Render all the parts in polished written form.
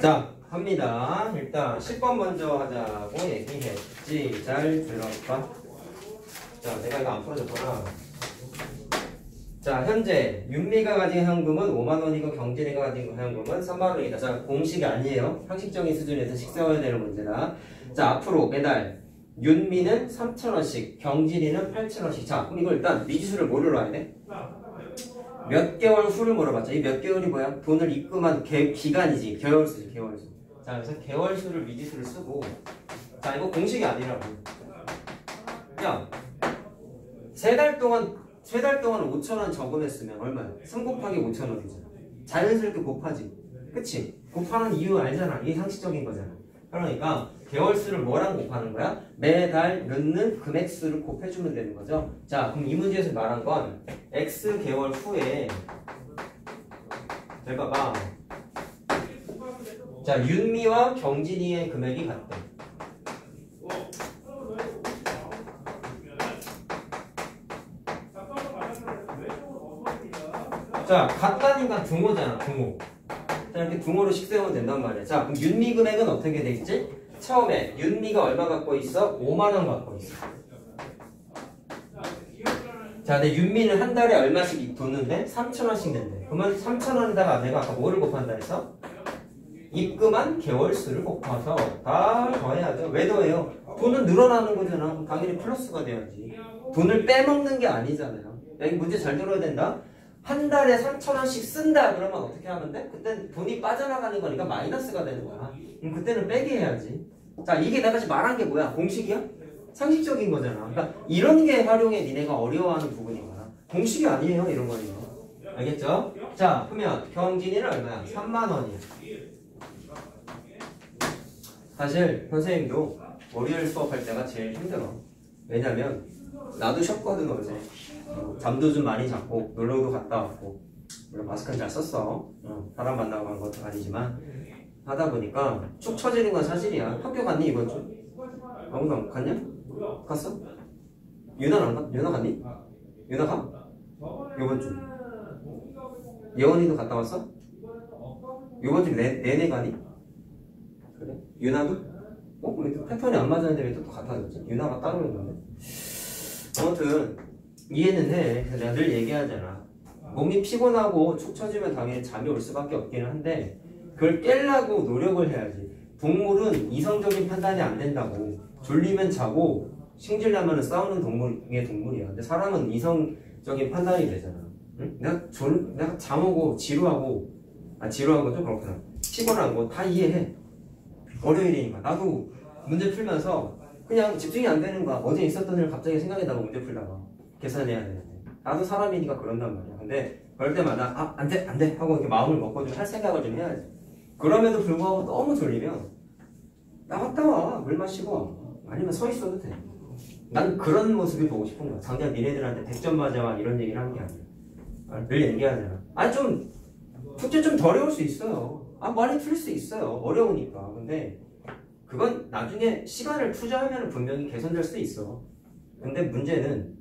자, 합니다. 일단 10번 먼저 하자고 얘기했지. 잘 들어봐. 자, 내가 이거 안 풀어줬구나. 자, 현재 윤미가 가진 현금은 5만원이고 경진이가 가진 현금은 3만원이다. 자, 공식이 아니에요. 상식적인 수준에서 식세워야 되는 문제다. 자, 앞으로 매달 윤미는 3,000원씩, 경진이는 8,000원씩. 자, 그럼 이걸 일단 미지수를 뭐로 놔야 돼? 몇 개월 후를 물어봤죠. 이 몇 개월이 뭐야? 돈을 입금한 기간이지. 개월수지, 개월수. 자, 그래서 개월수를 미지수를 쓰고. 자, 이거 공식이 아니라고. 야, 세 달 동안 5,000원 저금했으면 얼마야? 3 곱하기 5,000원이잖아. 자연스럽게 곱하지. 그치? 곱하는 이유 알잖아. 이게 상식적인 거잖아. 그러니까 개월수를 뭐랑 곱하는 거야? 매달 넣는 금액수를 곱해주면 되는 거죠. 자, 그럼 이 문제에서 말한 건 X 개월 후에 잘 봐봐. 자, 윤미와 경진이의 금액이 같대. 자, 같다니까 등호잖아, 등호. 자, 이렇게 등호로 식세우면 된단 말이야. 자, 그럼 윤미 금액은 어떻게 돼 있지? 처음에 윤미가 얼마 갖고 있어? 5만원 갖고 있어. 자, 근데 윤미는 한 달에 얼마씩 도는데? 3,000원씩 낸대. 그러면 3,000원에다가 내가 아까 뭐를 곱한다 했어? 입금한 개월수를 곱해서 다 더해야죠. 왜 더해요? 돈은 늘어나는 거잖아. 당연히 플러스가 돼야지. 돈을 빼먹는 게 아니잖아요. 여기 문제 잘 들어야 된다. 한 달에 3,000원씩 쓴다 그러면 어떻게 하면 돼? 그땐 돈이 빠져나가는 거니까 마이너스가 되는 거야. 그럼 그때는 빼기 해야지. 자, 이게 내가 지금 말한 게 뭐야? 공식이야? 상식적인 거잖아. 그러니까 이런 게 활용해 니네가 어려워하는 부분이구나. 공식이 아니에요, 이런 거는. 알겠죠? 자, 그러면 경진이는 얼마야? 3만원이야. 사실 선생님도 월요일 수업할 때가 제일 힘들어. 왜냐면 나도 쉬었거든 어제. 잠도 좀 많이 잤고 놀러도 갔다 왔고, 물론 마스크는 잘 썼어. 사람 만나고 간 것도 아니지만 하다 보니까 축 처지는 건 사실이야. 학교 갔니 이번 주? 아무도 안 갔냐? 갔어? 유나는 안 가? 유나 갔니? 유나 가? 이번 주 예원이도 갔다 왔어? 이번 주 내내 가니? 그래? 유나도? 왜 패턴이 안 맞았는데 왜 또 갖다 줬지? 유나가 따로 있는데? 아무튼 이해는 해. 내가 늘 얘기하잖아. 몸이 피곤하고 축 처지면 당연히 잠이 올 수밖에 없기는 한데 그걸 깨려고 노력을 해야지. 동물은 이성적인 판단이 안 된다고. 졸리면 자고 승질나면 싸우는 동물의 동물이야. 근데 사람은 이성적인 판단이 되잖아. 응? 내가 잠 오고 지루하고 좀 그렇구나. 피곤하고 다 이해해. 월요일이니까. 나도 문제 풀면서 그냥 집중이 안 되는 거야. 어제 있었던 일 갑자기 생각이 나고 문제 풀다가 계산해야 되는데. 나도 사람이니까 그런단 말이야. 근데 그럴 때마다 안 돼 하고 이렇게 마음을 먹고 좀 할 생각을 좀 해야지. 그럼에도 불구하고 너무 졸리면 나갔다 와. 물 마시고 아니면 서 있어도 돼. 난 그런 모습이 보고 싶은 거야. 당장 니네들한테 100점 맞아와 이런 얘기를 하는 게 아니야. 늘 얘기하잖아. 좀 숙제 좀 덜 해올 수 있어요. 많이 틀릴 수 있어요. 어려우니까. 근데 그건 나중에 시간을 투자하면 분명히 개선될 수 있어. 근데 문제는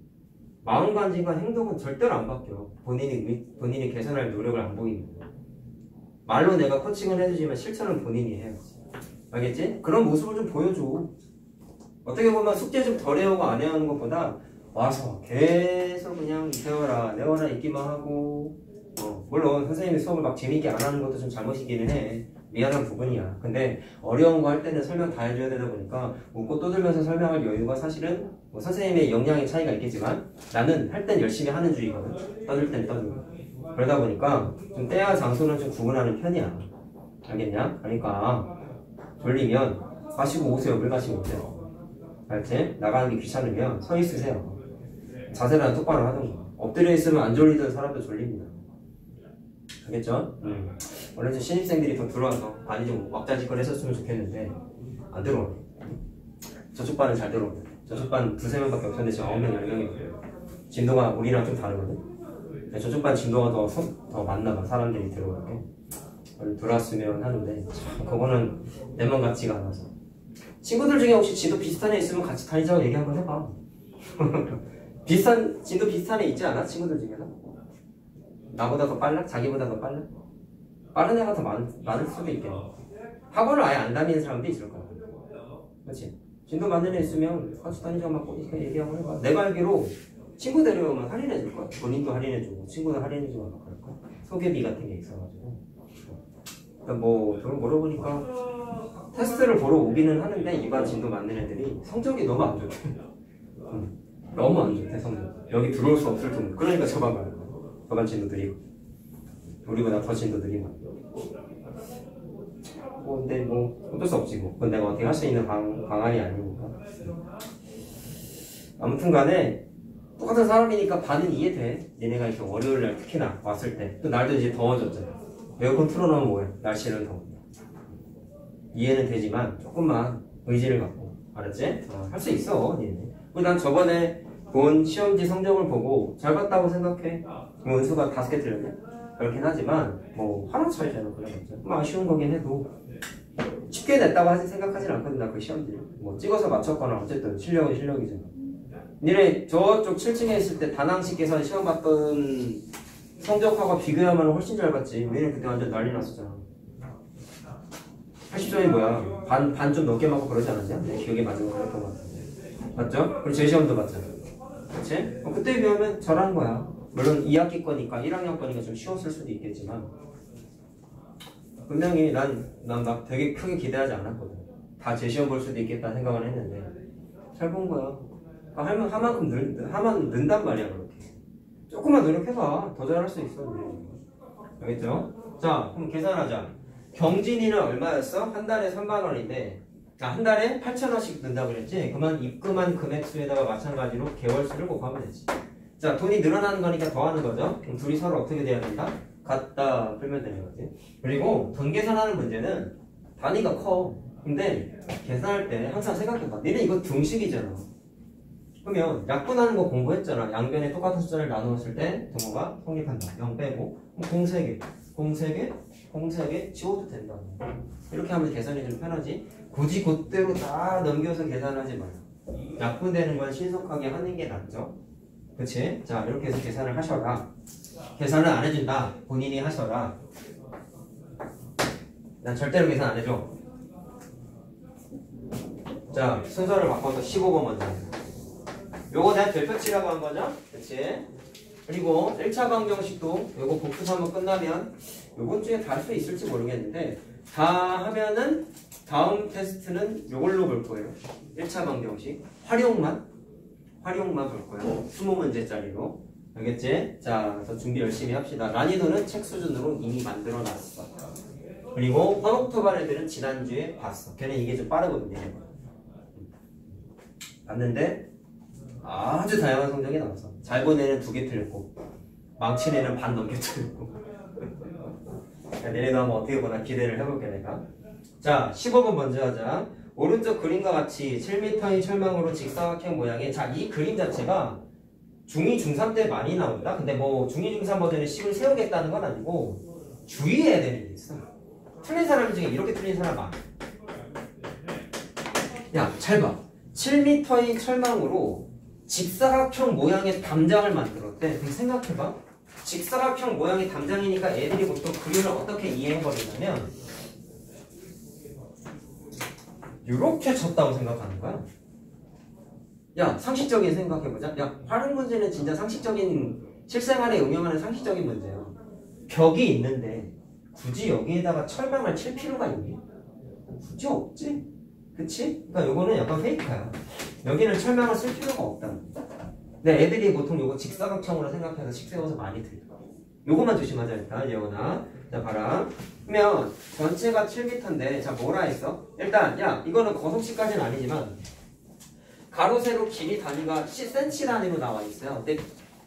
마음가짐과 행동은 절대로 안 바뀌어. 본인이 개선할 노력을 안 보이는 거야. 말로 내가 코칭을 해주지만 실천은 본인이 해야지. 알겠지? 그런 모습을 좀 보여줘. 어떻게 보면 숙제 좀 덜 해오고 안 해오는 것보다 와서 계속 그냥 내워라 있기만 하고, 물론 선생님이 수업을 막 재밌게 안 하는 것도 좀 잘못이기는 해. 미안한 부분이야. 근데 어려운 거 할 때는 설명 다 해줘야 되다 보니까 묻고 떠들면서 설명할 여유가 사실은 선생님의 역량의 차이가 있겠지만 나는 할 땐 열심히 하는 주의거든. 떠들 땐 떠들고. 그러다 보니까 좀 때와 장소는 좀 구분하는 편이야. 알겠냐? 그러니까 졸리면 마시고 오세요. 물 마시고 오세요. 알지? 나가는 게 귀찮으면 서 있으세요. 자세라도 똑바로 하던가. 엎드려 있으면 안 졸리던 사람도 졸립니다. 알겠죠? 원래 좀 신입생들이 더 들어와서 많이 좀 왁자지껄 했었으면 좋겠는데 안 들어오네. 저쪽 반은 잘 들어오는데 저쪽 반 2-3명밖에 없었는데 지금 9명, 10명이 진도가 우리랑 좀 다르거든? 저쪽 반 진도가 더 많나봐. 사람들이 들어오게 들어왔으면 하는데 참 그거는 내 맘 같지가 않아서. 친구들 중에 혹시 진도 비슷한 애 있으면 같이 다니자고 얘기 한번 해봐. 진도 비슷한 애 있지 않아? 친구들 중에서? 나보다 더 빨라? 자기보다 더 빨라? 빠른 애가 더 많을 수도 있겠네. 학원을 아예 안 다니는 사람도 있을 거야. 그렇지? 진도 많은 애 있으면 같이 다니자 막 이렇게 얘기하고 해봐. 내가 알기로 친구 데려오면 할인해줄 거야. 본인도 할인해주고 친구도 할인해주고 막 그럴 거야. 소개비 같은 게 있어가지고. 뭐 저를 물어보니까 테스트를 보러 오기는 하는데 일반 진도 많은 애들이 성적이 너무 안 좋대. 너무 안 좋대 성적. 여기 들어올 수 없을 정도. 그러니까 저반 가는 거야. 저반 진도들이 우리보다 더 진도들이 많아. 근데 뭐 어쩔 수 없지 뭐. 그건 내가 어떻게 할 수 있는 방안이 아니니까. 아무튼 간에 똑같은 사람이니까 반은 이해돼. 니네가 이렇게 월요일날 특히나 왔을 때 또 날도 이제 더워졌잖아. 에어컨 틀어놓으면 뭐해? 날씨는 더워. 이해는 되지만 조금만 의지를 갖고 알았지? 할 수 있어 니네. 난 저번에 본 시험지 성적을 보고 잘 봤다고 생각해. 뭐 은수가 5개 틀렸네? 그렇긴 하지만 뭐 하나 차이잖아. 그래봤자 뭐 아쉬운 거긴 해도 쉽게 냈다고 생각하진 않거든. 나 그 시험지 뭐 찍어서 맞췄거나 어쨌든 실력은 실력이잖아. 니네 저쪽 7층에 있을 때 다낭시께서 시험 봤던 성적하고 비교하면 훨씬 잘 봤지. 왜냐면 그때 완전 난리 났었잖아. 80점이 뭐야? 반 좀 넘게 맞고 그러지 않았냐? 내 기억에 맞은 거 그랬던 것 같은데. 맞죠? 그리고 제 시험도 봤잖아. 그치? 그때 비하면 잘한 거야. 물론 2학기 거니까 1학년 거니까 좀 쉬웠을 수도 있겠지만 분명히 난 막 되게 크게 기대하지 않았거든. 다 제 시험 볼 수도 있겠다 생각을 했는데 잘 본 거야. 하만 는단 말이야. 그렇게 조금만 노력해봐. 더 잘할 수 있어. 알겠죠? 자 그럼 계산하자. 경진이는 얼마였어? 한 달에 3만원인데 한 달에 8,000원씩 든다고 그랬지? 그러면 입금한 금액수에다가 마찬가지로 개월수를 곱하면 되지. 자 돈이 늘어나는 거니까 더하는 거죠. 그럼 둘이 서로 어떻게 돼야 된다? 같다 풀면 되는 거지. 그리고 돈 계산하는 문제는 단위가 커. 근데 계산할 때 항상 생각해봐. 니네 이거 등식이잖아. 그러면 약분하는 거 공부했잖아. 양변에 똑같은 숫자를 나누었을 때 등호가 성립한다. 0 빼고 공 3개, 공 3개, 공 3개 지워도 된다. 이렇게 하면 계산이 좀 편하지. 굳이 그대로 다 넘겨서 계산하지 마요. 약분되는 건 신속하게 하는 게 낫죠. 그치? 자 이렇게 해서 계산을 하셔라. 계산을 안 해준다. 본인이 하셔라. 난 절대로 계산 안 해줘. 자 순서를 바꿔서 15번 먼저 해요. 요거 내가 별표치라고 한 거죠? 그치? 그리고 1차 방정식도 요거 복습 한번 끝나면 요번 주에 다 할 수 있을지 모르겠는데 다 하면은 다음 테스트는 요걸로 볼 거예요. 1차 방정식 활용만 볼 거예요. 20문제짜리로. 알겠지? 자, 그래서 준비 열심히 합시다. 난이도는 책 수준으로 이미 만들어 놨어. 그리고 화목토반 애들은 지난주에 봤어. 걔는 이게 좀 빠르거든요. 봤는데 아주 다양한 성적이 나왔어. 잘 본 애는 2개 틀렸고 망친 애는 반 넘게 틀렸고. 내일도 한번 어떻게 보나 기대를 해볼게 내가. 자 15번 먼저 하자. 오른쪽 그림과 같이 7m의 철망으로 직사각형 모양의 이 그림 자체가 중2, 중3 때 많이 나온다. 근데 뭐 중2, 중3 버전에 식을 세우겠다는 건 아니고 주의해야 되는 게 있어. 틀린 사람 중에 이렇게 틀린 사람 많아. 야 잘 봐. 7m의 철망으로 직사각형 모양의 담장을 만들었대. 그럼 생각해봐. 직사각형 모양의 담장이니까 애들이 보통 그림을 어떻게 이해해버리냐면 이렇게 쳤다고 생각하는 거야. 야 상식적인 생각해보자. 야 활용 문제는 진짜 상식적인 실생활에 응용하는 상식적인 문제야. 벽이 있는데 굳이 여기에다가 철망을 칠 필요가 있니? 굳이 없지? 그치? 그러니까 요거는 약간 페이크야. 여기는 철망을 쓸 필요가 없다. 근데 애들이 보통 요거 직사각형으로 생각해서 식 세워서 많이 틀려. 요거만 조심하자 일단 예원아. 자 봐라. 그러면 전체가 7m인데 자 뭐라 했어? 일단 야 이거는 거속식까지는 아니지만 가로 세로 길이 단위가 cm 단위로 나와 있어요. 근데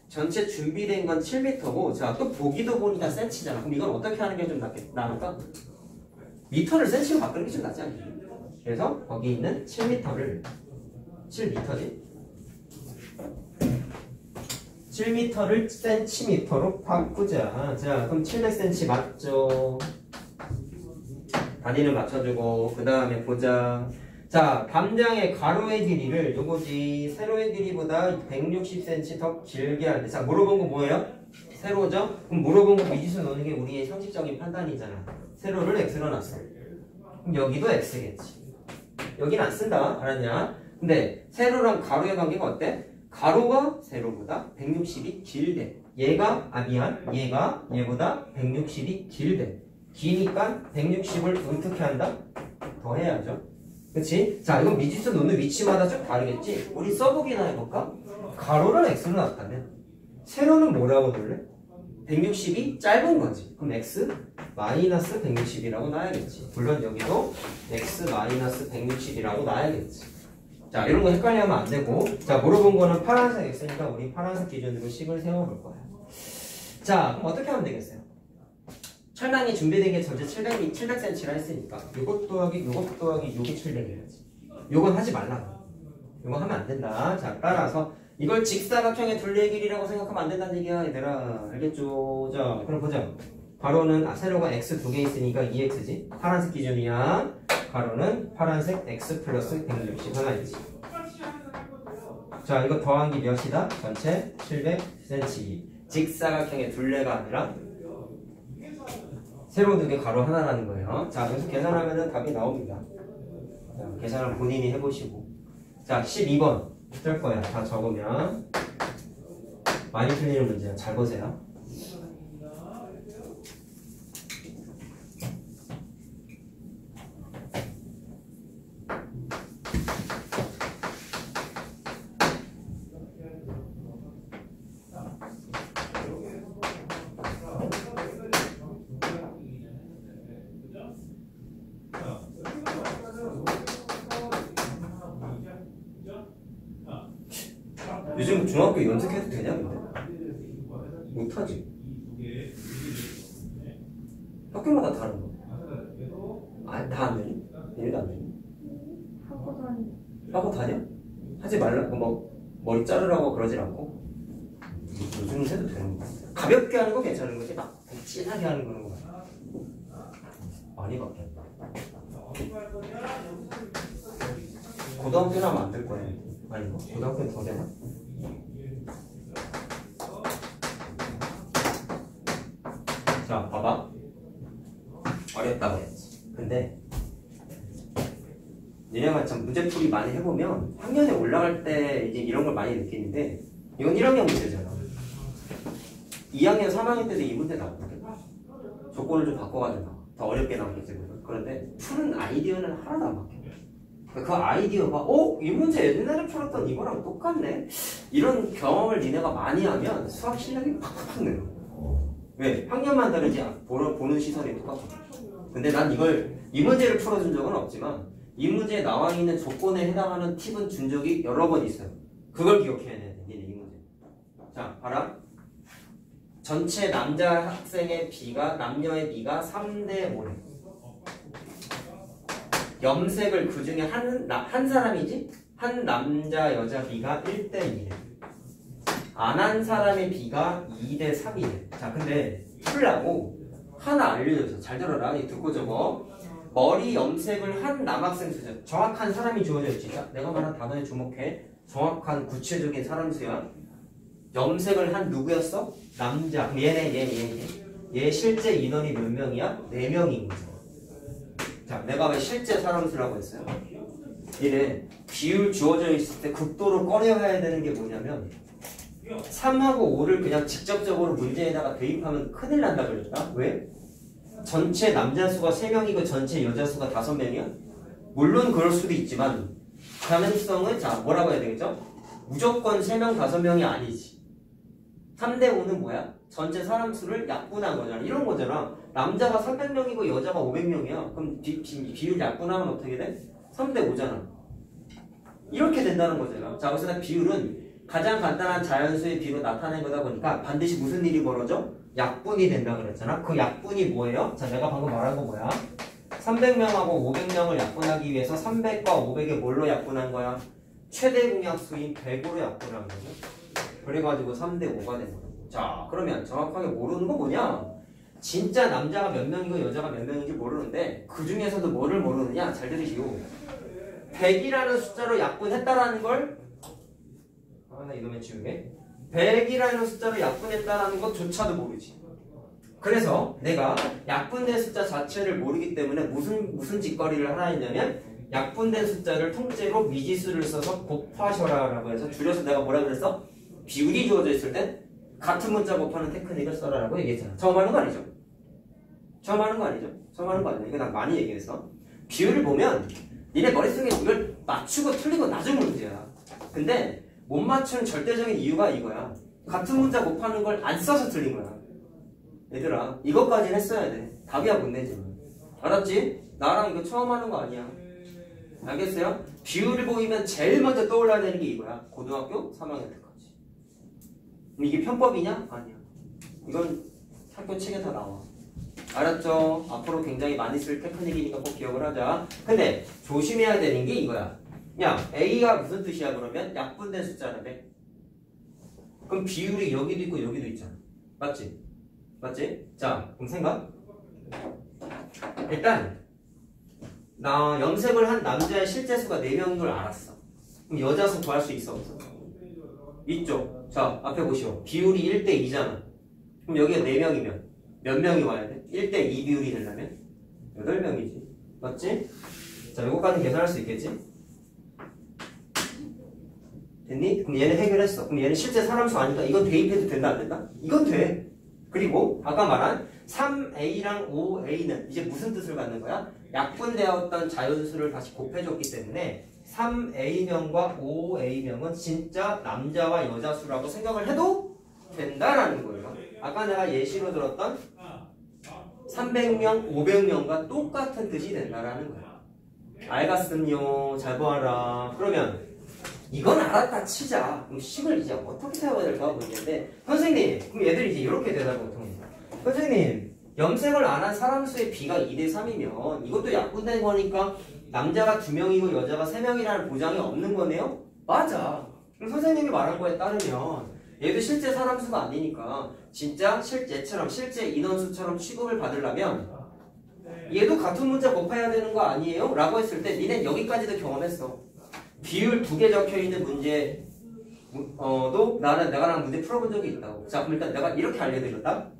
전체 준비된 건 7m고 자 또 보기도 보니까 cm잖아. 그럼 이건 어떻게 하는 게 좀 나을까? 미터를 cm로 바꾸는 게 좀 낫지 않니? 그래서 거기 있는 7m를 7m지? 7m를 cm로 바꾸자. 자, 그럼 700cm 맞죠? 단위를 맞춰주고 그 다음에 보자. 자, 담장의 가로의 길이를 요거지 세로의 길이보다 160cm 더 길게 할 때. 자, 물어본 거 뭐예요? 세로죠? 그럼 물어본 거 미지수 넣는 게 우리의 상식적인 판단이잖아. 세로를 x로 놨어. 그럼 여기도 x겠지. 여긴 안 쓴다. 알았냐? 근데 세로랑 가로의 관계가 어때? 가로가 세로보다 160이 길대. 얘가 얘보다 160이 길대. 기니까 160을 어떻게 한다? 더해야죠. 그치? 자, 이건 미지수 놓는 위치마다 좀 다르겠지? 우리 써보기나 해볼까? 가로를 x로 나타내. 세로는 뭐라고 놓을래? 160이 짧은 거지. 그럼 x 마이너스 160이라고 놔야겠지. 물론 여기도 x 마이너스 160이라고 놔야겠지. 자, 이런 거 헷갈려하면 안 되고. 자, 물어본 거는 파란색 x니까 우리 파란색 기준으로 식을 세워볼 거야. 자, 그럼 어떻게 하면 되겠어요? 철망이 준비된 게 전체 700cm라 했으니까 요것 더하기 요것 더하기 요게 700이어야지. 요건 하지 말라. 요거 하면 안 된다. 자, 따라서 이걸 직사각형의 둘레 길이라고 생각하면 안 된다는 얘기야, 얘들아. 알겠죠? 자, 그럼 보자. 가로는 세로가 x 두 개 있으니까 2x지. 파란색 기준이야. 가로는 파란색 x 플러스 160 하나 있지. 자, 이거 더하기 몇이다? 전체 700cm. 직사각형의 둘레가 아니라 세로 두 개 가로 하나라는 거예요. 자, 여기서 계산하면 답이 나옵니다. 자, 계산을 본인이 해보시고. 자, 12번. 어떨 거야? 다 적으면. 많이 틀리는 문제야. 잘 보세요. 요즘 중학교 연습해도 되냐 근데? 못하지. 학교마다 다른 거. 아, 다 안 되니? 얘네도 안 되니? 하고 다녀? 하지 말라고 뭐 머리 자르라고 그러질 않고. 요즘은 해도 되는 거. 가볍게 하는 거 괜찮은 거지 막 진하게 하는 거는 많이 바뀌었다. 고등학교는 하면 안 될 거야. 아니 뭐 고등학교는 더 되나? 자, 봐봐. 어렵다고 했지. 근데 니네가 참 문제풀이 많이 해보면 학년에 올라갈 때 이제 이런 걸 많이 느끼는데 이건 1학년 문제잖아. 2학년, 3학년 때도 이 문제 나오거든. 조건을 좀 바꿔가지고 나와. 더 어렵게 나오겠지. 그런데 푸는 아이디어는 하나도 안 바뀌어. 그 아이디어가 이 문제 옛날에 풀었던 이거랑 똑같네? 이런 경험을 니네가 많이 하면 수학 실력이 팍팍 늘어. 왜? 학년만 다르지 보는 시선이 똑같거든. 근데 난 이 문제를 풀어준 적은 없지만 이 문제에 나와 있는 조건에 해당하는 팁은 준 적이 여러 번 있어요. 그걸 기억해야 돼, 니네 이 문제. 자, 봐라. 전체 남자 학생의 남녀의 비가 3대 5래. 염색을 그 중에 한 사람이지? 한 남자 여자 비가 1대 2래. 안 한 사람의 비가 2대 3이래. 자, 근데 풀라고 하나 알려줘서 잘 들어라. 이 듣고 적어. 머리 염색을 한 남학생 수자. 정확한 사람이 주어져 있지. 내가 말한 단어에 주목해. 정확한 구체적인 사람 수야. 염색을 한 누구였어? 남자. 얘 실제 인원이 몇 명이야? 4명인 거죠. 자, 내가 왜 실제 사람 수라고 했어요? 얘네 비율 주어져 있을 때 극도로 꺼려야 되는 게 뭐냐면 3하고 5를 그냥 직접적으로 문제에다가 대입하면 큰일 난다 그랬다. 왜? 전체 남자 수가 3명이고 전체 여자 수가 5명이야? 물론 그럴 수도 있지만 가능성은 자 뭐라고 해야 되겠죠? 무조건 3명, 5명이 아니지. 3대 5는 뭐야? 전체 사람 수를 약분한 거잖아. 이런 거잖아. 남자가 300명이고 여자가 500명이야. 그럼 비율 약분하면 어떻게 돼? 3대 5잖아. 이렇게 된다는 거잖아. 자, 그래서 비율은 가장 간단한 자연수의 비로 나타낸 거다 보니까 반드시 무슨 일이 벌어져? 약분이 된다 그랬잖아. 그 약분이 뭐예요? 자, 내가 방금 말한 거 뭐야? 300명하고 500명을 약분하기 위해서 300과 500에 뭘로 약분한 거야? 최대 공약수인 100으로 약분한 거죠. 그래가지고 3대 5가 된 거야. 자, 그러면 정확하게 모르는 거 뭐냐? 진짜 남자가 몇 명이고 여자가 몇 명인지 모르는데 그 중에서도 뭐를 모르느냐? 잘 들으시오. 100이라는 숫자로 약분했다라는 걸 나 이놈의 지우개 100이라는 숫자로 약분했다라는 것조차도 모르지. 그래서 내가 약분된 숫자 자체를 모르기 때문에 무슨 짓거리를 하나 했냐면 약분된 숫자를 통째로 미지수를 써서 곱하셔라 라고 해서 줄여서 내가 뭐라 그랬어? 비율이 주어져 있을 땐 같은 문자 곱하는 테크닉을 써라 라고 얘기했잖아. 처음 하는 거 아니죠? 처음 하는 거 아니죠? 처음 하는 거 아니야. 이거 난 많이 얘기했어. 비율을 보면 니네 머릿속에 이걸 맞추고 틀리고 나중 문제야. 근데 못 맞추는 절대적인 이유가 이거야. 같은 문자 곱하는 걸 안 써서 틀린 거야. 얘들아 이것까지는 했어야 돼. 답이야 못 내지. 알았지? 나랑 이거 처음 하는 거 아니야. 알겠어요? 비율을 보이면 제일 먼저 떠올라야 되는 게 이거야. 고등학교 3학년 때까지. 이게 편법이냐? 아니야. 이건 학교 책에 다 나와. 알았죠? 앞으로 굉장히 많이 쓸 테크닉이니까 꼭 기억을 하자. 근데 조심해야 되는 게 이거야. 야, A가 무슨 뜻이야 그러면? 약분된 숫자라며. 그럼 비율이 여기도 있고 여기도 있잖아. 맞지? 맞지? 자, 그럼 생각. 일단 나 염색을 한 남자의 실제 수가 4명인 걸 알았어. 그럼 여자 수 구할 수 있어 없어? 있죠. 자, 앞에 보시오. 비율이 1대 2잖아. 그럼 여기가 4명이면 몇 명이 와야 돼? 1대 2 비율이 되려면 8명이지. 맞지? 자, 요거까지 계산할 수 있겠지? 됐니? 그럼 얘는 해결했어. 그럼 얘는 실제 사람 수 아니까 이건 대입해도 된다 안 된다? 이건 돼. 그리고 아까 말한 3a랑 5a는 이제 무슨 뜻을 갖는 거야? 약분되었던 자연수를 다시 곱해줬기 때문에 3a명과 5a명은 진짜 남자와 여자 수라고 생각을 해도 된다라는 거예요. 아까 내가 예시로 들었던 300명, 500명과 똑같은 뜻이 된다라는 거야. 알겠음요. 잘 보아라. 그러면 이건 알았다 치자. 그럼 식을 이제 어떻게 세워야 될까 모르겠는데 선생님, 그럼 얘들이 이제 이렇게 대답을 못합니다. 선생님, 염색을 안 한 사람 수의 비가 2대 3이면 이것도 약분된 거니까 남자가 2명이고 여자가 3명이라는 보장이 없는 거네요? 맞아. 그럼 선생님이 말한 거에 따르면 얘도 실제 사람 수가 아니니까 진짜 얘처럼 실제 인원수처럼 취급을 받으려면 얘도 같은 문자 곱해야 되는 거 아니에요? 라고 했을 때 니네 여기까지도 경험했어. 비율 2개 적혀있는 문제 내가 문제 풀어본 적이 있다고. 자, 그럼 일단 내가 이렇게 알려드렸다.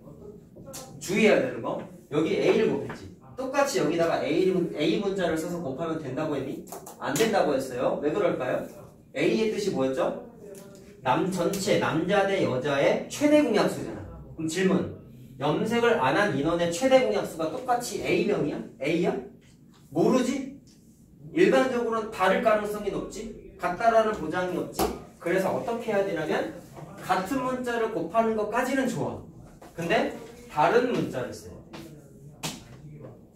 주의해야 되는 거. 여기 A를 곱했지. 똑같이 여기다가 A 문자를 써서 곱하면 된다고 했니? 안 된다고 했어요. 왜 그럴까요? A의 뜻이 뭐였죠? 전체 남자 대 여자의 최대 공약수잖아. 그럼 질문. 염색을 안 한 인원의 최대 공약수가 똑같이 A명이야? A야? 모르지? 일반적으로는 다를 가능성이 높지? 같다라는 보장이 없지? 그래서 어떻게 해야 되냐면 같은 문자를 곱하는 것까지는 좋아. 근데 다른 문자를 써야 돼.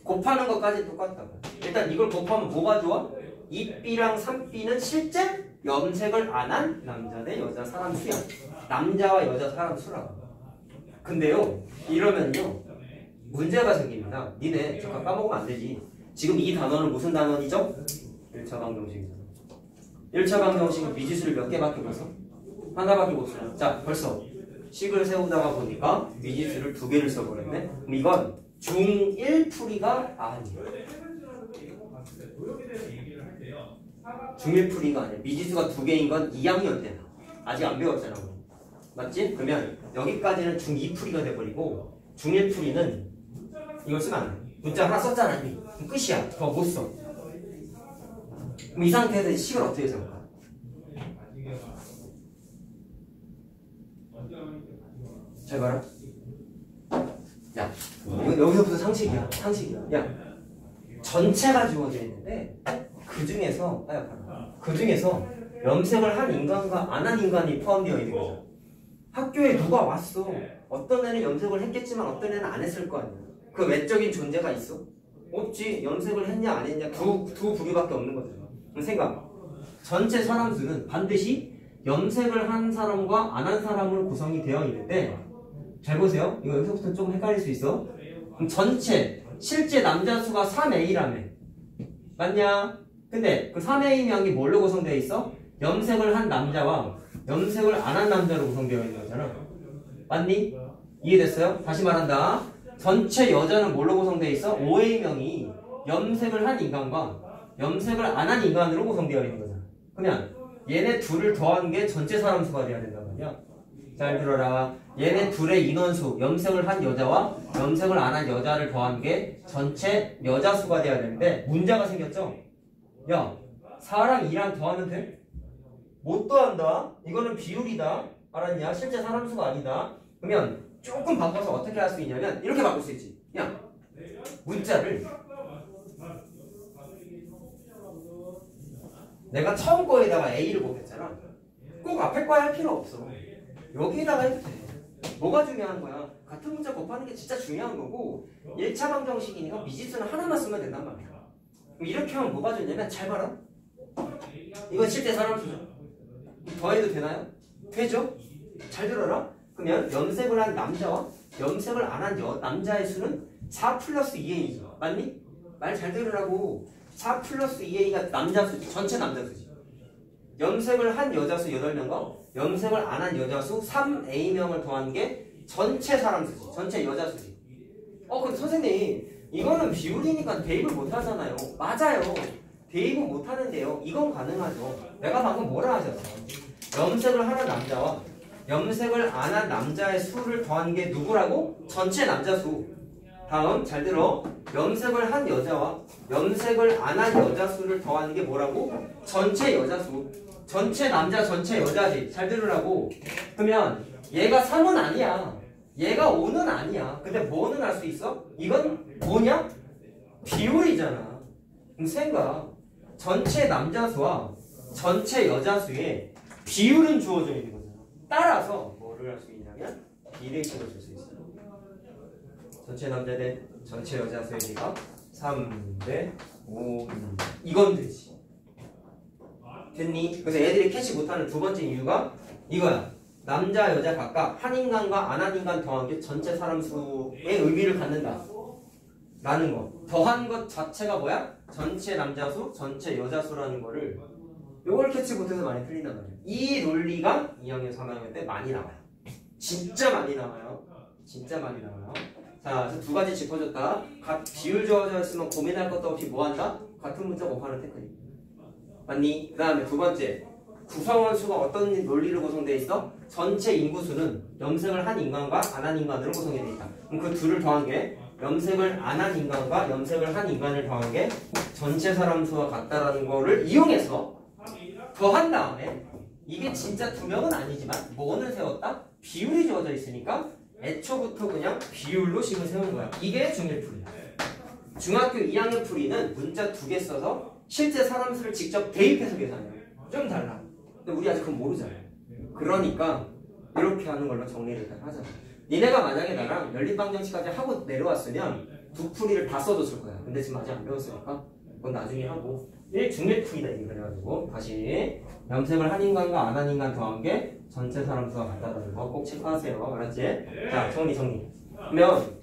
곱하는 것까지 똑같다고. 일단 이걸 곱하면 뭐가 좋아? 2B랑 3B는 실제 염색을 안 한 남자 대 여자 사람 수야. 남자와 여자 사람 수라고. 근데요, 이러면요 문제가 생깁니다. 니네 잠깐 까먹으면 안 되지. 지금 이 단어는 무슨 단어이죠? 1차 방정식이잖아. 1차 방정식은 미지수를 몇 개밖에 못 써? 하나밖에 못 써요. 자, 벌써 식을 세우다가 보니까 미지수를 2개를 써버렸네. 그럼 이건 중1 풀이가 아니에요. 중1 풀이가 아니야. 미지수가 2개인 건 2학년 때나. 아직 안 배웠잖아. 맞지? 그러면 여기까지는 중2 풀이가 돼버리고 중1 풀이는 이걸 쓰면 안 돼. 문자 하나 썼잖아. 그럼 끝이야. 더 못 써. 그럼 이 상태에서 식을 어떻게 세울까? 잘 봐라. 야, 여기서부터 상식이야. 상식이야. 야, 전체가 주어져 있는데 그 중에서 염색을 한 인간과 안 한 인간이 포함되어 있는 거죠. 학교에 누가 왔어. 어떤 애는 염색을 했겠지만 어떤 애는 안 했을 거 아니야. 그 외적인 존재가 있어? 없지. 염색을 했냐 안 했냐 두 부류밖에 없는 거잖아. 그럼 생각. 전체 사람 수는 반드시 염색을 한 사람과 안 한 사람으로 구성이 되어 있는데 잘 보세요. 이거 여기서부터 조금 헷갈릴 수 있어. 그럼 전체 실제 남자 수가 3A라며. 맞냐? 근데 그 3A명이 뭘로 구성되어 있어? 염색을 한 남자와 염색을 안 한 남자로 구성되어 있는 거잖아. 맞니? 이해됐어요? 다시 말한다. 전체 여자는 뭘로 구성되어 있어? 5A명이 염색을 한 인간과 염색을 안 한 인간으로 구성되어 있는 거잖아. 그러면 얘네 둘을 더한 게 전체 사람 수가 돼야 된단 말이야. 잘 들어라. 얘네 둘의 인원수, 염색을 한 여자와 염색을 안 한 여자를 더한 게 전체 여자 수가 돼야 되는데 문제가 생겼죠? 야, 4랑 2랑 더하면 돼? 못 더한다. 이거는 비율이다. 알았냐? 실제 사람 수가 아니다. 그러면 조금 바꿔서 어떻게 할 수 있냐면 이렇게 바꿀 수 있지. 야, 문자를 내가 처음 거에다가 A를 곱했잖아. 꼭 앞에 거에 할 필요 없어. 여기에다가 해도 돼. 뭐가 중요한 거야? 같은 문자 곱하는 게 진짜 중요한 거고 1차 방정식이니까 미지수는 하나만 쓰면 된단 말이야. 그럼 이렇게 하면 뭐가 좋냐면 잘 봐라. 이건 실제 사람 수죠. 더해도 되나요? 되죠? 잘 들어라. 그러면 염색을 한 남자와 염색을 안 한 남자의 수는 4 플러스 2A죠. 맞니? 말 잘 들으라고. 4 플러스 2A가 남자 수지. 전체 남자 수지. 염색을 한 여자 수 8명과 염색을 안 한 여자 수 3A명을 더한 게 전체 사람 수지. 전체 여자 수지. 근데 선생님 이거는 비율이니까 대입을 못 하잖아요. 맞아요. 대입은 못 하는데요. 이건 가능하죠. 내가 방금 뭐라 하셨어? 염색을 하는 남자와 염색을 안 한 남자의 수를 더한 게 누구라고? 전체 남자 수. 다음 잘 들어. 염색을 한 여자와 염색을 안 한 여자 수를 더하는 게 뭐라고? 전체 여자 수. 전체 남자 전체 여자지. 잘 들으라고. 그러면 얘가 3은 아니야. 얘가 5는 아니야. 근데 뭐는 할 수 있어? 이건 뭐냐? 비율이잖아. 그럼 생각. 전체 남자 수와 전체 여자 수의 비율은 주어져 있는 거잖아. 따라서 뭐를 할 수 있냐면 비례식을 쓸 수 있어요. 전체 남자 대 전체 여자 수의 비가 3 대 5 이건 되지. 됐니? 그래서 애들이 캐치 못하는 두 번째 이유가 이거야. 남자 여자 각각 한 인간과 안 한 인간 더한 게 전체 사람 수의 의미를 갖는다 라는 거. 더한 것 자체가 뭐야? 전체 남자 수, 전체 여자 수라는 거를 요걸 캐치 못해서 많이 틀린단 말이에요. 이 논리가 2학년, 3학년 때 많이 나와요. 진짜 많이 나와요. 진짜 많이 나와요. 자, 그래서 두 가지 짚어줬다. 비율 주어져 있으면 고민할 것도 없이 뭐 한다? 같은 문자 곱하는 테크닉. 맞니? 그 다음에 두 번째. 구성원 수가 어떤 논리로 구성되어 있어? 전체 인구수는 염색을 한 인간과 안 한 인간으로 구성이 되어 있다. 그럼 그 둘을 더한 게 염색을 안 한 인간과 염색을 한 인간을 더한 게 전체 사람 수와 같다라는 거를 이용해서 더한 다음에 이게 진짜 두 명은 아니지만 뭐를 세웠다? 비율이 주어져 있으니까 애초부터 그냥 비율로 식을 세운 거야. 이게 중1 풀이야. 중학교 2학년 풀이는 문자 2개 써서 실제 사람 수를 직접 대입해서 계산해요. 좀 달라. 근데 우리 아직 그건 모르잖아요. 그러니까 이렇게 하는 걸로 정리를 일단 하자. 니네가 만약에 나랑 연립방정식까지 하고 내려왔으면 두 풀이를 다 써줬을 거야. 근데 지금 아직 안 배웠으니까 그건 나중에 하고 중1 풀이다 이게. 그래가지고 다시 염색을 한 인간과 안 한 인간 더한 게 전체 사람 수가 같다는 거 꼭 체크하세요. 알았지? 자, 정리. 그러면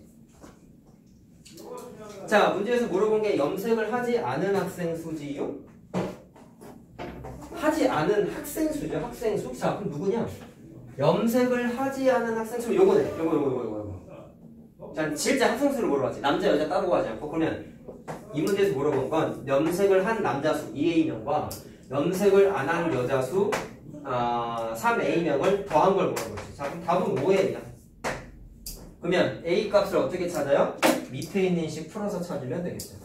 자, 문제에서 물어본 게 염색을 하지 않은 학생 수지요? 하지 않은 학생 수죠. 학생 수. 자, 그럼 누구냐? 염색을 하지 않은 학생 수. 요거네. 요거. 자, 실제 학생 수를 물어봤지. 남자 여자 따로 하지 않고. 그러면 이 문제에서 물어본 건 염색을 한 남자 수 2A명과 염색을 안 한 여자 수 3A명을 더한 걸 물어봤지. 자, 그럼 답은 5A야. 그러면 A 값을 어떻게 찾아요? 밑에 있는 식 풀어서 찾으면 되겠죠.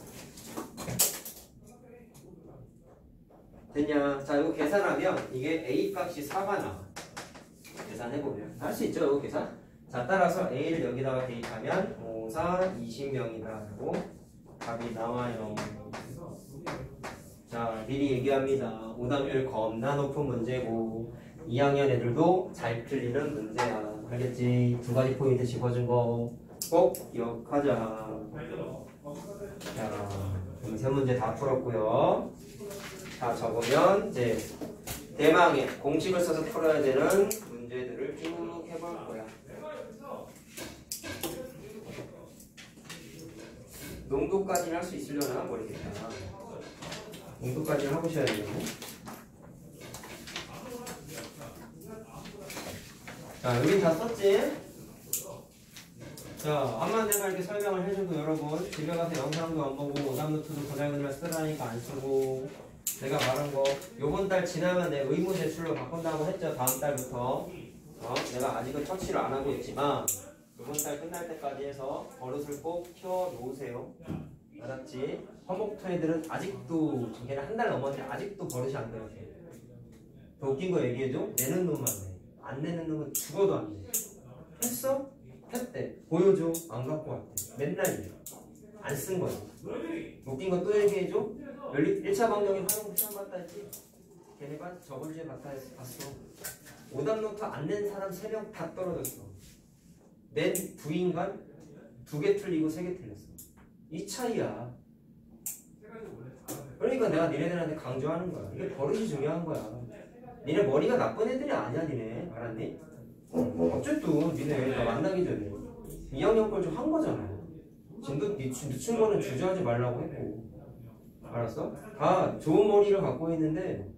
됐냐? 자, 이거 계산하면 이게 A 값이 4가 나와. 계산해보면 할 수 있죠, 이거 계산? 자, 따라서 A를 여기다가 대입하면 5, 4, 20명이다 하고 답이 나와요. 자, 미리 얘기합니다. 오답률 겁나 높은 문제고 2학년 애들도 잘 풀리는 문제야. 알겠지? 두 가지 포인트 짚어준 거 꼭 기억하자. 자, 그럼 세 문제 다 풀었고요. 다 적으면 이제 대망의 공식을 써서 풀어야 되는 문제들을 쭉 해볼 거야. 농도까지는 할 수 있으려나 모르겠다. 농도까지는 해보셔야 되겠네. 자, 여긴 다 썼지? 자, 암만 내가 이렇게 설명을 해줘도 여러분 집에 가서 영상도 안 보고 오답노트도 고장그냥 쓰라니까 안 쓰고 내가 말한 거 요번 달 지나면 내 의무 제출로 바꾼다고 했죠. 다음 달부터 내가 아직은 터치를 안 하고 있지만 이번 달 끝날 때까지 해서 버릇을 꼭 키워 놓으세요. 알았지? 화목토 애들은 아직도 걔는 한 달 넘었는데 아직도 버릇이 안 돼요. 더 웃긴 거 얘기해줘? 내는 놈만 내. 안 내는 놈은 죽어도 안 내. 했어? 했대. 보여줘. 안 갖고 왔대. 맨날 이래. 안 쓴 거야. 웃긴 거 또 얘기해줘? 1차 방정이 활용 시험 봤다 했지? 걔네가 저번 주에 봤어. 오답 노트 안 낸 사람 3명 다 떨어졌어. 낸 부인간 2개 틀리고 3개 틀렸어. 이 차이야. 그러니까 내가 니네들한테 강조하는 거야. 이게 버릇이 중요한 거야. 니네 머리가 나쁜 애들이 아니야, 니네. 알았니? 어쨌든 니네 나 만나기 전에 2학년 걸 좀 한 거잖아. 진도 늦춘 거는 주저하지 말라고 했고. 알았어? 다 좋은 머리를 갖고 있는데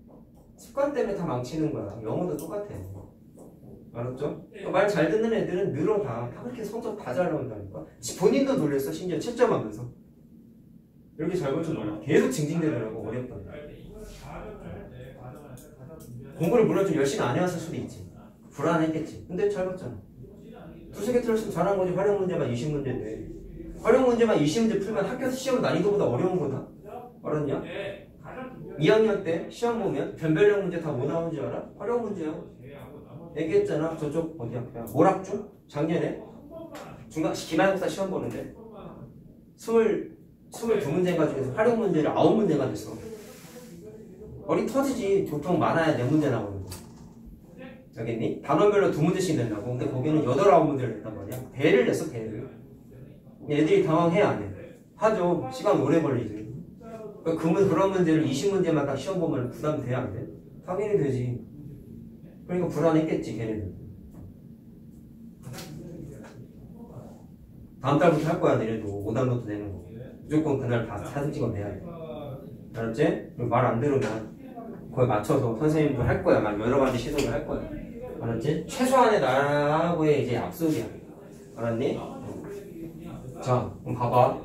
습관 때문에 다 망치는 거야. 영어도 똑같아. 알았죠? 말 잘 듣는 애들은 늘어 다 그렇게 성적 다 잘 나온다니까. 본인도 놀랬어. 심지어 채점하면서 이렇게 잘 볼줄 몰라. 계속 징징대더라고. 어렵다. 공부를 물론 좀 열심히 안 해왔을 수도 있지. 불안했겠지. 근데 잘 봤잖아. 2-3개 틀렸으면 잘한 거지. 활용 문제만 20문제인데 활용 문제만 20문제 풀면 학교 시험 난이도보다 어려운 거다. 알았냐? 2학년 때 시험 보면 변별력 문제 다 뭐 나오는 줄 알아? 활용 문제야. 얘기했잖아. 저쪽 어디야? 모락중? 작년에 중간 기말고사 시험 보는데 22문제인가 중에서 활용 문제를 9문제가 됐어. 머리 터지지. 보통 많아야 4문제 나오는 거. 알겠니? 단원별로 2문제씩 낸다고. 근데 거기는 8, 9문제를 냈단 말이야. 대를 냈어, 대를. 애들이 당황해, 안 해? 하죠. 시간 오래 걸리지. 그런 문제를 20문제만 딱 시험 보면 부담돼, 안 돼? 당연히 되지. 그러니까 불안했겠지, 걔네들. 다음 달부터 할 거야, 너네도. 오답노트 내는 거. 무조건 그날 다 사진 찍어 내야 돼. 알았지? 말 안 들으면 거기에 맞춰서 선생님도 할 거야. 막 여러 가지 시도를 할 거야. 알았지? 최소한의 나라고의 이제 약속이야. 알았니? 자, 그럼 봐봐.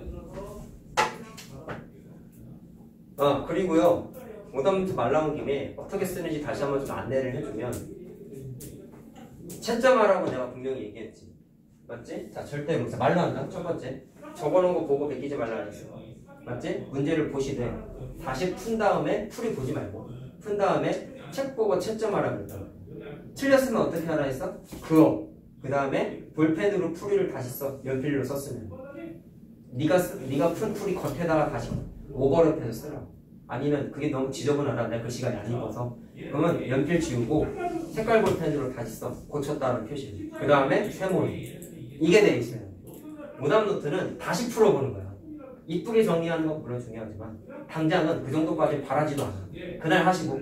그리고요. 오답노트 말 나온 김에 어떻게 쓰는지 다시 한번 좀 안내를 해주면 채점하라고 내가 분명히 얘기했지. 맞지? 자, 절대 그래서 말로 한다. 첫 번째. 적어놓은 거 보고 베끼지 말라 그랬어. 맞지? 문제를 보시되 다시 푼 다음에 풀이 보지 말고 푼 다음에 책 보고 채점하라 그랬다. 틀렸으면 어떻게 하라 했어? 그어. 그 다음에 볼펜으로 풀이를 다시 써. 연필로 썼으면. 네가 푼 풀이 겉에다가 다시 오버랩해서 쓰라. 아니면 그게 너무 지저분하다. 내가 그 시간이 안 읽어서. 그러면 연필 지우고 색깔 볼펜으로 다시 써. 고쳤다는 표시. 그 다음에 세모임. 이게 돼 있어요. 오답노트는 다시 풀어보는 거야. 이쁘게 정리하는 건 물론 중요하지만 당장은 그 정도까지 바라지도 않아. 그날 하시고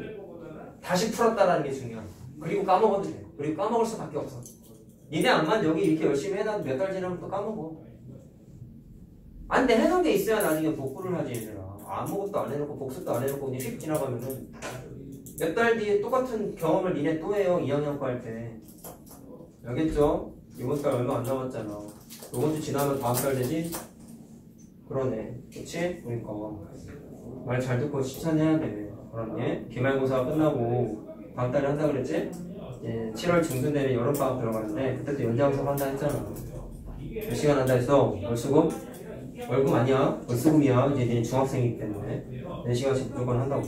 다시 풀었다라는 게 중요해. 그리고 까먹어도 돼. 그리고 까먹을 수밖에 없어. 니네 암만 여기 이렇게 열심히 해놔도 몇 달 지나면 또 까먹어. 안 돼. 해놓은 게 있어야 나중에 복구를 하지 얘들아. 아무것도 안 해놓고 복습도 안 해놓고 그냥 휙 지나가면은 몇 달 뒤에 똑같은 경험을 니네 또 해요. 2학년 거 할 때. 알겠죠? 이번 달 얼마 안 남았잖아. 이번 주 지나면 다음 달 되지? 그러네. 그치? 그러니까 말 잘 듣고 실천해야 돼. 그러네. 기말고사 끝나고 다음 달에 한다 그랬지? 이제 7월 중순 되면 여름방학 들어가는데 그때 또 연장수업 한다 했잖아. 몇 시간 한다 했어? 월수금? 월금 아니야. 월수금이야. 이제 니네 중학생이기 때문에 4시간씩 무조건 한다고.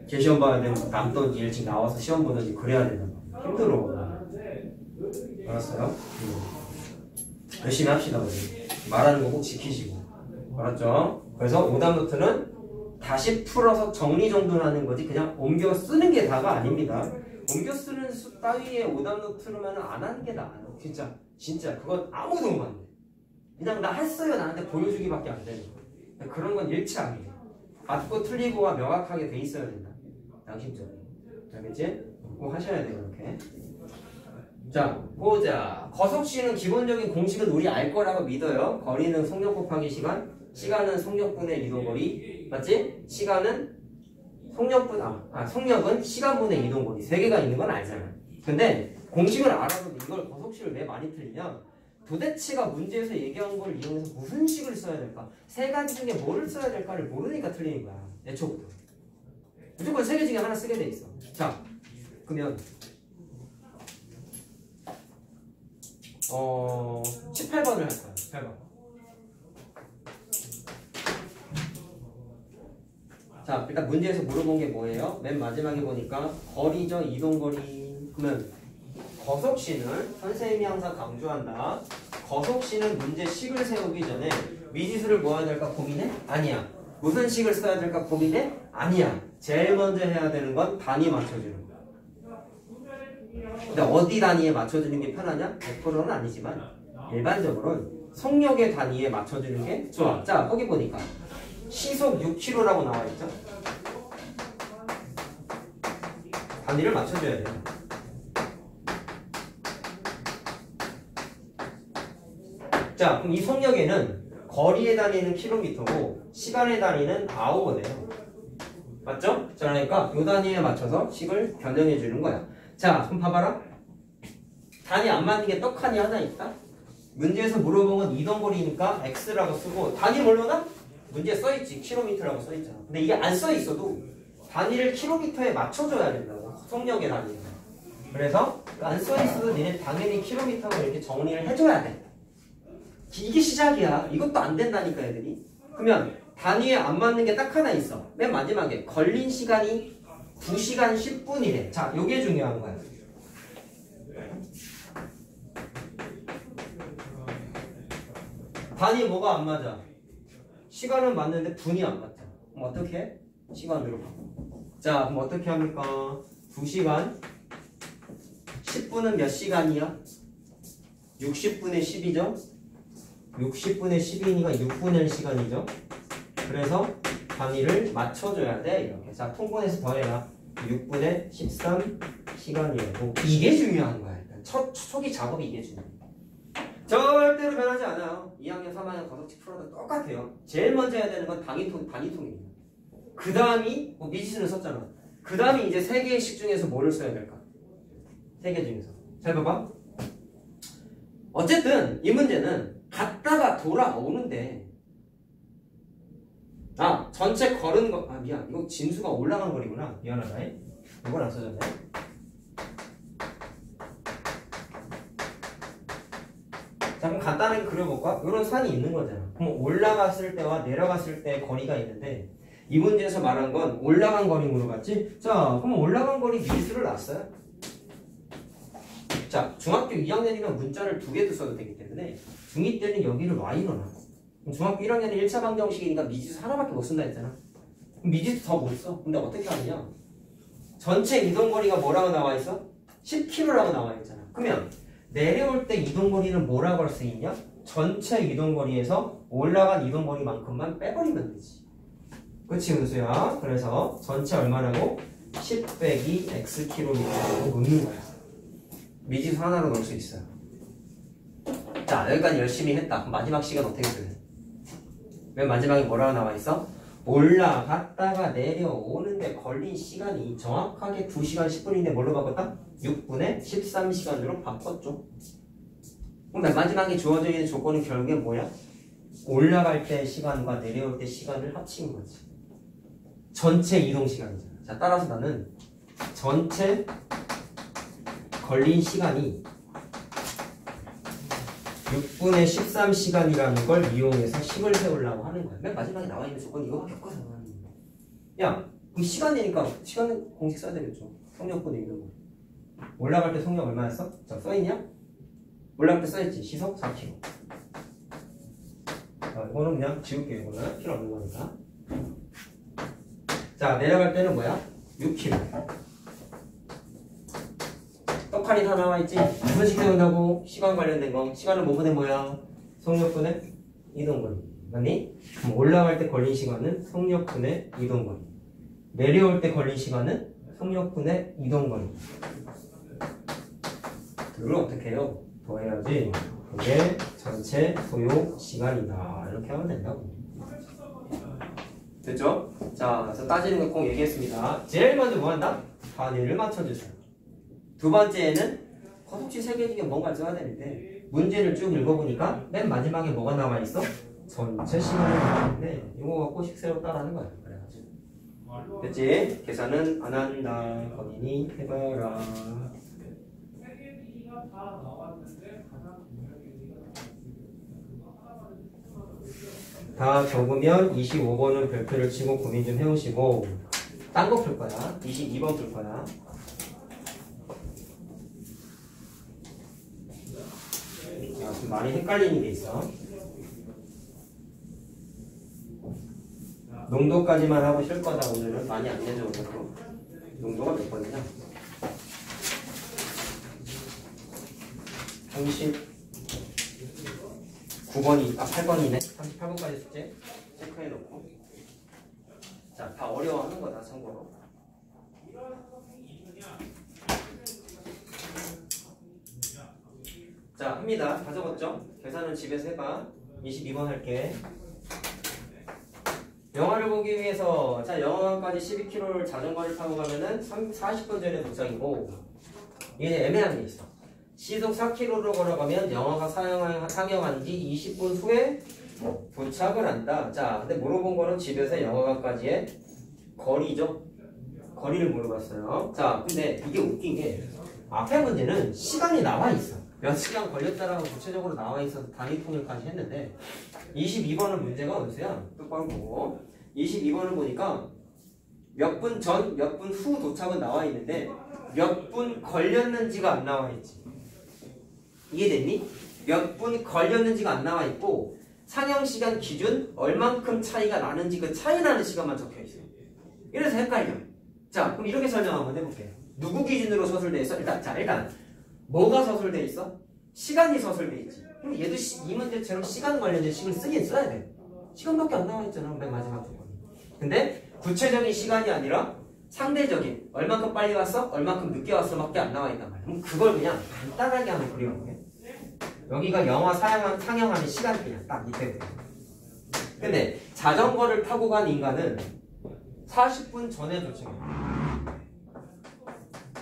개시험 봐야 되면 남던지 일찍 나와서 시험 보든지 그래야 되잖아. 힘들어. 알았어요? 열심히 합시다. 우리. 말하는 거 꼭 지키시고. 알았죠? 그래서 오답노트는 다시 풀어서 정리정돈하는 거지 그냥 옮겨 쓰는 게 다가 아닙니다. 옮겨 쓰는 수 따위의 오답노트로만 안 하는 게 나아요. 진짜 그건 아무 도움 안 돼. 그냥 나 했어요 나한테 보여주기밖에 안 되는 거야. 그런 건 일치하게 맞고 틀리고가 명확하게 돼 있어야 된다. 양심적으로. 알겠지? 꼭 하셔야 돼요. 그렇게. 자, 보자. 거속시는 기본적인 공식은 우리 알 거라고 믿어요. 거리는 속력 곱하기 시간, 시간은 속력분의 이동거리, 맞지? 시간은 속력은 시간분의 이동거리. 3개가 있는 건 알잖아. 근데 공식을 알아도 이걸 거속시를 왜 많이 틀리냐? 도대체가 문제에서 얘기한 걸 이용해서 무슨 식을 써야 될까? 3가지 중에 뭐를 써야 될까를 모르니까 틀리는 거야. 애초부터. 무조건 3개 중에 하나 쓰게 돼 있어. 자, 그러면 18번을 할 거야. 18번. 자, 일단 문제에서 물어본 게 뭐예요? 맨 마지막에 보니까 거리죠, 이동거리. 그러면 거속신을 선생님이 항상 강조한다. 거속신은 문제 식을 세우기 전에 미지수를 뭐 해야 될까 고민해? 아니야. 무슨 식을 써야 될까 고민해? 아니야. 제일 먼저 해야 되는 건 단위 맞춰주는 거야. 근데 어디 단위에 맞춰주는 게 편하냐? 100%는 아니지만 일반적으로는 속력의 단위에 맞춰주는 게 좋아. 자, 거기 보니까 시속 6km라고 나와 있죠? 단위를 맞춰줘야 돼요. 자, 그럼 이 속력에는 거리의 단위는 킬로미터고 시간의 단위는 아워네요. 맞죠? 자, 그러니까 이 단위에 맞춰서 식을 변형해 주는 거야. 자, 그럼 봐봐라. 단위 안 맞는 게 떡하니 하나 있다. 문제에서 물어본 건 이동거리니까 x라고 쓰고 단위 뭘로 나? 문제에 써있지. 킬로미터라고 써있잖아. 근데 이게 안 써있어도 단위를 킬로미터에 맞춰줘야 된다고. 속력의 단위. 그래서 안 써있어도 니네 당연히 킬로미터로 이렇게 정리를 해줘야 돼. 이게 시작이야. 이것도 안 된다니까 애들이. 그러면 단위에 안 맞는 게 딱 하나 있어. 맨 마지막에 걸린 시간이 9시간 10분이래. 자, 요게 중요한 거야. 단위 뭐가 안 맞아? 시간은 맞는데 분이 안 맞죠. 그럼 어떻게 해? 시간으로 바꿔. 자, 그럼 어떻게 합니까? 2시간 10분은 몇 시간이야? 60분의 10이죠? 60분의 10이니까 6분의 시간이죠? 그래서 단위를 맞춰줘야 돼. 이렇게. 자, 통분해서 더해라. 6분의 13시간이고 이게 중요한 거야. 일단 초기 작업이 이게 중요해. 절대로 변하지 않아요. 2학년, 3학년 거석식 풀어도 똑같아요. 제일 먼저 해야 되는 건 단위통입니다. 그 다음이 미지수를 썼잖아. 그 다음이 이제 3개의 식 중에서 뭐를 써야 될까? 3개 중에서. 잘 봐봐. 어쨌든 이 문제는 갔다가 돌아오는데 전체 걸은 거 미안. 이거 진수가 올라간 거리구나. 미안하다. 이걸 안 써줬네. 자, 그럼 간단하게 그려볼까? 이런 산이 있는 거잖아. 그럼 올라갔을 때와 내려갔을 때의 거리가 있는데 이 문제에서 말한 건 올라간 거리 물어봤지? 자, 그럼 올라간 거리 미지수를 놨어요. 자, 중학교 2학년이면 문자를 2개도 써도 되기 때문에 중2 때는 여기를 y로 놔. 중학교 1학년은 1차 방정식이니까 미지수 하나밖에 못 쓴다 했잖아. 그럼 미지수 더 못 써. 근데 어떻게 하느냐? 전체 이동거리가 뭐라고 나와 있어? 10km라고 나와 있잖아. 그러면 내려올 때 이동거리는 뭐라고 할 수 있냐? 전체 이동거리에서 올라간 이동거리만큼만 빼버리면 되지. 그치, 은수야? 그래서 전체 얼마라고? 10 빼기 xkm라고 놓는 거야. 미지수 하나로 넣을 수 있어요. 자, 여기까지 열심히 했다. 그럼 마지막 시간 어떻게 돼? 맨 마지막에 뭐라고 나와 있어? 올라갔다가 내려오는데 걸린 시간이 정확하게 2시간 10분인데 뭘로 바꿨다? 6분의 13시간으로 바꿨죠. 그럼 맨 마지막에 주어져 있는 조건은 결국에 뭐야? 올라갈 때 시간과 내려올 때 시간을 합친 거지. 전체 이동 시간이잖아. 자, 따라서 나는 전체 걸린 시간이 6분의 13시간이라는 걸 이용해서 식을 세우려고 하는 거야. 맨 마지막에 나와 있는 조건이 이거밖에 없거든. 야, 그럼 시간이니까 시간 공식 써야 되겠죠. 속력분의 이동. 올라갈 때 속력 얼마였어? 자, 써있냐? 올라갈 때 써있지. 시속 4km. 자, 이거는 그냥 지울게요. 이거는 필요 없는 거니까. 자, 내려갈 때는 뭐야? 6km. 떡하니 다 나와있지? 무슨 식 세운다고? 시간 관련된 거. 시간은 뭐분의 뭐야? 속력분의 이동거리. 맞니? 그럼 올라갈 때 걸린 시간은 속력분의 이동거리. 내려올 때 걸린 시간은 속력분의 이동거리. 이걸 어떻게 해요? 더해야지. 그게 전체 소요 시간이다. 이렇게 하면 된다고. 됐죠? 자, 그래서 따지는 거 꼭 얘기했습니다. 제일 먼저 뭐 한다? 단위를 맞춰주세요. 두 번째는 거속식 3개 중에 뭔가 써야 되는데 문제를 쭉 읽어보니까 맨 마지막에 뭐가 나와 있어? 전체 시간이 나왔는데 이거 갖고 식세로 따라하는 거야. 그래가지고 됐지? 계산은 안 한다. 거기니 해봐라. 다 적으면 25번은 별표를 치고 고민 좀 해오시고 딴 거 풀 거야. 22번 풀 거야. 좀 많이 헷갈리는 게 있어. 농도까지만 하고 쉴 거다. 오늘은 많이 안 내줘. 오늘도. 농도가 몇 번이냐? 39번이, 8번이네. 38번까지 숙제 체크해 놓고. 자, 다 어려워하는 거다, 참고로. 자, 합니다. 다 적었죠? 계산은 집에서 해봐. 22번 할게. 영화를 보기 위해서, 자, 영화관까지 12km를 자전거를 타고 가면은 40분 전에 도착이고, 이게 애매한 게 있어. 시속 4km로 걸어가면 영화가 상영한 지 20분 후에 도착을 한다. 자, 근데 물어본 거는 집에서 영화관까지의 거리죠? 거리를 물어봤어요. 자, 근데 이게 웃긴 게, 앞에 문제는 시간이 나와 있어. 몇 시간 걸렸다라고 구체적으로 나와 있어서 단위 통일까지 했는데 22번은 문제가 어디서야? 똑바로 보고 22번을 보니까 몇 분 전, 몇 분 후 도착은 나와 있는데 몇 분 걸렸는지가 안 나와 있지. 이해됐니? 몇 분 걸렸는지가 안 나와 있고 상영 시간 기준 얼만큼 차이가 나는지 그 차이 나는 시간만 적혀 있어. 이래서 헷갈려. 자, 그럼 이렇게 설명 한번 해볼게요. 누구 기준으로 서술돼 있어? 일단 뭐가 서술돼 있어? 시간이 서술돼 있지. 그럼 얘도 이 문제처럼 시간 관련된 식을 쓰긴 써야 돼. 시간밖에 안 나와 있잖아. 맨 마지막 조건이. 근데 구체적인 시간이 아니라 상대적인 얼만큼 빨리 왔어? 얼만큼 늦게 왔어? 밖에 안 나와 있단 말이야. 그럼 그걸 그냥 간단하게 한번 그려볼게. 여기가 영화 상영하는 시간이야. 딱 이때부터. 근데 자전거를 타고 간 인간은 40분 전에 도착해.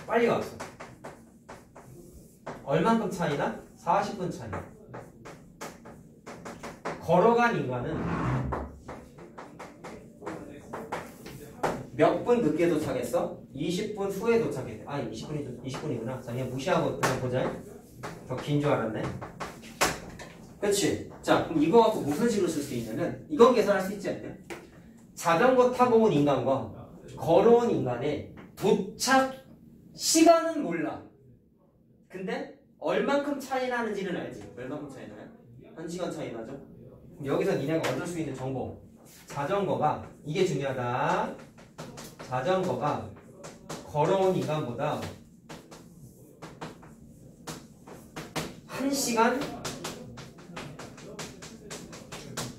빨리 왔어. 얼만큼 차이나? 40분 차이. 걸어간 인간은 몇 분 늦게 도착했어? 20분 후에 도착했대. 아, 20분이구나. 자, 그냥 무시하고 그냥 보자. 더 긴 줄 알았네. 그렇지. 자, 그럼 이거 갖고 무슨 식으로 쓸 수 있냐면 이건 계산할 수 있지 않냐? 자전거 타고 온 인간과 걸어온 인간의 도착 시간은 몰라. 근데 얼만큼 차이 나는지는 알지. 얼만큼 차이 나요? 1시간 차이 나죠? 그럼 여기서 니네가 얻을 수 있는 정보. 자전거가 이게 중요하다. 자전거가 걸어온 인간보다 1시간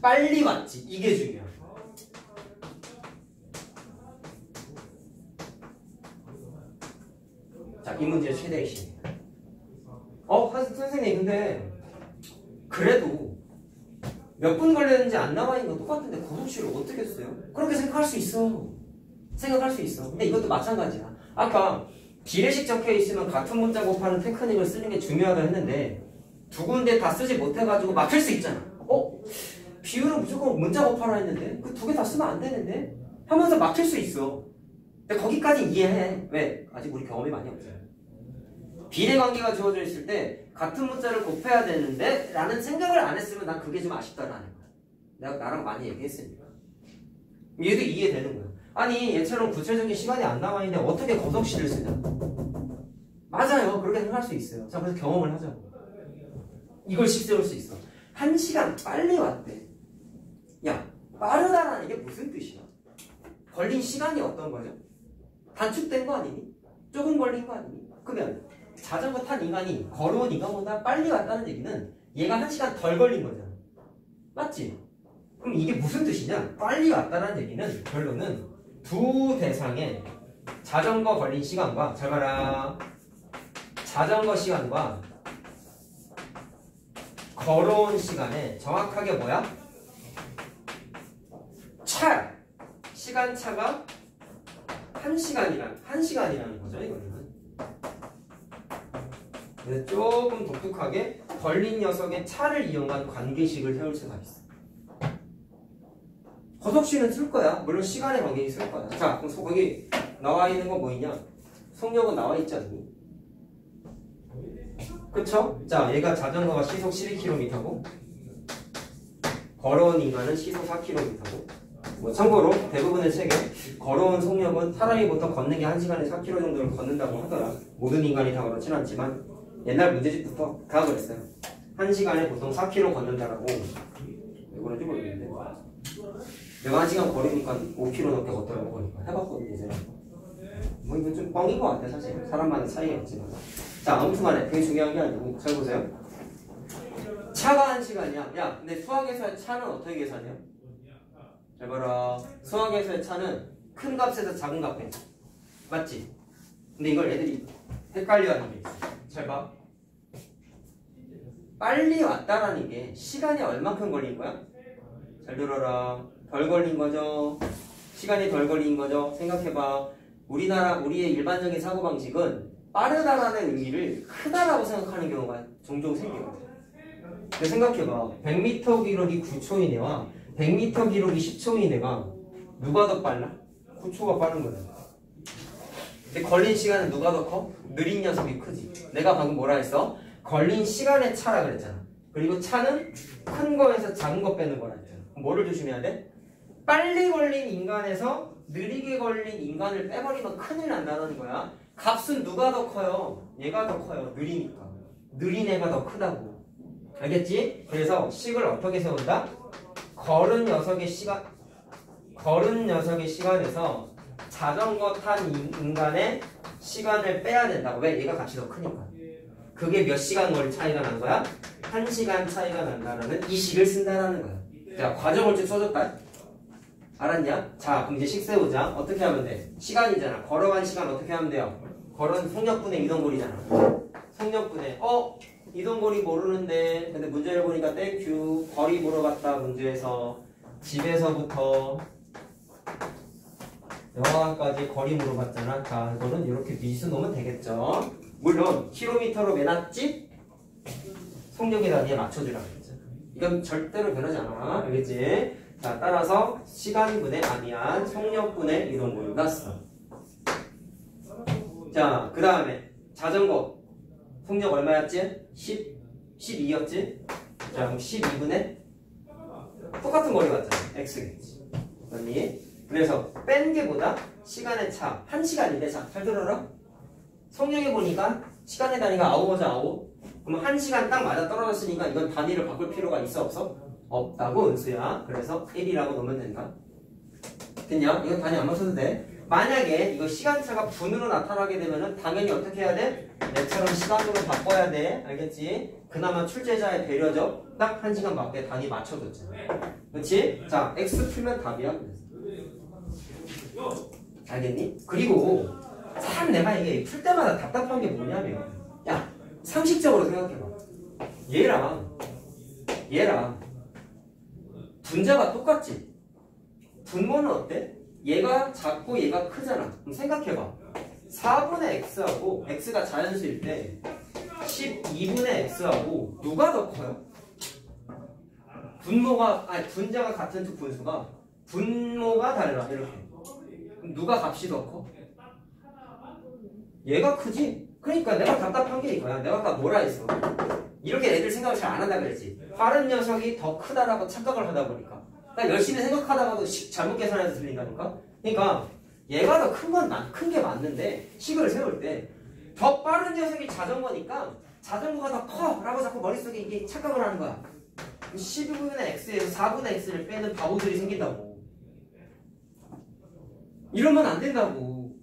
빨리 왔지. 이게 중요해. 자, 이 문제의 최대 핵심. 선생님, 근데 그래도 몇 분 걸렸는지 안 나와 있는 거 똑같은데 고속시를 어떻게 써요? 그렇게 생각할 수 있어. 근데 이것도 마찬가지야. 아까 비례식 적혀 있으면 같은 문자 곱하는 테크닉을 쓰는 게 중요하다 했는데 두 군데 다 쓰지 못해가지고 막힐 수 있잖아. 비율은 무조건 문자 곱하라 했는데 그 두 개 다 쓰면 안 되는데 하면서 막힐 수 있어. 근데 거기까지 이해해. 왜? 아직 우리 경험이 많이 없어요. 비례관계가 주어져 있을 때 같은 문자를 곱해야 되는데 라는 생각을 안 했으면 난 그게 좀 아쉽다라는 거야. 내가 나랑 많이 얘기했으니까. 얘도 이해되는 거야. 아니 얘처럼 구체적인 시간이 안 나와 있는데 어떻게 거속시를 쓰냐. 맞아요. 그렇게 생각할 수 있어요. 자, 그래서 경험을 하자고. 이걸 씹세울 수 있어. 1시간 빨리 왔대. 야, 빠르다라는 게 무슨 뜻이야? 걸린 시간이 어떤 거죠? 단축된 거 아니니? 조금 걸린 거 아니니? 그러면 자전거 탄 인간이 걸어온 인간보다 빨리 왔다는 얘기는 얘가 1시간 덜 걸린 거잖아. 맞지? 그럼 이게 무슨 뜻이냐? 빨리 왔다는 얘기는 결론은 두 대상의 자전거 걸린 시간과 잘 봐라. 자전거 시간과 걸어온 시간에 정확하게 뭐야? 시간차가 1시간이라는 거죠, 이거는. 그래서 조금 독특하게 걸린 녀석의 차를 이용한 관계식을 세울 수가 있어. 거속시는 쓸 거야. 물론 시간의 관계식 쓸 거야. 자, 그럼 거기 나와 있는 거 뭐 있냐? 속력은 나와 있지 않니? 그쵸? 자, 얘가 자전거가 시속 12km고 걸어온 인간은 시속 4km고 뭐 참고로 대부분의 책에 걸어온 속력은 사람이 보통 걷는 게 1시간에 4km 정도를 걷는다고 하더라. 모든 인간이 다 그렇진 않지만 옛날 문제집부터 다 그랬어요. 1시간에 보통 4km 걷는다라고. 왜 그런지 모르겠는데 내가 1시간 걸으니까 5km 넘게 걷더라고. 보니까 해봤거든요 이제. 뭐 이건 좀 뻥인 것 같아 사실. 사람마다 차이가 있지만. 자 아무튼 간에 그게 중요한 게 아니고 잘 보세요. 차가 1시간이야. 야 근데 수학에서의 차는 어떻게 계산해요? 잘 봐라. 수학에서의 차는 큰 값에서 작은 값에 맞지? 근데 이걸 애들이 헷갈려하는 게 있어. 잘 봐. 빨리 왔다라는 게 시간이 얼만큼 걸린 거야? 잘 들어라. 덜 걸린 거죠. 시간이 덜 걸린 거죠. 생각해봐. 우리의 일반적인 사고방식은 빠르다라는 의미를 크다라고 생각하는 경우가 종종 생기거든. 근데 생각해봐. 100m 기록이 9초 이내와 100m 기록이 10초 이내가 누가 더 빨라? 9초가 빠른 거야. 근데 걸린 시간은 누가 더 커? 느린 녀석이 크지. 내가 방금 뭐라 했어? 걸린 시간의 차라 그랬잖아. 그리고 차는 큰 거에서 작은 거 빼는 거라 했잖아. 그럼 뭐를 조심해야 돼? 빨리 걸린 인간에서 느리게 걸린 인간을 빼버리면 큰일 난다는 거야. 값은 누가 더 커요? 얘가 더 커요. 느리니까. 느린 애가 더 크다고. 알겠지? 그래서 식을 어떻게 세운다? 걸은 녀석의 시간에서 자전거 탄 인간의 시간을 빼야 된다고. 왜? 얘가 값이 더 크니까. 그게 몇 시간 걸 차이가 난 거야? 1시간 차이가 난다라는 이 식을 쓴다라는 거야. 자, 과정을 쭉 써줬다. 알았냐? 자, 그럼 이제 식 세우자. 어떻게 하면 돼? 시간이잖아. 걸어간 시간 어떻게 하면 돼요? 걸은 속력분의 이동거리잖아. 속력분의 이동거리 모르는데 근데 문제를 보니까 땡큐 거리 물어봤다. 문제에서 집에서부터 영화관까지 거리 물어봤잖아. 자, 이거는 이렇게 미수 놓으면 되겠죠. 물론 킬로미터로 매놨지 속력의 단위에 맞춰주라 그랬죠. 이건 절대로 변하지 않아. 알겠지? 자, 따라서 시간분의 속력분의 이동거리가 써. 자, 그 다음에 자전거 속력 얼마였지? 12였지? 자, 그럼 12분의 똑같은 거리 같잖아. X겠지. 맞니? 그래서 뺀 게 보다 시간의 차 1시간인데 자, 잘 들어라. 속력에 보니까 시간의 단위가 아우어자 아우. 그럼 1시간 딱 맞아 떨어졌으니까 이건 단위를 바꿀 필요가 있어 없어? 없다고 은수야. 그래서 1이라고 넣으면 된다. 됐냐? 이건 단위 안 맞춰도 돼. 만약에 이거 시간차가 분으로 나타나게 되면은 당연히 어떻게 해야 돼? 얘처럼 시간으로 바꿔야 돼. 알겠지? 그나마 출제자의 배려죠. 딱 1시간 밖에 단위 맞춰줬잖아. 그렇지? 자, X 풀면 답이야. 알겠니? 그리고 참 내가 이게 풀 때마다 답답한 게 뭐냐면 야, 상식적으로 생각해봐. 얘랑 분자가 똑같지? 분모는 어때? 얘가 작고 얘가 크잖아. 그럼 생각해봐. 4분의 x하고 x가 자연수일 때 12분의 x하고 누가 더 커요? 분자가 같은 두 분수가 분모가 달라. 이렇게. 그럼 누가 값이 더 커? 얘가 크지? 그러니까 내가 답답한 게 이거야. 내가 아까 뭐라 했어? 이렇게 애들 생각을 잘 안 한다 그랬지. 빠른 녀석이 더 크다라고 착각을 하다 보니까. 그러니까 열심히 생각하다가도 잘못 계산해서 틀린다니까? 그러니까 얘가 더 큰 게 맞는데 식을 세울 때 더 빠른 녀석이 자전거니까 자전거가 더 커! 라고 자꾸 머릿속에 이게 착각을 하는 거야. 12분의 x에서 4분의 x를 빼는 바보들이 생긴다고. 이러면 안 된다고.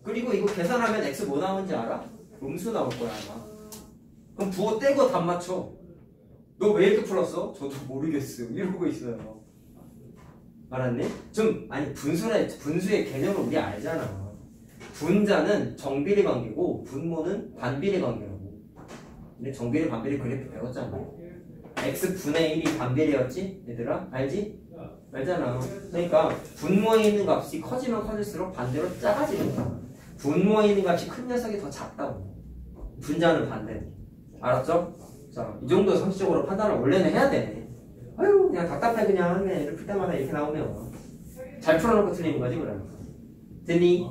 그리고 이거 계산하면 x 뭐 나오는지 알아? 음수 나올 거야 아마. 그럼 부호 떼고 답 맞춰. 너 왜 이렇게 풀었어? 저도 모르겠어. 이러고 있어요. 알았니? 분수의 개념을 우리 알잖아. 분자는 정비례 관계고 분모는 반비례 관계라고. 근데 정비례 반비례 그래프 배웠잖아. x분의 1이 반비례였지? 얘들아? 알지? 알잖아. 그러니까 분모에 있는 값이 커지면 커질수록 반대로 작아지는 거야. 분모에 있는 값이 큰 녀석이 더 작다고. 분자는 반대. 알았죠? 자, 이 정도 상식적으로 판단을 원래는 해야 돼. 아유, 그냥 답답해 그냥 애들 풀 때마다 이렇게 나오면 잘 풀어놓고 틀리는 거지 그래. 됐니?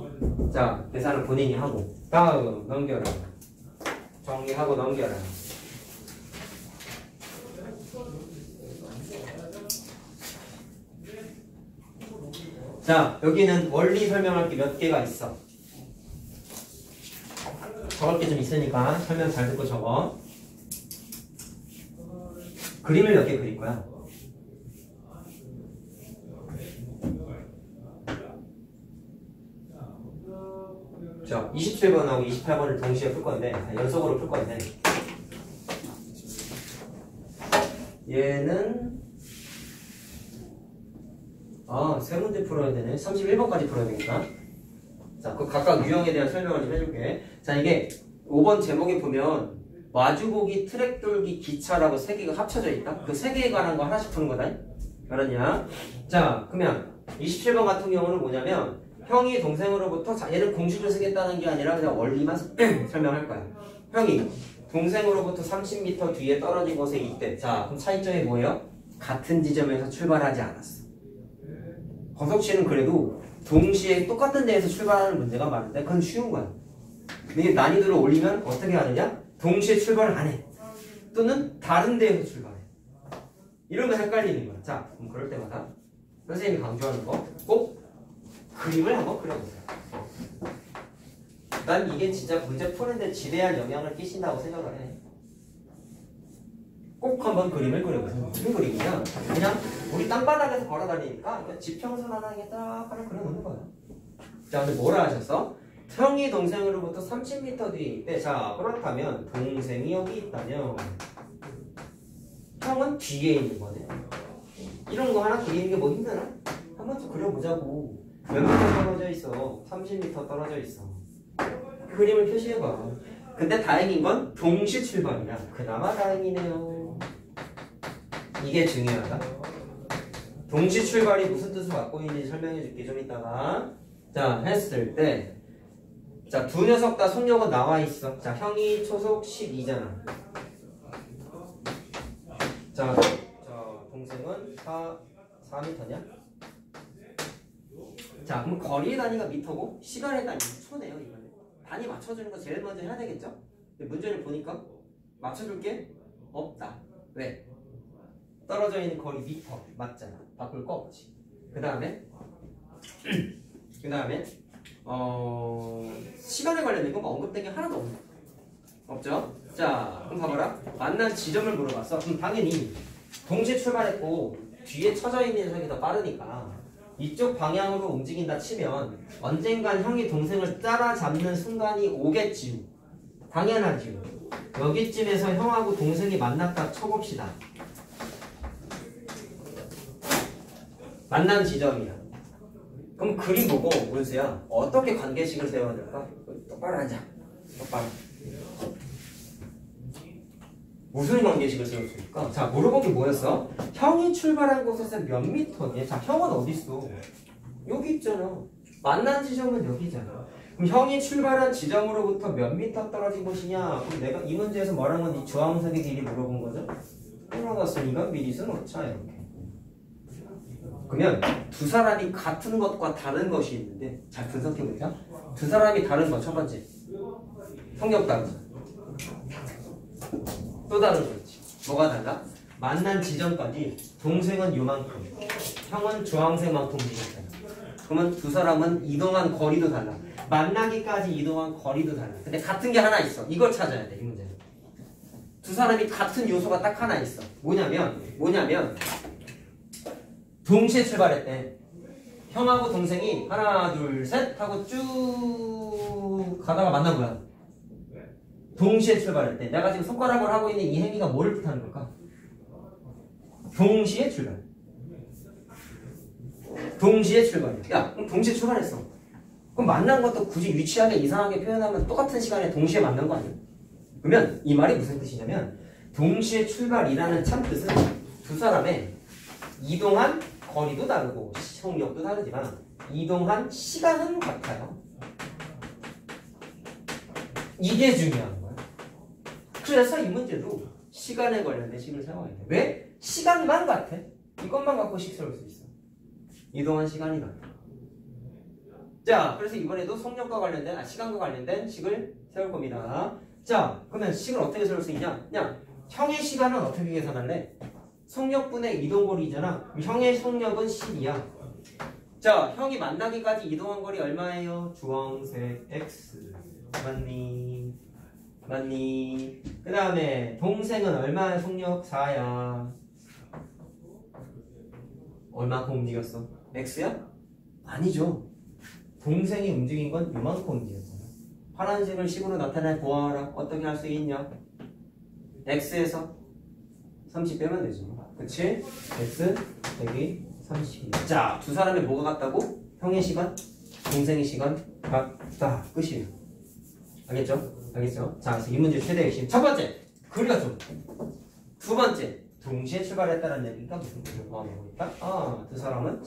자, 계산을 본인이 하고 다음 넘겨라. 정리하고 넘겨라. 자, 여기는 원리 설명할 게 몇 개가 있어. 적을 게 좀 있으니까 설명 잘 듣고 적어. 그림을 몇 개 그릴 거야. 자, 27번하고 28번을 동시에 풀 건데, 연속으로 풀 건데, 얘는 세 문제 풀어야 되네. 31번까지 풀어야 되니까. 자, 그 각각 유형에 대한 설명을 좀 해줄게. 자, 이게 5번 제목에 보면 마주보기, 트랙 돌기, 기차라고 세 개가 합쳐져 있다. 그 세 개에 관한 거 하나씩 푸는 거다. 알았냐? 자, 그러면 27번 같은 경우는 뭐냐면 형이 동생으로부터 얘는 공식을 쓰겠다는 게 아니라 그냥 원리만 설명할 거야. 형이 동생으로부터 30m 뒤에 떨어진 곳에 있대. 자, 그럼 차이점이 뭐예요? 같은 지점에서 출발하지 않았어. 거석 씨는 그래도 동시에 똑같은 데에서 출발하는 문제가 많은데 그건 쉬운 거야. 이게 난이도를 올리면 어떻게 하느냐? 동시에 출발을 안 해. 또는 다른 데에서 출발해. 이러면 헷갈리는 거야. 자, 그럼 그럴 때마다 선생님이 강조하는 거 꼭 그림을 한번 그려보세요. 난 이게 진짜 문제 푸는데 지대한 영향을 끼친다고 생각을 해. 꼭 한번 그림을 그려보세요. 무슨 그림이냐? 그냥 우리 땅바닥에서 걸어다니니까 지평선 하나에 딱 하나 그려놓는 거야. 자, 근데 뭐라 하셨어? 형이 동생으로부터 30m 뒤에 있대. 자, 그렇다면 동생이 여기 있다면 형은 뒤에 있는 거네. 이런 거 하나 그리는 게 뭐 힘드나? 한번 좀 그려보자고. 몇 미터 떨어져 있어? 30m 떨어져 있어. 그림을 표시해봐. 근데 다행인 건 동시 출발이야. 그나마 다행이네요. 이게 중요하다. 동시 출발이 무슨 뜻을 갖고 있는지 설명해 줄게. 좀 이따가. 자, 했을 때 자, 두 녀석 다 속력은 나와 있어. 자, 형이 초속 12잖아. 자, 동생은 4m냐? 자, 그럼 거리의 단위가 미터고 시간의 단위 초네요. 이거는 단위 맞춰주는 거 제일 먼저 해야 되겠죠? 근데 문제를 보니까 맞춰줄 게 없다. 왜? 떨어져 있는 거리 미터 맞잖아. 바꿀 거 없지. 그 다음에 시간에 관련된 건 뭐 언급된 게 하나도 없네. 없죠? 자, 그럼 봐봐라. 만난 지점을 물어봤어. 그럼 당연히 동시에 출발했고 뒤에 쳐져 있는 녀석이 더 빠르니까 이쪽 방향으로 움직인다 치면 언젠간 형이 동생을 따라잡는 순간이 오겠지요. 당연하지요. 여기쯤에서 형하고 동생이 만났다 쳐봅시다. 만난 지점이야. 그럼 그림 보고 문수야 어떻게 관계식을 세워야 될까? 똑바로 앉아. 똑바로. 무슨 관계식을 세울 수 있을까? 자, 물어본 게 뭐였어? 형이 출발한 곳에서 몇 미터니? 자, 형은 어디 있어? 여기 있잖아. 만난 지점은 여기잖아. 그럼 형이 출발한 지점으로부터 몇 미터 떨어진 곳이냐? 그럼 내가 이 문제에서 말한 건 이 주황색의 길이 물어본 거죠? 돌아갔으니까 미리 써놓자 이렇게. 그러면 두 사람이 같은 것과 다른 것이 있는데 잘 분석해보자. 두 사람이 다른 것 첫 번째 성격 다르죠. 또 다른 거지. 뭐가 달라? 만난 지점까지 동생은 요만큼, 형은 주황색만큼 이동했잖아. 그러면 두 사람은 이동한 거리도 달라. 만나기까지 이동한 거리도 달라. 근데 같은 게 하나 있어. 이걸 찾아야 돼, 이 문제는. 두 사람이 같은 요소가 딱 하나 있어. 뭐냐면 동시에 출발했대. 형하고 동생이 하나, 둘, 셋 하고 쭉 가다가 만난 거야. 동시에 출발했대. 내가 지금 손가락을 하고 있는 이 행위가 뭘 뜻하는 걸까? 동시에 출발. 동시에 출발이야. 야, 그럼 동시에 출발했어. 그럼 만난 것도 굳이 유치하게 이상하게 표현하면 똑같은 시간에 동시에 만난 거 아니야? 그러면 이 말이 무슨 뜻이냐면 동시에 출발이라는 참 뜻은 두 사람의 이동한 거리도 다르고 속력도 다르지만 이동한 시간은 같아요. 이게 중요한 거야. 그래서 이 문제도 시간에 관련된 식을 세워야 돼. 왜? 시간만 같아. 이것만 갖고 식 세울 수 있어. 이동한 시간이 같아. 자, 그래서 이번에도 속력과 관련된, 시간과 관련된 식을 세울 겁니다. 자, 그러면 식을 어떻게 세울 수 있냐? 그냥 형의 시간은 어떻게 계산할래? 속력분의 이동거리잖아. 형의 속력은 10이야. 자, 형이 만나기까지 이동한 거리 얼마예요? 주황색 X. 맞니? 그 다음에 동생은 얼마의 속력? 4야. 얼마큼 움직였어? X야? 아니죠. 동생이 움직인 건 이만큼 움직였잖아. 파란색을 식으로 나타내 보아라. 어떻게 할 수 있냐? X에서 30 빼면 되죠. 그치? X 여기 30. 자, 두 사람의 뭐가 같다고? 형의 시간, 동생의 시간 같다. 끝이에요. 알겠죠? 자, 그래서 이 문제 최대 핵심. 첫 번째, 거리가 좀. 두 번째, 동시에 출발했다는 얘기니까 무슨 뜻을 포함해보니까 두 사람은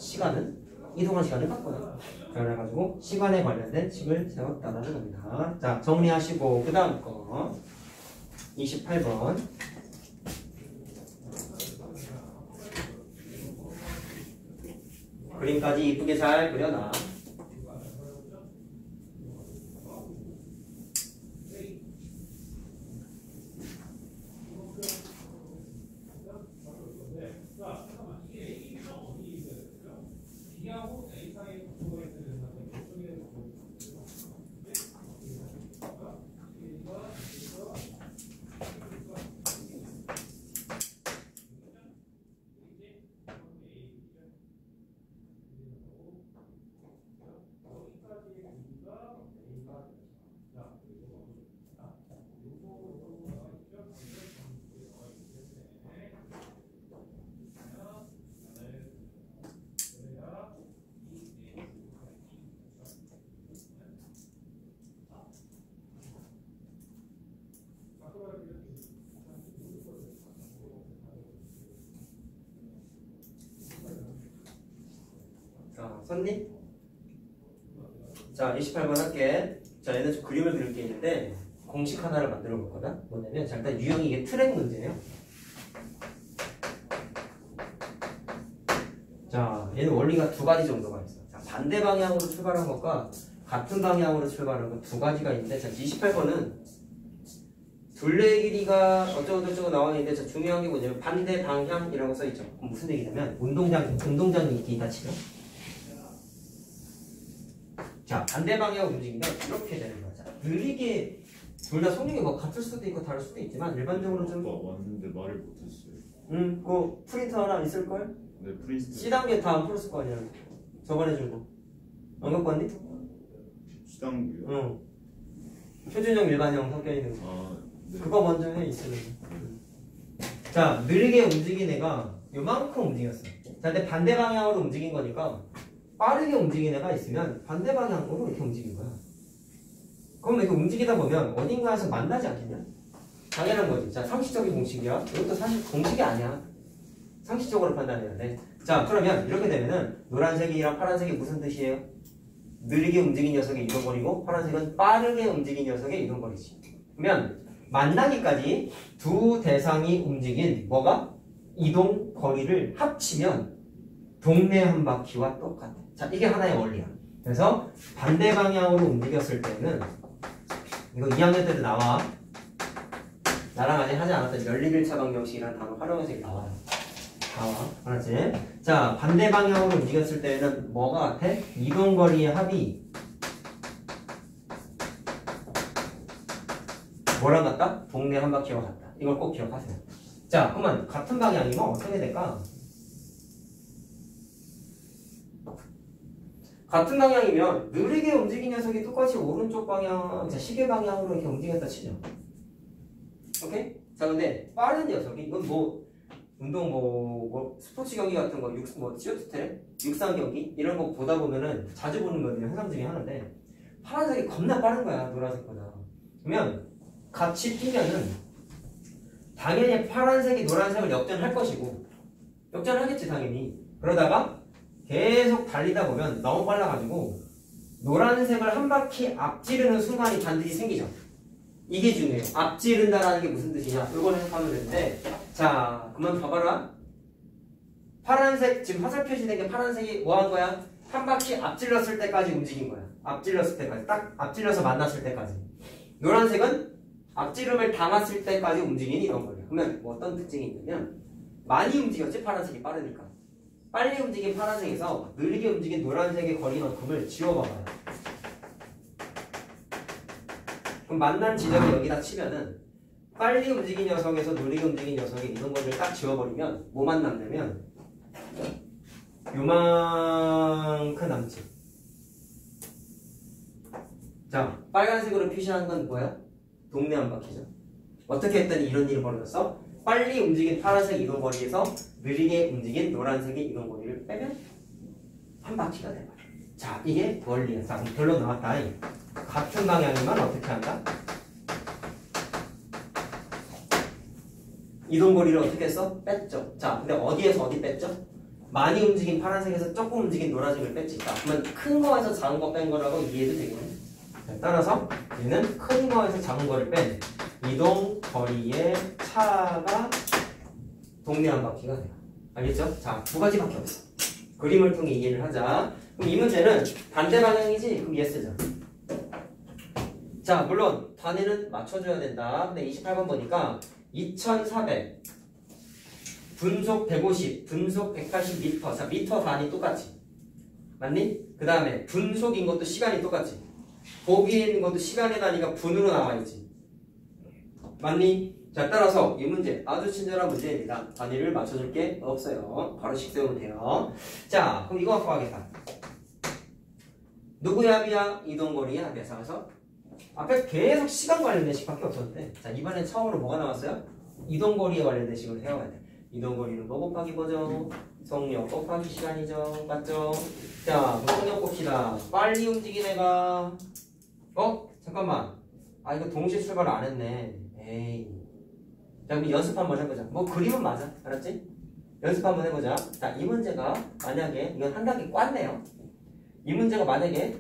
이동한 시간을 바꿔요. 그래가지고 시간에 관련된 식을 세웠다라는 겁니다. 자, 정리하시고 그 다음 거 28번. 그림까지 이쁘게 잘 그려놔. 자, 썼니? 자, 28번 할게. 자, 얘는 좀 그림을 그릴 게 있는데 공식 하나를 만들어 볼 거다. 뭐냐면, 자, 일단 유형이 이게 트랙 문제예요. 자, 얘는 원리가 두 가지 정도가 있어. 자, 반대 방향으로 출발한 것과 같은 방향으로 출발한 것 두 가지가 있는데, 자, 28번은 둘레의 길이가 어쩌고저쩌고 나와 있는데, 자, 중요한 게 뭐냐면 반대 방향이라고 써 있죠. 그럼 무슨 얘기냐면 운동장이 있다 치죠. 자, 반대 방향으로 움직이면 이렇게 되는 거죠. 느리게 둘 다 속력이 뭐 같을 수도 있고 다를 수도 있지만 일반적으로 좀 왔는데 말을 못했어요. 그 프린터 하나 있을걸? 네, 프린스. C단계 다 안 풀었을 거 아니야. 저번에 준 거. 안 갖고 왔니? C단계요? 응. 표준형 일반형 섞여 있는 거. 네. 그거 먼저 해 있으면. 자, 느리게 움직인 애가 요만큼 움직였어. 자, 근데 반대 방향으로 움직인 거니까 빠르게 움직인 애가 있으면 반대 방향으로 이렇게 움직인 거야. 그럼 이렇게 움직이다 보면 어딘가에서 만나지 않겠냐? 당연한 거지. 자, 상식적인 공식이야. 이것도 사실 공식이 아니야. 상식적으로 판단해야 돼. 자, 그러면 이렇게 되면은 노란색이랑 파란색이 무슨 뜻이에요? 느리게 움직인 녀석의 이동거리고 파란색은 빠르게 움직인 녀석의 이동거리지. 그러면 만나기까지 두 대상이 움직인 뭐가? 이동거리를 합치면 동네 한 바퀴와 똑같아. 자, 이게 하나의 원리야. 그래서 반대 방향으로 움직였을 때는 이거 2학년 때도 나와. 나랑 아직 하지 않았던 연립일차 방정식이라는 단어 활용해서 나와요. 알았지? 자, 반대 방향으로 움직였을 때는 뭐가 같아? 이동거리의 합이 뭐랑 같다? 동네 한 바퀴와 같다. 이걸 꼭 기억하세요. 자, 그러면 같은 방향이면 어떻게 될까? 같은 방향이면 느리게 움직인 녀석이 똑같이 오른쪽 방향, 자, 시계 방향으로 이렇게 움직였다 치죠. 오케이? 자, 근데 빠른 녀석이 이건 운동 스포츠 경기 같은 거, 쇼트트랙, 육상 경기 이런 거 보다 보면은 자주 보는 거는 현상 중에 하나인데 파란색이 겁나 빠른 거야, 노란색보다. 그러면 같이 뛰면은 당연히 파란색이 노란색을 역전할 것이고 역전하겠지 당연히. 그러다가 계속 달리다 보면 너무 빨라가지고 노란색을 한 바퀴 앞지르는 순간이 반드시 생기죠. 이게 중요해요. 앞지른다라는 게 무슨 뜻이냐? 이걸 해석하면 되는데, 자, 그러면 봐봐라. 파란색, 지금 화살 표시된 게 파란색이 뭐 한 거야? 한 바퀴 앞질렀을 때까지 움직인 거야. 앞질렀을 때까지. 딱 앞질러서 만났을 때까지. 노란색은 앞지름을 당했을 때까지 움직이니 이런 거예요. 그러면 뭐 어떤 특징이 있냐면, 많이 움직였지? 파란색이 빠르니까. 빨리 움직인 파란색에서 느리게 움직인 노란색의 거리만큼을 지워봐봐요. 그럼 만난 지점을 여기다 치면은 빨리 움직인 녀석에서 느리게 움직인 녀석의 이동 거리를 딱 지워버리면 뭐만 남냐면 요만큼 남지. 자, 빨간색으로 표시한 건 뭐야? 동네 한 바퀴죠. 어떻게 했더니 이런 일이 벌어졌어? 빨리 움직인 파란색 이동 거리에서 느리게 움직인 노란색의 이동 거리를 빼면 한 바퀴가 돼요. 자, 이게 원리야. 자, 결론 나왔다. 같은 방향이면 어떻게 한다? 이동 거리를 어떻게 했어? 뺐죠. 자, 근데 어디에서 어디 뺐죠? 많이 움직인 파란색에서 조금 움직인 노란색을 뺐지. 자, 그러면 큰 거에서 작은 거 뺀 거라고 이해도 되겠네. 자, 따라서 얘는 큰 거에서 작은 거를 뺀 이동 거리의 차가 동네 한 바퀴가 돼요. 알겠죠? 자, 두 가지밖에 없어. 그림을 통해 이해를 하자. 그럼 이 문제는 반대 방향이지? 그럼 예스죠. 자, 물론 단위는 맞춰줘야 된다. 근데 28번 보니까 2400 분속 150 분속 180m. 자, 미터 단위 똑같지? 맞니? 그 다음에 분속인 것도 시간이 똑같지? 보기에 있는 것도 시간의 단위가 분으로 나와있지? 맞니? 자, 따라서 이 문제 아주 친절한 문제입니다. 단위를 맞춰줄 게 없어요. 바로 식 세우면 돼요. 자, 그럼 이거 갖고 가겠다. 누구의 합이야? 이동거리의 합이야. 그래서 앞에 계속 시간 관련된 식밖에 없었는데, 자, 이번엔 처음으로 뭐가 나왔어요? 이동거리에 관련된 식으로 세워야 돼. 이동거리는 뭐 곱하기 뭐죠? 속력 곱하기 시간이죠. 맞죠? 자, 속력 봅시다. 빨리 움직인 애가 잠깐만. 아, 이거 동시에 출발 안 했네. 에이. 자, 그럼 연습 한번 해보자. 뭐 그림은 맞아. 알았지? 연습 한번 해보자. 자, 이 문제가 만약에 이건 한 단계 꽈네요. 이 문제가 만약에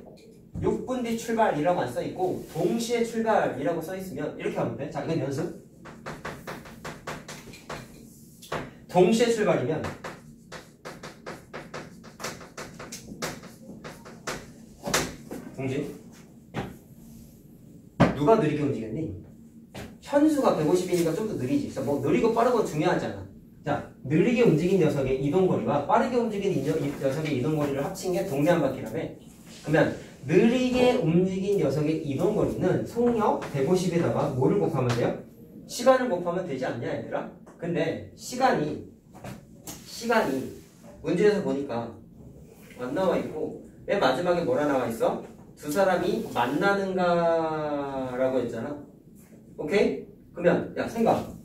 6분 뒤 출발이라고 안 써있고 동시에 출발이라고 써있으면 이렇게 하면 돼. 자, 이건 연습. 동시에 출발이면 동시에 누가 느리게 움직였니? 현수가 150이니까 좀 더 느리지. 자, 뭐 느리고 빠른 건 중요하지 않아. 자, 느리게 움직인 녀석의 이동거리와 빠르게 움직인 이 녀석의 이동거리를 합친 게 동네 한 바퀴라며. 그러면 느리게 움직인 녀석의 이동거리는 속력 150에다가 뭐를 곱하면 돼요? 시간을 곱하면 되지 않냐 얘들아? 근데 시간이 문제에서 보니까 안 나와 있고 맨 마지막에 뭐라 나와 있어? 두 사람이 만나는가라고 했잖아. 오케이? 그러면 야 생각.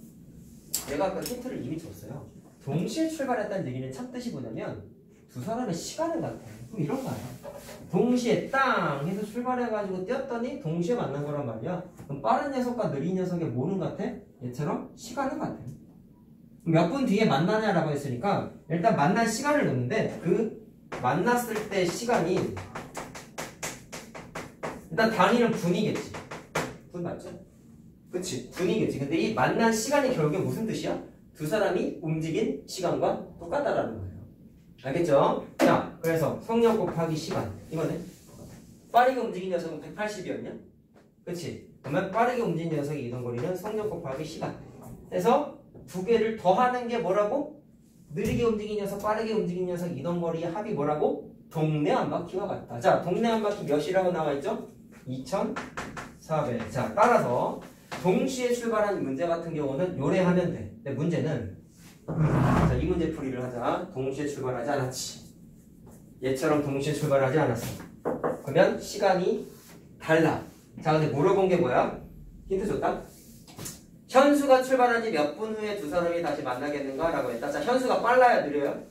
내가 아까 힌트를 이미 줬어요. 동시에 출발했다는 얘기는 참 뜻이 뭐냐면 두 사람의 시간을 같아. 그럼 이런 거야. 동시에 땅 해서 출발해가지고 뛰었더니 동시에 만난 거란 말이야. 그럼 빠른 녀석과 느린 녀석의 뭐는 같아? 얘처럼 시간은 같아. 몇 분 뒤에 만나냐라고 했으니까 일단 만난 시간을 넣는데 그 만났을 때 시간이 일단 단위는 분이겠지. 분 맞죠? 그치? 분이겠지. 근데 이 만난 시간이 결국에 무슨 뜻이야? 두 사람이 움직인 시간과 똑같다라는 거예요. 알겠죠? 자, 그래서 속력 곱하기 시간. 이거네. 빠르게 움직인 녀석은 180이었냐? 그치? 그러면 빠르게 움직인 녀석의 이동거리는 속력 곱하기 시간. 해서 두 개를 더하는 게 뭐라고? 느리게 움직인 녀석, 빠르게 움직인 녀석 이동거리의 합이 뭐라고? 동네 한 바퀴와 같다. 자, 동네 한 바퀴 몇이라고 나와있죠? 2400. 자, 따라서 동시에 출발한 문제 같은 경우는 요래하면 돼. 근데 문제는 자, 이 문제 풀이를 하자. 동시에 출발하지 않았지. 얘처럼 동시에 출발하지 않았어. 그러면 시간이 달라. 자, 근데 물어본 게 뭐야? 힌트 줬다? 현수가 출발한 지 몇 분 후에 두 사람이 다시 만나겠는가? 라고 했다. 자, 현수가 빨라요? 느려요?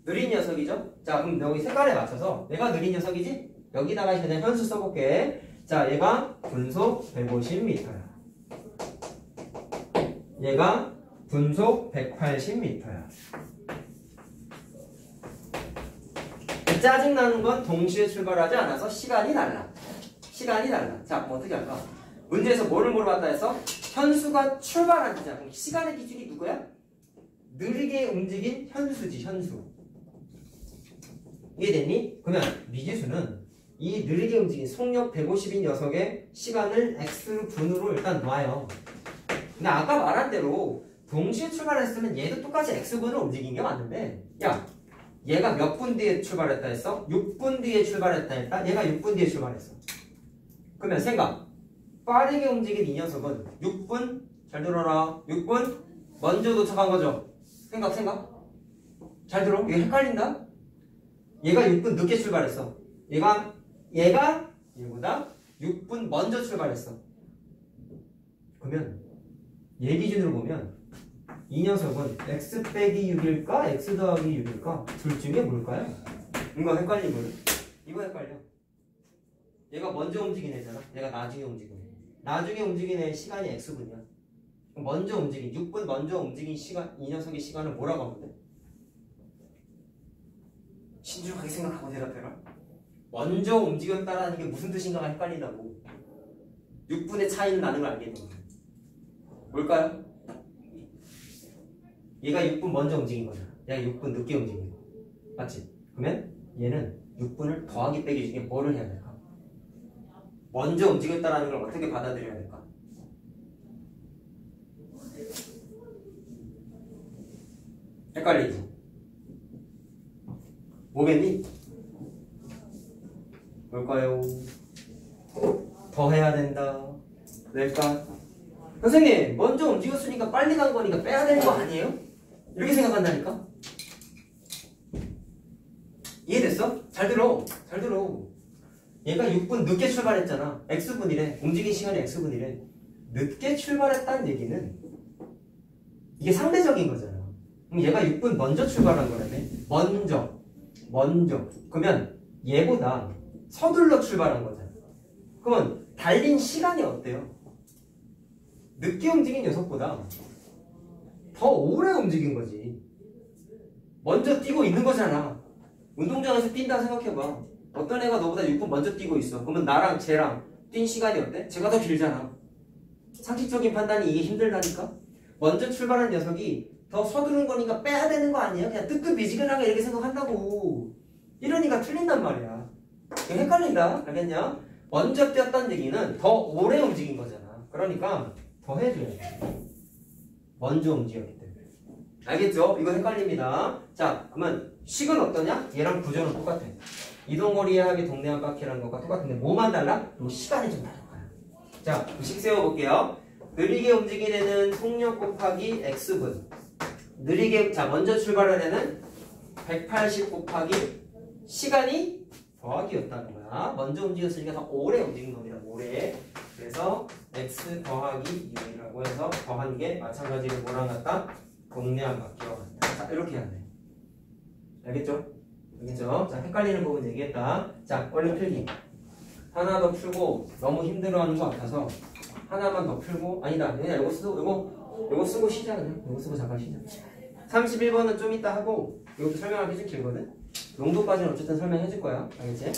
느린 녀석이죠? 자, 그럼 여기 색깔에 맞춰서 내가 느린 녀석이지? 여기다가 그냥 현수 써볼게. 자, 얘가 분속 150m야. 얘가 분속 180m야. 짜증나는 건 동시에 출발하지 않아서 시간이 달라. 시간이 달라. 자, 그럼 어떻게 할까? 문제에서 뭐를 물어봤다 해서 현수가 출발한 지잖아. 그럼 시간의 기준이 누구야? 느리게 움직인 현수지, 현수. 이해됐니? 그러면 미지수는 이 느리게 움직인 속력 150인 녀석의 시간을 x분으로 일단 놔요. 근데 아까 말한 대로 동시에 출발했으면 얘도 똑같이 x분으로 움직인 게 맞는데 야, 얘가 몇 분 뒤에 출발했다 했어? 6분 뒤에 출발했다 했다? 얘가 6분 뒤에 출발했어. 그러면 생각. 빠르게 움직인 이 녀석은 6분, 잘 들어라. 6분 먼저 도착한 거죠. 생각. 잘 들어. 이거 헷갈린다? 얘가 6분 늦게 출발했어. 얘가 얘보다 6분 먼저 출발했어. 그러면 얘 기준으로 보면 이 녀석은 x 빼기 6일까? x 더하기 6일까? 둘 중에 뭘까요? 이거 헷갈리거든. 이거 헷갈려. 얘가 먼저 움직인 애잖아. 얘가 나중에 움직인 애. 나중에 움직인 애의 시간이 x분이야. 먼저 움직인 6분 먼저 움직인 시간, 이 녀석의 시간을 뭐라고 하면 돼? 신중하게 생각하고 대답해라. 먼저 움직였다라는 게 무슨 뜻인가가 헷갈린다고. 6분의 차이는 나는 걸 알겠는 거야. 뭘까요? 얘가 6분 먼저 움직인 거잖아. 얘가 6분 늦게 움직인 거. 맞지? 그러면 얘는 6분을 더하기 빼기 중에 뭐를 해야 될까? 먼저 움직였다라는 걸 어떻게 받아들여야 될까? 헷갈리지? 뭐겠니? 뭘까요? 더 해야 된다. 낼까? 선생님, 먼저 움직였으니까 빨리 간 거니까 빼야 되는 거 아니에요? 이렇게 생각한다니까? 이해됐어? 잘 들어. 얘가 6분 늦게 출발했잖아. x분이래. 움직인 시간이 x분이래. 늦게 출발했다는 얘기는 이게 상대적인 거잖아. 그럼 얘가 6분 먼저 출발한 거라네. 먼저. 그러면 얘보다 서둘러 출발한 거잖아. 그러면 달린 시간이 어때요? 늦게 움직인 녀석보다 더 오래 움직인 거지. 먼저 뛰고 있는 거잖아. 운동장에서 뛴다 생각해봐. 어떤 애가 너보다 6분 먼저 뛰고 있어. 그러면 나랑 쟤랑 뛴 시간이 어때? 쟤가 더 길잖아. 상식적인 판단이 이게 힘들다니까? 먼저 출발한 녀석이 더 서두른 거니까 빼야 되는 거 아니에요? 그냥 뜨뜻미지근하게 이렇게 생각한다고. 이러니까 틀린단 말이야. 헷갈린다. 알겠냐? 먼저 뛰었다는 얘기는 더 오래 움직인 거잖아. 그러니까 더 해줘야 돼. 먼저 움직였기 때문에. 알겠죠? 이거 헷갈립니다. 자, 그러면 식은 어떠냐? 얘랑 구조는 똑같아. 이동거리의 합이 동네 한 바퀴라는 것과 똑같은데 뭐만 달라? 요 시간이 좀 다른 거야. 자, 식 세워볼게요. 느리게 움직인 애는 속력 곱하기 x분. 자, 먼저 출발한 애는 180 곱하기 시간이 더하기였다는 거야. 먼저 움직였으니까 더 오래 움직인 겁니다. 오래. 그래서 x 더하기 6이라고 해서 더한 게 마찬가지로 뭐랑 같다? 동네 한 바퀴와 같다. 자, 이렇게 해야 돼. 알겠죠? 자, 헷갈리는 부분 얘기했다. 자, 얼른 필기. 하나 더 풀고 너무 힘들어하는 것 같아서 하나만 더 풀고 아니다. 그냥 이거 쓰고 쉬자. 그냥 이거 쓰고 잠깐 쉬자. 31번은 좀 이따 하고 이것도 설명하기 좀 길거든. 용도까지는 어쨌든 설명해 줄 거야. 알겠지?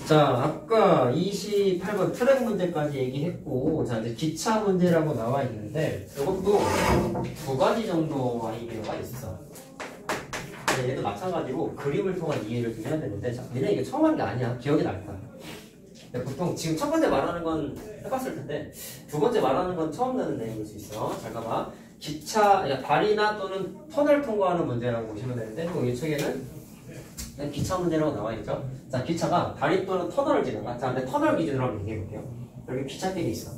자, 아까 28번 트랙 문제까지 얘기했고, 자, 이제 기차 문제라고 나와 있는데, 이것도 두 가지 정도 아이디어가 있어. 얘도 마찬가지로 그림을 통한 이해를 좀 해야 되는데, 자, 얘네 이게 처음 한 게 아니야. 기억이 날 거야. 근데 보통 지금 첫 번째 말하는 건 해봤을 텐데, 두 번째 말하는 건 처음 듣는 내용일 수 있어. 잘 봐봐. 기차, 그러니까 다리나 또는 터널 통과하는 문제라고 보시면 되는데, 또 이 책에는 기차 문제라고 나와 있죠. 자, 기차가 다리 또는 터널을 지나가. 자, 근데 터널 기준으로 한번 얘기해 볼게요. 여기 기찻길이 있어.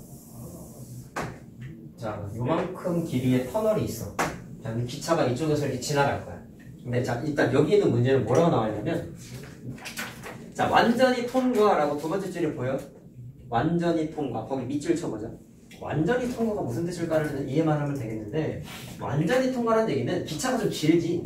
자, 요만큼 길이의 터널이 있어. 자, 근데 기차가 이쪽에서 이렇게 지나갈 거야. 근데 자, 일단 여기 있는 문제는 뭐라고 나와 있냐면, 자, 완전히 통과라고 두 번째 줄에 보여? 완전히 통과. 거기 밑줄 쳐보자. 완전히 통과가 무슨 뜻일까를 이해만 하면 되겠는데, 완전히 통과라는 얘기는 기차가 좀 길지.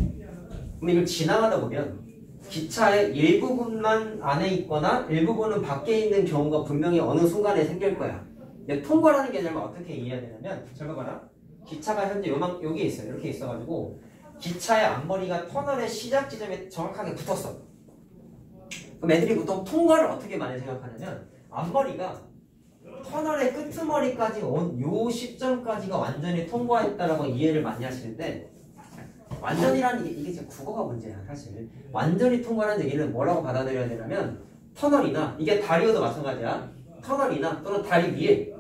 그럼 이걸 지나가다 보면 기차의 일부분만 안에 있거나 일부분은 밖에 있는 경우가 분명히 어느 순간에 생길 거야. 근데 통과라는 개념을 어떻게 이해해야 되냐면, 잘 봐봐라. 기차가 현재 여기에 있어요. 이렇게 있어가지고 기차의 앞머리가 터널의 시작 지점에 정확하게 붙었어. 그럼 애들이 보통 통과를 어떻게 많이 생각하냐면, 앞머리가 터널의 끄트머리까지 온 요 시점까지가 완전히 통과했다라고 이해를 많이 하시는데, 완전이라는 이게 지금 국어가 문제야. 사실 완전히 통과라는 얘기는 뭐라고 받아들여야 되냐면, 터널이나 이게 다리여도 마찬가지야. 터널이나 또는 다리 위에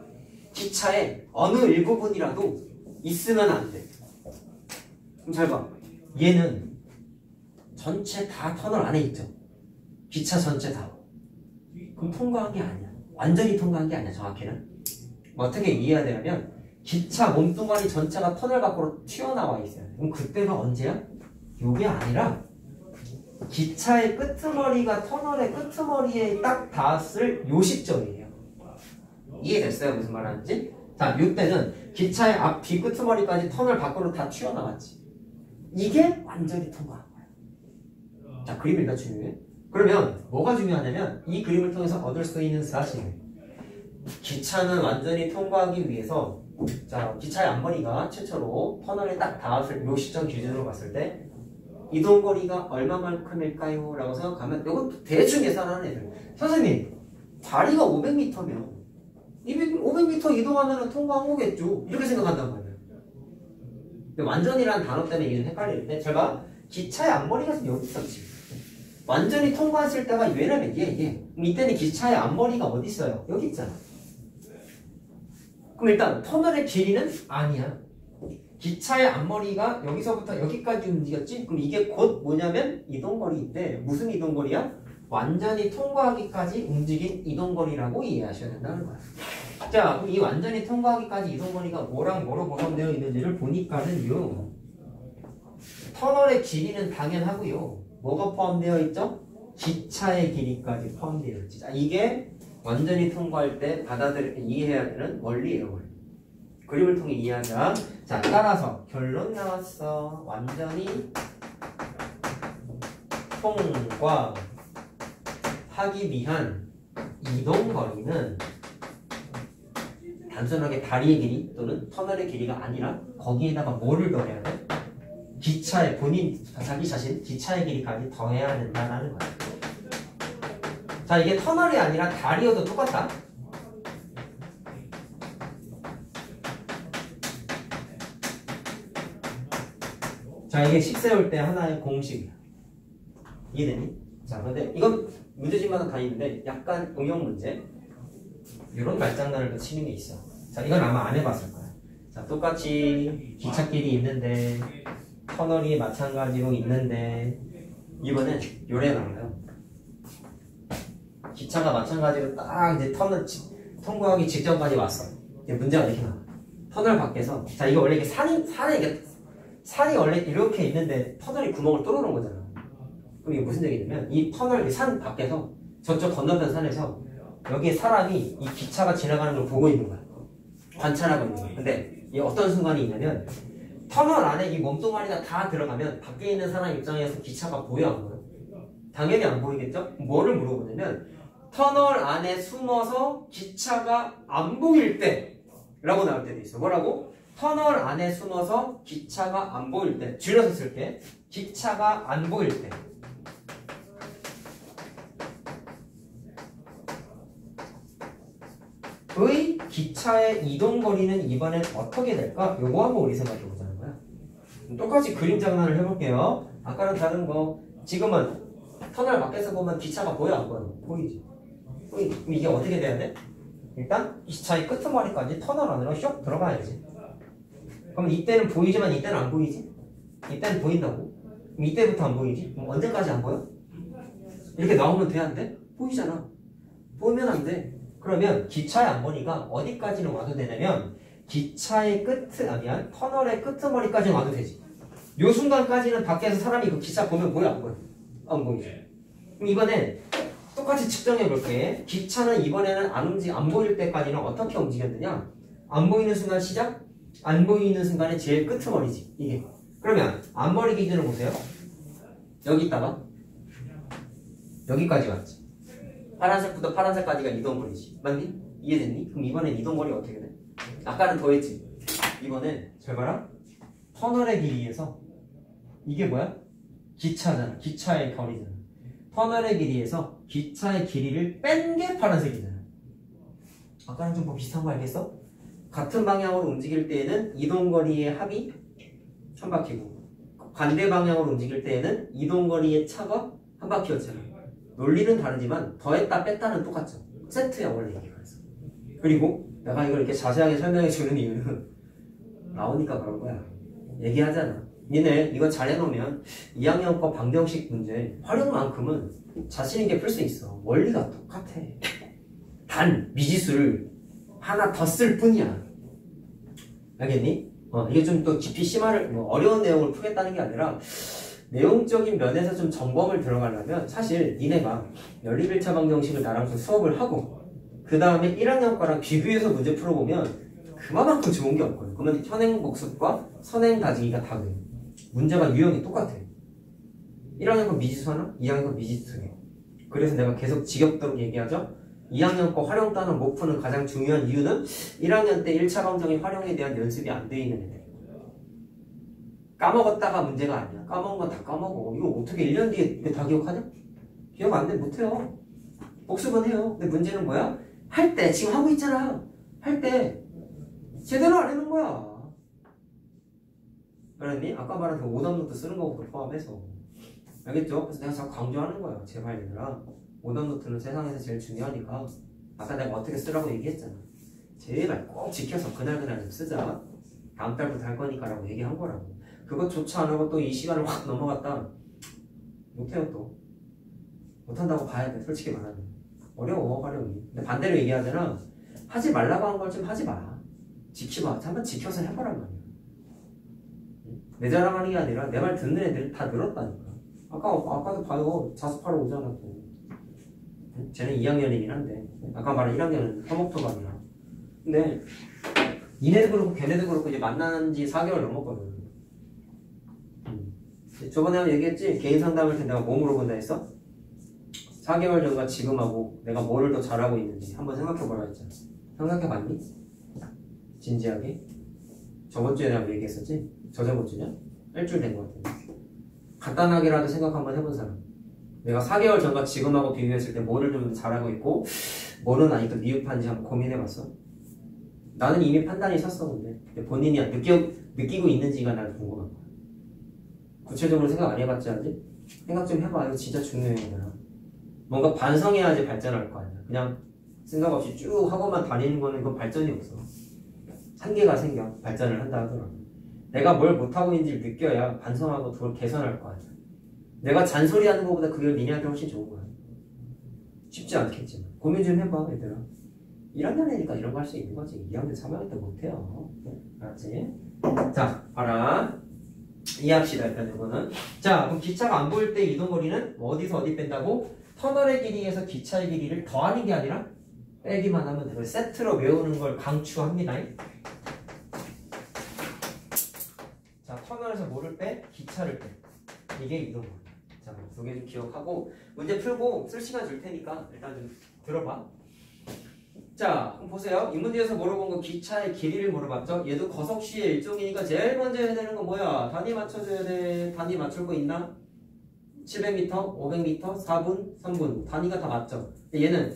기차의 어느 일부분이라도 있으면 안 돼. 그럼 잘 봐. 얘는 전체 다 터널 안에 있죠. 기차 전체 다. 그럼 통과한 게 아니야. 완전히 통과한 게 아니야. 정확히는. 어떻게 이해해야 되냐면 기차 몸뚱아리 전체가 터널 밖으로 튀어나와 있어요. 그럼 그때가 언제야? 요게 아니라 기차의 끄트머리가 터널의 끄트머리에 딱 닿았을 요 시점이에요. 이해됐어요? 무슨 말 하는지? 자, 요때는 기차의 앞 뒤 끄트머리까지 터널 밖으로 다 튀어나왔지. 이게 완전히 통과한 거야. 자, 그림 일단 중요해. 그러면 뭐가 중요하냐면 이 그림을 통해서 얻을 수 있는 사실. 기차는 완전히 통과하기 위해서 자, 기차의 앞머리가 최초로 터널에 딱 닿았을 요 시점 기준으로 봤을 때 이동거리가 얼마만큼일까요? 라고 생각하면 이건 대충 계산하는 애들. 선생님, 다리가 500m면 500m 이동하면 통과한 거겠죠. 이렇게 생각한단 말이에요. 근데 완전이라는 단어 때문에 이게 좀 헷갈리는데 잘 봐. 기차의 앞머리가 지금 여기 있었지. 완전히 통과했을 때가 왜냐면 얘. 그럼 이때는 기차의 앞머리가 어디 있어요? 여기 있잖아. 그럼 일단 터널의 길이는 아니야. 기차의 앞머리가 여기서부터 여기까지 움직였지? 그럼 이게 곧 뭐냐면 이동거리인데 무슨 이동거리야? 완전히 통과하기까지 움직인 이동거리라고 이해하셔야 된다는 거야. 자, 그럼 이 완전히 통과하기까지 이동거리가 뭐랑 뭐로 구성되어 있는지를 보니까는요. 터널의 길이는 당연하고요. 뭐가 포함되어 있죠? 기차의 길이까지 포함되어 있지. 자, 이게 완전히 통과할 때 이해해야 되는 원리예요. 원리. 그림을 통해 이해하자. 자, 따라서 결론 나왔어. 완전히 통과하기 위한 이동거리는 단순하게 다리의 길이 또는 터널의 길이가 아니라 거기에다가 뭐를 더해야 돼? 기차의 자기 자신 기차의 길이까지 더해야 된다는 거야. 자, 이게 터널이 아니라 다리여도 똑같다. 자, 이게 식 세울 때 하나의 공식이야. 이해되니? 자, 근데 이건 문제집마다 다 있는데 약간 응용 문제 이런 말장난을 치는 게 있어. 자, 이건 아마 안 해봤을 거야. 자, 똑같이 기찻길이 있는데 터널이 마찬가지로 있는데 이번엔 요래 나와요. 기차가 마찬가지로 딱 이제 터널 통과하기 직전까지 왔어. 이제 문제가 이렇게 나와. 터널 밖에서 자, 이거 원래 이게 산이 원래 이렇게 있는데 터널이 구멍을 뚫어놓은 거잖아. 그럼 이게 무슨 얘기냐면 이 터널 산 밖에서 저쪽 건너편 산에서 여기에 사람이 이 기차가 지나가는 걸 보고 있는 거야. 관찰하고 있는 거야. 근데 이 어떤 순간이 있냐면 터널 안에 이 몸뚱아리가 다 들어가면 밖에 있는 사람 입장에서 기차가 보여 안 보여? 당연히 안 보이겠죠? 뭐를 물어보냐면 터널 안에 숨어서 기차가 안 보일 때 라고 나올 때도 있어. 뭐라고? 터널 안에 숨어서 기차가 안 보일 때. 줄여서 쓸게. 기차가 안 보일 때. 의 기차의 이동거리는 이번엔 어떻게 될까? 요거 한번 우리 생각해 보자는 거야. 똑같이 그림 장난을 해볼게요. 아까랑 다른 거. 지금은 터널 밖에서 보면 기차가 보여 안 보여? 보이지? 그럼 이게 어떻게 돼야 돼? 일단 기차의 끄트머리까지 터널 안으로 슉 들어가야지. 그럼 이때는 보이지만 이때는 안 보이지? 이때는 보인다고? 그럼 이때부터 안 보이지? 그럼 언제까지 안 보여? 이렇게 나오면 돼, 안 돼? 보이잖아. 보이면 안 돼. 그러면 기차의 앞머리가 어디까지는 와도 되냐면 기차의 터널의 끄트머리까지 와도 되지. 요 순간까지는 밖에서 사람이 그 기차 보면 보여 안 보여? 안 보이지. 그럼 이번엔 똑같이 측정해 볼게. 기차는 이번에는 안 보일 때까지는 어떻게 움직였느냐? 안 보이는 순간 시작? 안 보이는 순간에 제일 끄트머리지 이게. 그러면 앞머리 기준으로 보세요. 여기 있다가 여기까지 왔지. 파란색부터 파란색까지가 이동거리지. 맞니? 이해됐니? 그럼 이번엔 이동거리 어떻게 돼? 아까는 더했지. 이번엔 잘 봐라. 터널의 길이에서 이게 뭐야? 기차잖아. 기차의 거리잖아. 터널의 길이에서 기차의 길이를 뺀 게 파란색이잖아. 아까랑 좀 뭐 비슷한 거 알겠어? 같은 방향으로 움직일 때에는 이동거리의 합이 한 바퀴고 반대 방향으로 움직일 때에는 이동거리의 차가 한 바퀴였잖아. 논리는 다르지만 더했다 뺐다는 똑같죠. 세트야 원래 이게. 그래서 그리고 내가 이걸 이렇게 자세하게 설명해 주는 이유는 나오니까 그런 거야. 얘기하잖아. 니네 이거 잘 해놓으면 2학년 거 방정식 문제 활용만큼은 자신 있게 풀 수 있어. 원리가 똑같아. 단 미지수를 하나 더 쓸 뿐이야. 알겠니? 이게 좀 또 깊이 심화를 어려운 내용을 풀겠다는 게 아니라 내용적인 면에서 좀 점검을 들어가려면 사실 니네가 연립 1차 방정식을 나랑 좀 수업을 하고 그 다음에 1학년 거랑 비교해서 문제 풀어보면 그만큼 좋은 게 없거든. 그러면 현행 복습과 선행 다지기가 다 그래. 문제가 유형이 똑같아. 1학년 거 미지수 하나, 2학년 거 미지수 두 개. 그래서 내가 계속 지겹도록 얘기하죠. 2학년 거 활용 단원 못 푸는 가장 중요한 이유는 1학년 때 1차 방정의 활용에 대한 연습이 안 돼 있는 애들. 까먹었다가 문제가 아니야. 까먹은 건 다 까먹어. 이거 어떻게 1년 뒤에 이거 다 기억하냐? 기억 안 돼? 못해요. 복습은 해요. 근데 문제는 뭐야? 할 때, 지금 하고 있잖아. 할 때 제대로 안 해놓은 거야. 알았니? 아까 말한 그 오답노트 쓰는 것부터 포함해서. 알겠죠? 그래서 내가 자꾸 강조하는 거야. 제발 얘들아. 오답노트는 세상에서 제일 중요하니까. 아까 내가 어떻게 쓰라고 얘기했잖아. 제발 꼭 지켜서 그날그날 좀 쓰자. 다음 달부터 할 거니까 라고 얘기한 거라고. 그것조차 안 하고 또 이 시간을 확 넘어갔다. 못해요 또. 못한다고 봐야 돼. 솔직히 말하면. 어려워 활용이. 근데 반대로 얘기하잖아. 하지 말라고 한 걸 좀 하지 마. 지켜봐. 한번 지켜서 해보란 말이야. 내 자랑하는 게 아니라 내 말 듣는 애들 다 늘었다니까. 아까도 봐요. 자습하러 오잖아 또. 쟤는 2학년이긴 한데 아까 말한 1학년은 화목토반이야. 근데 니네도 그렇고 걔네도 그렇고 이제 만난 지 4개월 넘었거든. 저번에 한번 얘기했지? 개인 상담할 때 내가 뭐 물어본다 했어? 4개월 전과 지금하고 내가 뭐를 더 잘하고 있는지 한번 생각해보라 했잖아. 생각해봤니? 진지하게? 저번 주에 내가 얘기했었지? 저저번 주냐? 일주일 된 것 같아. 간단하게라도 생각 한번 해본 사람. 내가 4개월 전과 지금하고 비교했을 때 뭐를 좀 잘하고 있고 뭐는 아직도 미흡한지 한번 고민해봤어? 나는 이미 판단이 섰어. 근데 본인이 느끼고 있는지가 나는 궁금한 거야. 구체적으로 생각 안 해봤지 아직? 생각 좀 해봐. 이거 진짜 중요해. 뭔가 반성해야지 발전할 거 아니야. 그냥 생각 없이 쭉 하고만 다니는 거는 그건 발전이 없어. 한계가 생겨. 발전을 한다 하더라고. 내가 뭘 못하고 있는지를 느껴야 반성하고 그걸 개선할 거 아니야. 내가 잔소리하는 것보다 그게 니네한테 훨씬 좋은 거야. 쉽지 않겠지만 고민 좀 해봐 얘들아. 1학년이니까 이런 거 할 수 있는 거지. 2학년 3학년 때 못해요. 알았지? 자 봐라. 이해합시다 일단 이거는. 자 그럼 기차가 안 보일 때 이동거리는 어디서 어디 뺀다고? 터널의 길이에서 기차의 길이를 더하는 게 아니라 빼기만 하면 되고 세트로 외우는 걸 강추합니다. 자 터널에서 뭐를 빼? 기차를 빼. 이게 이동거리. 자 두 개 좀 기억하고 문제 풀고 쓸 시간 줄 테니까 일단 좀 들어봐. 자 그럼 보세요. 이 문제에서 물어본 거 기차의 길이를 물어봤죠. 얘도 거석시의 일종이니까 제일 먼저 해야 되는 건 뭐야? 단위 맞춰줘야 돼. 단위 맞출 거 있나? 700m, 500m, 4분, 3분 단위가 다 맞죠? 근데 얘는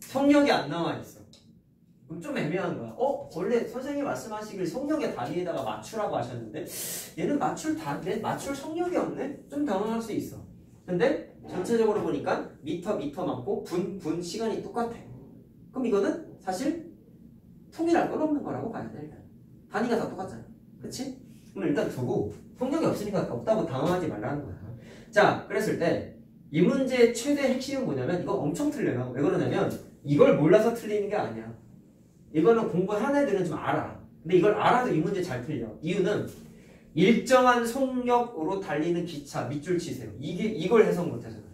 속력이 안 나와 있어. 그럼 좀 애매한 거야. 원래 선생님이 말씀하시길 속력의 단위에다가 맞추라고 하셨는데 얘는 맞출 속력이 없네? 좀 당황할 수 있어. 근데 전체적으로 보니까 미터 많고 분 시간이 똑같아. 그럼 이거는 사실 통일할 건 없는 거라고 봐야 돼. 일단 단위가 다 똑같잖아. 그치? 그럼 일단 두고 속력이 없으니까 없다고 당황하지 말라는 거야. 자 그랬을 때 이 문제의 최대 핵심은 뭐냐면 이거 엄청 틀려요. 왜 그러냐면 이걸 몰라서 틀리는 게 아니야. 이거는 공부한 애들은 좀 알아. 근데 이걸 알아도 이 문제 잘 틀려. 이유는 일정한 속력으로 달리는 기차 밑줄 치세요. 이걸 해석 못해서 그래.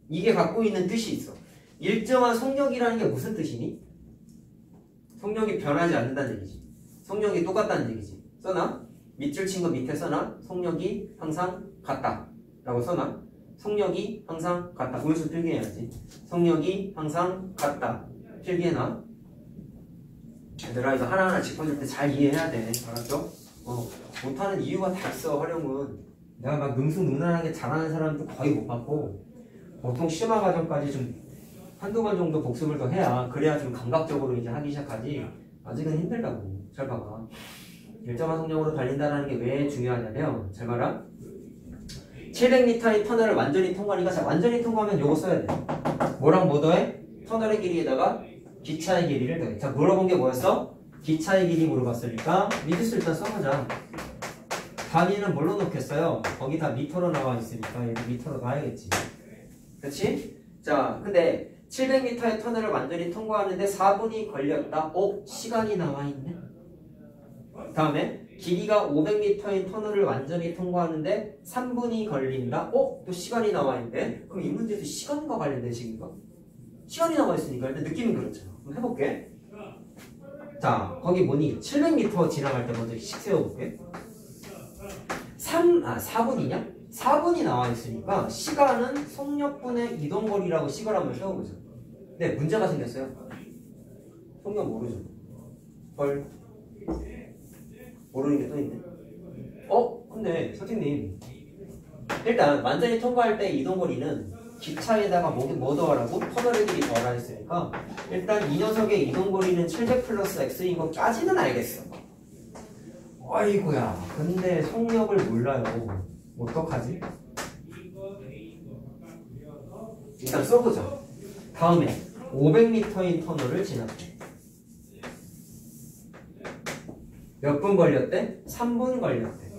이게 갖고 있는 뜻이 있어. 일정한 속력이라는 게 무슨 뜻이니? 속력이 변하지 않는다는 얘기지. 속력이 똑같다는 얘기지. 써놔. 밑줄 친 거 밑에 써놔. 속력이 항상 같다 라고 써놔. 속력이 항상 같다. 우유수 필기해야지. 속력이 항상 같다. 필기해놔. 얘들아 이거 하나하나 짚어줄 때 잘 이해해야 돼. 알았죠? 못하는 이유가 다 있어. 활용은 내가 막 능수능란하게 잘하는 사람도 거의 못 봤고 보통 심화 과정까지 좀 한두 번 정도 복습을 더 해야 그래야 좀 감각적으로 이제 하기 시작하지. 아직은 힘들다고. 잘 봐봐. 일정한 속력으로 달린다는 게 왜 중요하냐면 잘 봐라. 700m의 터널을 완전히 통과하니까 자 완전히 통과하면 요거 써야 돼. 뭐랑 뭐 더해? 터널의 길이에다가 기차의 길이를 더해. 자 물어본 게 뭐였어? 기차의 길이 물어봤으니까 미지수 일단 써보자. 단위는 뭘로 놓겠어요? 거기 다 미터로 나와 있으니까 얘도 미터로 가야겠지. 그렇지? 자, 근데 700m의 터널을 완전히 통과하는데 4분이 걸렸다. 시간이 나와 있네. 다음에 길이가 500m인 터널을 완전히 통과하는데 3분이 걸린다. 또 시간이 나와 있는데 그럼 이 문제도 시간과 관련된 식인가? 시간이 나와 있으니까 일단 느낌은 그렇잖아. 그럼 해볼게. 자, 거기 뭐니? 700m 지나갈 때 먼저 식 세워볼게. 4분이냐? 4분이 나와 있으니까 시간은 속력분의 이동거리라고 식을 한번 세워보자. 근데 문제가 생겼어요. 속력 모르죠? 헐. 모르는 게 또 있네. 근데 선생님 일단 완전히 통과할 때 이동거리는 기차에다가 뭐 더하라고? 터널의 길이 더하라 했으니까 일단 이 녀석의 이동거리는 700 플러스 x인 것까지는 알겠어. 아이고야, 근데 속력을 몰라요. 어떡하지? 일단 써보자. 다음에 500m인 터널을 지났대. 몇 분 걸렸대? 3분 걸렸대.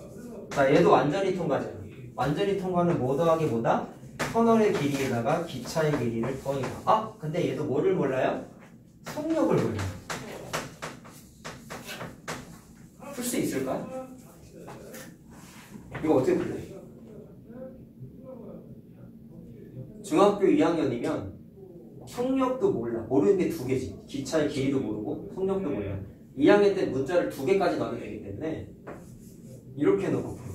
자, 얘도 완전히 통과잖아. 완전히 통과는 뭐 더하기 뭐다? 터널의 길이에다가 기차의 길이를 더하기다. 근데 얘도 뭐를 몰라요? 속력을 몰라요. 풀 수 있을까? 이거 어떻게 풀래? 중학교 2학년이면 속력도 몰라. 모르는 게 두 개지. 기차의 길이도 모르고 속력도 몰라. 2학년 때 문자를 2개까지 넣으면 되기 때문에 이렇게 넣고 풀어.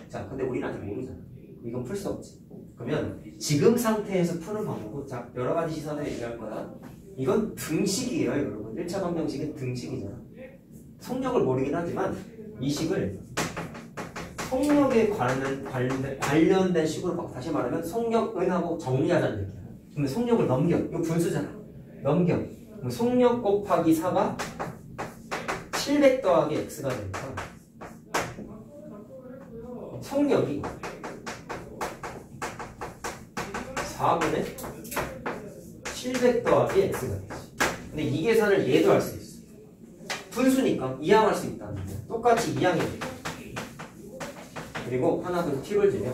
자, 근데 우리는 아직 모르잖아. 이건 풀 수 없지. 그러면 지금 상태에서 푸는 방법은 자, 여러 가지 시선을 얘기할 거야. 이건 등식이에요, 여러분. 1차 방정식은 등식이잖아. 속력을 모르긴 하지만 이 식을 속력에 관련된 식으로 막 다시 말하면 속력은하고 정리하자는 얘기야. 근데 속력을 넘겨. 이거 분수잖아. 넘겨. 그럼 속력 곱하기 4가 700 더하기 x가 되니까 속력이 4분의 700 더하기 x가 되지. 근데 이 계산을 얘도 할 수 있어. 분수니까 이항할 수 있다는 거야. 똑같이 이항해. 그리고 하나 더 팁을 주면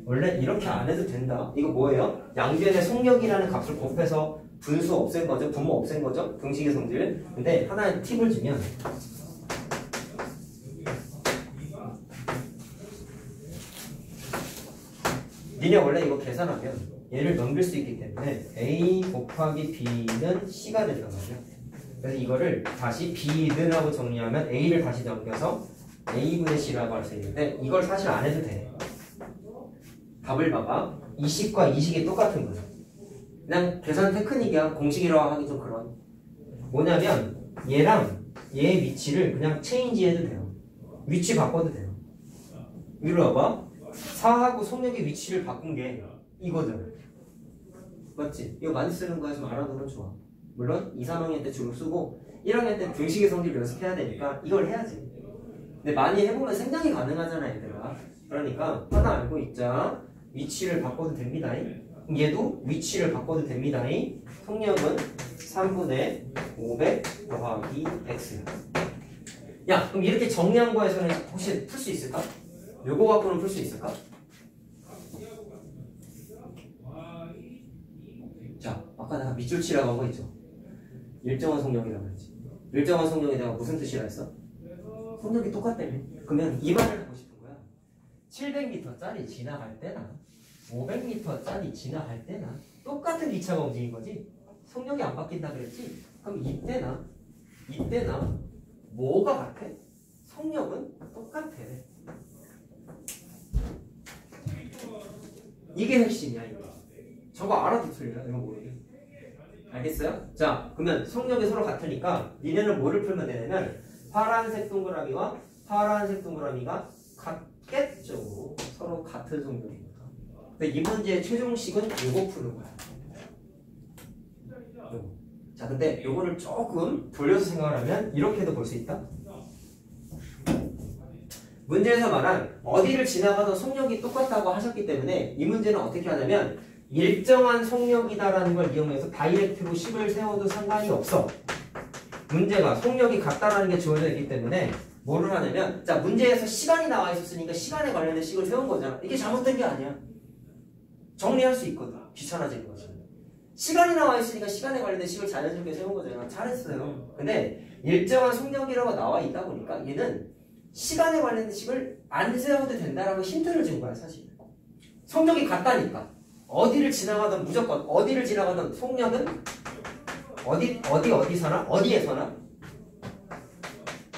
원래 이렇게 안 해도 된다. 이거 뭐예요? 양변의 속력이라는 값을 곱해서 분수 없앤 거죠. 분모 없앤 거죠. 등식의 성질. 근데 하나의 팁을 주면 니네 원래 이거 계산하면 얘를 넘길 수 있기 때문에 a 곱하기 b는 c가 된단 말이야. 그래서 이거를 다시 b는하고 정리하면 a를 다시 넘겨서 a분의 c라고 할 수 있는데 이걸 사실 안 해도 돼. 답을 봐봐. 이 식과 이 식이 똑같은 거야. 그냥 계산 테크닉이야. 공식이라고 하기 좀 그런. 뭐냐면 얘랑 얘의 위치를 그냥 체인지 해도 돼요. 위치 바꿔도 돼요. 위로 와봐. 4하고 속력의 위치를 바꾼 게 이거잖아. 맞지? 이거 많이 쓰는 거야. 좀 알아두면 좋아. 물론 2, 3학년 때 주로 쓰고 1학년 때 등식의 성질 연습해야 되니까 이걸 해야지. 근데 많이 해보면 생각이 가능하잖아, 얘들아. 그러니까 하나 알고 있자. 위치를 바꿔도 됩니다. 얘도 위치를 바꿔도 됩니다. 속력은 3분의 500 더하기 x야. 야, 그럼 이렇게 정리한 거에서는 혹시 풀 수 있을까? 요거 갖고는 풀 수 있을까? 자, 아까 내가 밑줄 치라고 한 거 있죠? 일정한 속력이라고 했지. 일정한 속력에 내가 무슨 뜻이라 했어? 속력이 똑같다며. 그러면 이 말을 하고 싶은 거야. 700m짜리 지나갈 때나 500m짜리 지나갈 때나 똑같은 기차가 움직인 거지. 속력이 안 바뀐다 그랬지. 그럼 이때나 뭐가 같아? 속력은 똑같아. 이게 핵심이야. 이거. 저거 알아도 틀려. 이거 모르게. 알겠어요? 자, 그러면 속력이 서로 같으니까 니네는 뭐를 풀면 되냐면 파란색 동그라미와 파란색 동그라미가 같겠죠. 서로 같은 속력이니까. 근데 이 문제의 최종식은 요거 푸는 거야. 요거. 자, 근데 요거를 조금 돌려서 생각을 하면 이렇게도 볼 수 있다. 문제에서 말한 어디를 지나가도 속력이 똑같다고 하셨기 때문에 이 문제는 어떻게 하냐면 일정한 속력이다라는 걸 이용해서 다이렉트로 식을 세워도 상관이 없어. 문제가 속력이 같다라는 게 주어져 있기 때문에 뭐를 하냐면 자 문제에서 시간이 나와 있었으니까 시간에 관련된 식을 세운 거잖아. 이게 잘못된 게 아니야. 정리할 수 있거든. 귀찮아지는 거지. 시간이 나와 있으니까 시간에 관련된 식을 자연스럽게 세운 거잖아. 잘했어요. 근데 일정한 속력이라고 나와 있다 보니까 얘는 시간에 관련된 식을 안 세워도 된다라고 힌트를 준 거야 사실. 속력이 같다니까. 어디를 지나가든 무조건 어디를 지나가든 속력은 어디에서나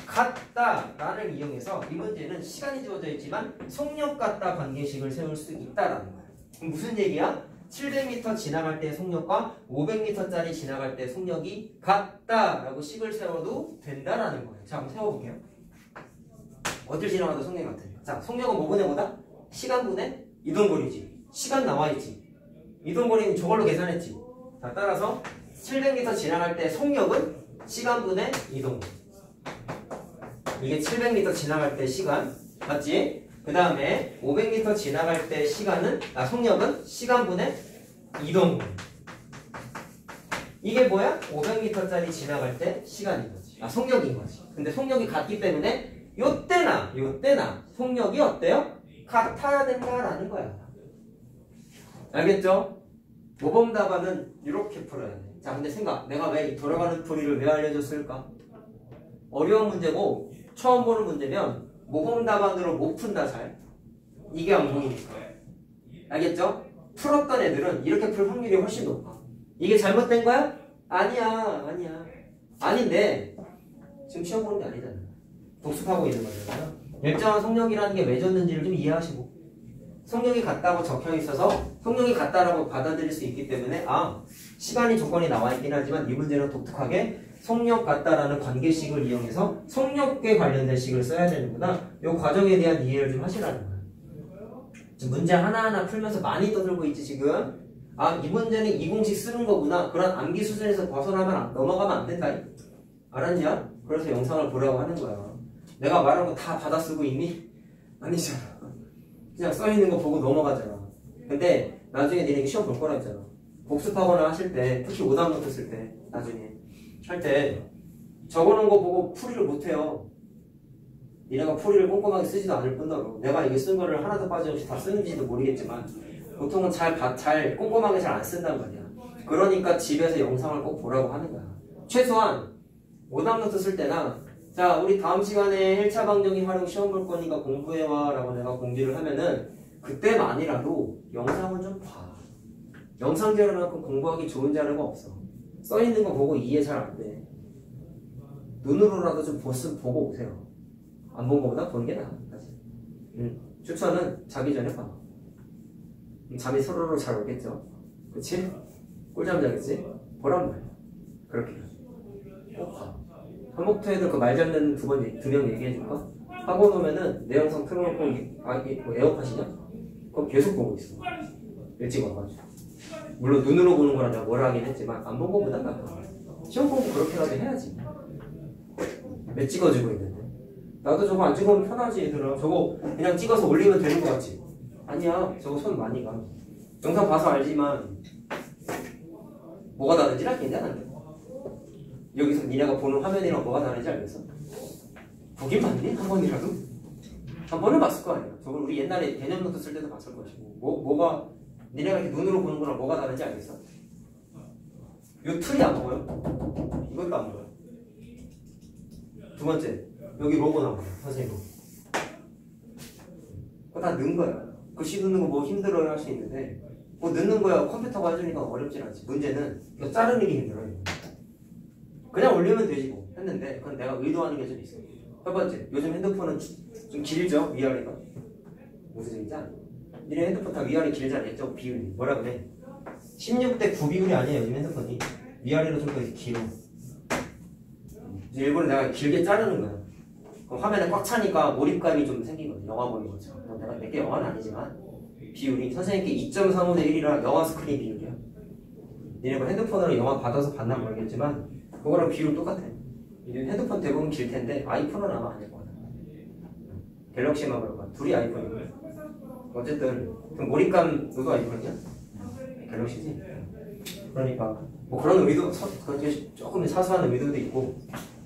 같다라를 이용해서 이 문제는 시간이 주어져 있지만 속력 같다 관계식을 세울 수 있다라는 거야. 그럼 무슨 얘기야? 700m 지나갈 때 속력과 500m짜리 지나갈 때 속력이 같다라고 식을 세워도 된다라는 거예요. 자, 한번 세워볼게요. 어딜 지나가도 속력이 같아요. 자, 속력은 뭐분의 뭐다? 시간분의 이동거리지. 시간 나와있지. 이동거리는 저걸로 계산했지. 자, 따라서 700m 지나갈 때 속력은 시간분의 이동거리. 이게 700m 지나갈 때 시간 맞지? 그 다음에 500m 지나갈 때 속력은 시간분의 이동거리. 이게 뭐야? 500m짜리 지나갈 때 시간인 거지. 속력인 거지. 근데 속력이 같기 때문에 요때나 속력이 어때요? 같아야 된다라는 거야. 알겠죠? 모범 답안은 이렇게 풀어야 돼. 자, 근데 내가 왜 이 돌아가는 풀이를 왜 알려줬을까? 어려운 문제고 처음 보는 문제면 모범 답안으로 못 푼다 잘. 이게 안 보이니까. 알겠죠? 풀었던 애들은 이렇게 풀 확률이 훨씬 높아. 이게 잘못된 거야? 아니야. 아닌데 지금 시험 보는 게 아니잖아. 복습하고 있는 거잖아요. 일정한 속력이라는 게 왜 줬는지를 좀 이해하시고 속력이 같다고 적혀 있어서 속력이 같다라고 받아들일 수 있기 때문에 시간이 조건이 나와 있긴 하지만 이 문제는 독특하게 속력 같다라는 관계식을 이용해서 속력에 관련된 식을 써야 되는구나. 이 과정에 대한 이해를 좀 하시라는 거야. 지금 문제 하나하나 풀면서 많이 떠들고 있지 지금. 이 문제는 이 공식 쓰는 거구나. 그런 암기 수준에서 벗어나면 넘어가면 안 된다. 알았냐? 그래서 영상을 보라고 하는 거야. 내가 말한 거 다 받아 쓰고 있니? 아니잖아. 그냥 써있는 거 보고 넘어가잖아. 근데 나중에 니네 시험 볼 거라 했잖아. 복습하거나 하실 때, 특히 오답노트 쓸 때, 나중에 할 때 적어놓은 거 보고 풀이를 못해요. 니네가 풀이를 꼼꼼하게 쓰지도 않을 뿐더러 내가 이게 쓴 거를 하나도 빠짐없이 다 쓰는지도 모르겠지만 보통은 잘 꼼꼼하게 잘 안 쓴단 말이야. 그러니까 집에서 영상을 꼭 보라고 하는 거야. 최소한 오답노트 쓸 때나 자 우리 다음 시간에 1차 방정식 활용 시험 볼 거니까 공부해와 라고 내가 공지를 하면은 그때만이라도 영상을 좀 봐. 영상 자료만큼 공부하기 좋은 자료가 없어. 써있는 거 보고 이해 잘 안 돼. 눈으로라도 좀 보고 오세요. 안 본 거보다 보는 게 나아. 추천은 자기 전에 봐. 잠이 서로로 잘 오겠죠? 그치? 꿀잠 자겠지? 보란 말이야. 그렇게 꼭 봐. 한국토에도 그 말 잡는 두 명 얘기해줄까? 하고 놓으면은 내 영상 틀어놓고 뭐 에어팟이냐? 그럼 계속 보고 있어. 일찍 와가지고. 물론 눈으로 보는 거라 내가 뭐라 하긴 했지만 안 본 거보다 낫다. 시험 공부 그렇게라도 해야지. 왜 찍어주고 있는데? 나도 저거 안 찍으면 편하지 얘들아. 저거 그냥 찍어서 올리면 되는 거 같지? 아니야. 저거 손 많이 가. 영상 봐서 알지만 뭐가 다른지 알겠냐 나는? 여기서 니네가 보는 화면이랑 뭐가 다른지 알겠어? 보긴 봤니? 한 번이라도? 한 번은 봤을 거 아니야. 저걸 우리 옛날에 개념 노트 쓸 때도 봤을 것이고 뭐가 니네가 이렇게 눈으로 보는 거랑 뭐가 다른지 알겠어? 요 틀이 안 보여? 이것도 안 보여. 두 번째 여기 로고 나와요. 선생님 로고. 그거 다 넣은 거야. 글씨 넣는 거 뭐 힘들어요 할 수 있는데 뭐 넣는 거야. 컴퓨터가 해주니까 어렵진 않지. 문제는 이거 자르는 게 힘들어요. 그냥 올리면 되지 뭐 했는데 그건 내가 의도하는 게 좀 있어. 첫 번째 요즘 핸드폰은 좀 길죠 위아래가. 무슨 얘기인지 알아? 니네 핸드폰 다 위아래 길잖아. 저 비율이 뭐라 그래? 16대 9 비율이 아니에요 요즘 핸드폰이. 위아래로 좀 더 길어. 일부러 내가 길게 자르는 거야. 그럼 화면에 꽉 차니까 몰입감이 좀 생기거든. 영화 보는 것처럼. 내가 내게 영화는 아니지만 비율이 선생님께 2.35대 1이라 영화 스크린 비율이야. 니네 뭐 핸드폰으로 영화 받아서 봤나 모르겠지만 그거랑 비율 똑같아. 핸드폰 대부분 길 텐데 아이폰은 아마 아닐 거야. 갤럭시만 그런가. 둘이 아이폰이고. 어쨌든 그럼 몰입감 너도 아이폰이야? 갤럭시지? 그러니까 뭐 그런 의도 조금 사소한 의도도 있고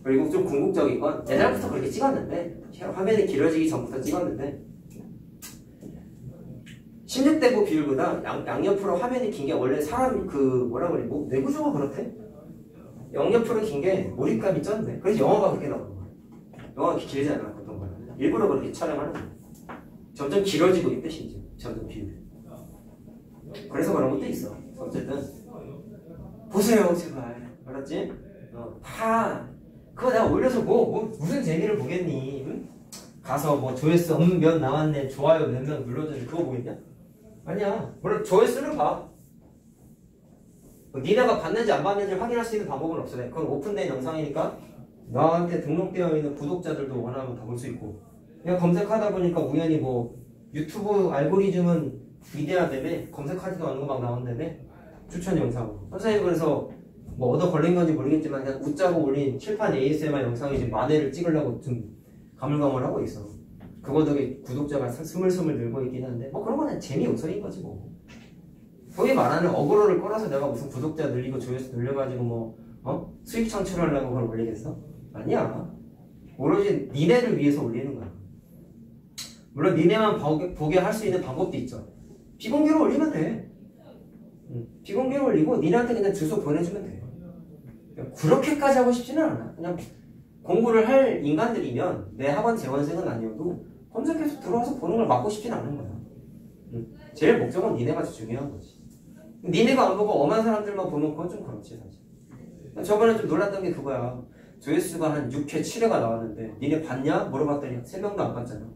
그리고 좀 궁극적인 건 예전부터 그렇게 찍었는데 화면이 길어지기 전부터 찍었는데 16대9 비율보다 양옆으로 화면이 긴 게 원래 사람 뭐라 그래 뭐 내구조가 그렇대? 양옆으로 긴 게 몰입감이 쩐대. 그래서 영화가 그렇게 나오는 거야. 영화가 길지 않아 보통 거야. 일부러 그렇게 촬영하는 거야. 점점 길어지고 있대 심지어 점점 비율이. 그래서 그런 것도 있어. 어쨌든 보세요 제발. 알았지? 다 그거 내가 올려서 무슨 재미를 보겠니? 응? 가서 뭐 조회수 몇 나왔네 좋아요 몇 명 눌러주는 그거 보겠냐? 아니야. 물론 조회수는 봐. 니네가 봤는지 안 봤는지 확인할 수 있는 방법은 없어. 그건 오픈된 영상이니까 나한테 등록되어 있는 구독자들도 원하면 다 볼 수 있고 그냥 검색하다 보니까 우연히 뭐 유튜브 알고리즘은 위대하다며 검색하지도 않는 거 막 나온다며 추천 영상으로. 선생님 그래서 뭐 얻어 걸린 건지 모르겠지만 그냥 웃자고 올린 칠판 ASMR 영상이 지금 만회를 찍으려고 좀 가물가물하고 있어. 그거 덕에 구독자가 스물스물 늘고 있긴 한데 뭐 그런 거는 재미요소인 거지 뭐. 소위 말하는 어그로를 끌어서 내가 무슨 구독자 늘리고 조회수 늘려가지고 뭐 수익 창출하려고 그걸 올리겠어? 아니야. 오로지 니네를 위해서 올리는 거야. 물론 니네만 보게 할 수 있는 방법도 있죠. 비공개로 올리면 돼. 비공개로 올리고 니네한테 그냥 주소 보내주면 돼. 그렇게까지 하고 싶지는 않아. 그냥 공부를 할 인간들이면 내 학원 재원생은 아니어도 검색해서 들어와서 보는 걸 막고 싶진 않은 거야. 제일 목적은 니네가 중요한 거지. 니네가 안 보고 엄한 사람들만 보면 그건 좀 그렇지 사실. 저번에 좀 놀랐던 게 그거야. 조회수가 한 6회, 7회가 나왔는데 니네 봤냐? 물어봤더니 3명도 안 봤잖아.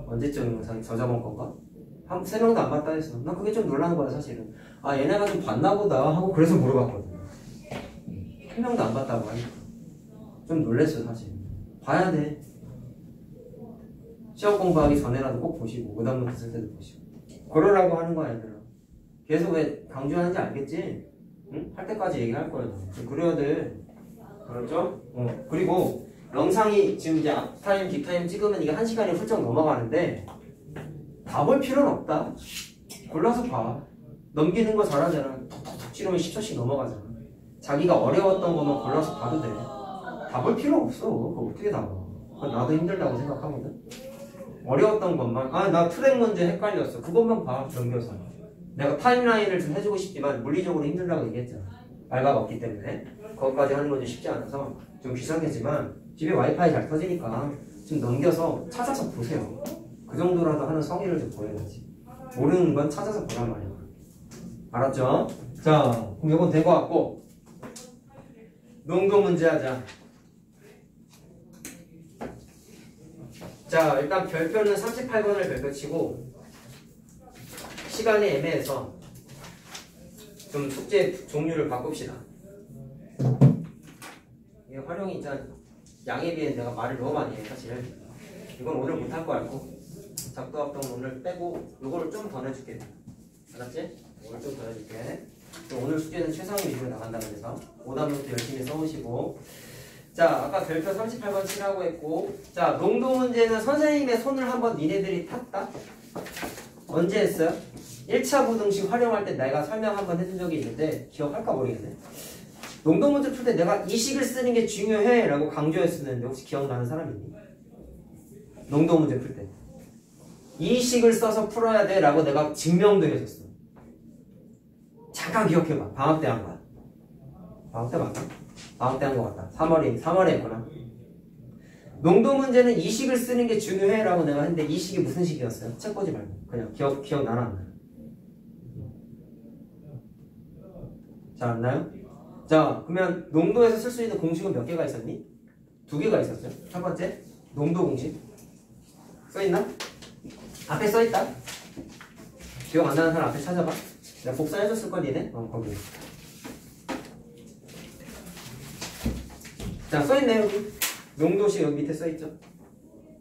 언제적 영상이 저저번 건가? 3명도 안 봤다 했어. 나 그게 좀 놀란 거야 사실은. 아 얘네가 좀 봤나 보다 하고 그래서 물어봤거든. 1명도 안 봤다고 하니까 좀 놀랬어 사실. 봐야 돼. 시험 공부하기 전에라도 꼭 보시고 오답노트 쓸 때도 보시고 그러라고 하는 거야 얘들아. 계속 왜 강조하는지 알겠지? 응? 할 때까지 얘기할 거야. 그래야 돼. 그렇죠? 그리고 영상이 지금 이제 앞타임 뒷타임 찍으면 이게 1시간이 훌쩍 넘어가는데 다 볼 필요는 없다. 골라서 봐. 넘기는 거 잘하잖아. 톡톡톡 찌르면 10초씩 넘어가잖아. 자기가 어려웠던 것만 골라서 봐도 돼. 다 볼 필요 없어. 그거 어떻게 다 봐. 그건 나도 힘들다고 생각하거든. 어려웠던 것만 나 트랙 문제 헷갈렸어. 그것만 봐. 넘겨서. 내가 타임라인을 좀 해주고 싶지만 물리적으로 힘들다고 얘기했잖아. 알바가 없기 때문에. 그것까지 하는 건 좀 쉽지 않아서 좀 귀찮겠지만 집에 와이파이 잘 터지니까 좀 넘겨서 찾아서 보세요. 그 정도라도 하는 성의를 좀 보여야지. 모르는 건 찾아서 보란 말이야. 알았죠? 자, 그럼 이건 된 것 같고 농도 문제 하자. 자, 일단 별표는 38번을 별표 치고 시간이 애매해서 좀 숙제 종류를 바꿉시다. 이게 활용이 일단 양에 비해 내가 말을 너무 많이 해 사실. 이건 오늘 못할 거 알고 작도합동 오늘 빼고 이거를 좀 더 내줄게. 알았지? 이걸 좀 더 내줄게. 오늘 숙제는 최상위 위주로 나간다 그래서 오답노트 열심히 써오시고. 자, 아까 별표 38번 치라고 했고, 자, 농도 문제는 선생님의 손을 한번 니네들이 탔다? 언제 했어요? 1차 부등식 활용할 때 내가 설명 한번 해준 적이 있는데 기억할까 모르겠네. 농도 문제 풀 때 내가 이 식을 쓰는 게 중요해 라고 강조했었는데 혹시 기억나는 사람 있니? 농도 문제 풀 때 이 식을 써서 풀어야 돼 라고 내가 증명도 해줬어. 잠깐 기억해봐. 방학 때 한 거야. 방학 때 맞나? 방학 때 한 거 같다. 3월에 했구나. 농도 문제는 이 식을 쓰는 게 중요해 라고 내가 했는데 이 식이 무슨 식이었어요? 책 보지 말고 그냥 기억나나 안 나요? 잘 안 나요? 자, 그러면 농도에서 쓸 수 있는 공식은 몇 개가 있었니? 2개가 있었어요. 첫 번째 농도 공식 써있나? 앞에 써있다. 기억 안 나는 사람 앞에 찾아봐. 내가 복사해줬을 걸 니네? 거기. 자, 써있네 여기. 농도식 여기 밑에 써있죠.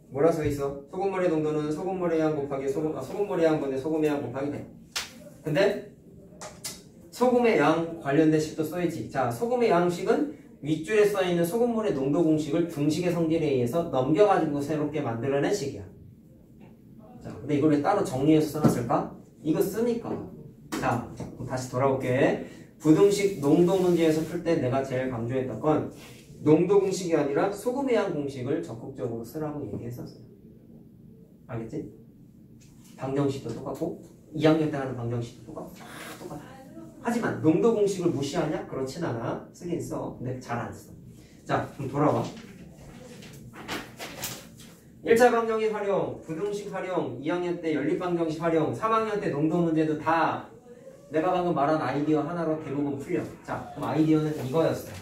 뭐라 써있어? 소금물의 농도는 소금물의 양 곱하기 소금물의 양분의 소금의 양 곱하기 100. 근데 소금의 양 관련된 식도 써있지. 자, 소금의 양식은 윗줄에 써있는 소금물의 농도 공식을 등식의 성질에 의해서 넘겨가지고 새롭게 만들어낸 식이야. 자, 근데 이걸 왜 따로 정리해서 써놨을까? 이거 쓰니까. 자, 그럼 다시 돌아올게. 부등식 농도 문제에서 풀 때 내가 제일 강조했던 건 농도 공식이 아니라 소금의 양 공식을 적극적으로 쓰라고 얘기했었어요. 알겠지? 방정식도 똑같고 2학년 때 하는 방정식도 똑같고 다 똑같아. 하지만 농도 공식을 무시하냐? 그렇진 않아. 쓰긴 써. 근데 잘 안 써. 자, 그럼 돌아와. 1차 방정식 활용, 부등식 활용, 2학년 때 연립방정식 활용, 3학년 때 농도 문제도 다 내가 방금 말한 아이디어 하나로 대부분 풀려. 자, 그럼 아이디어는 이거였어요.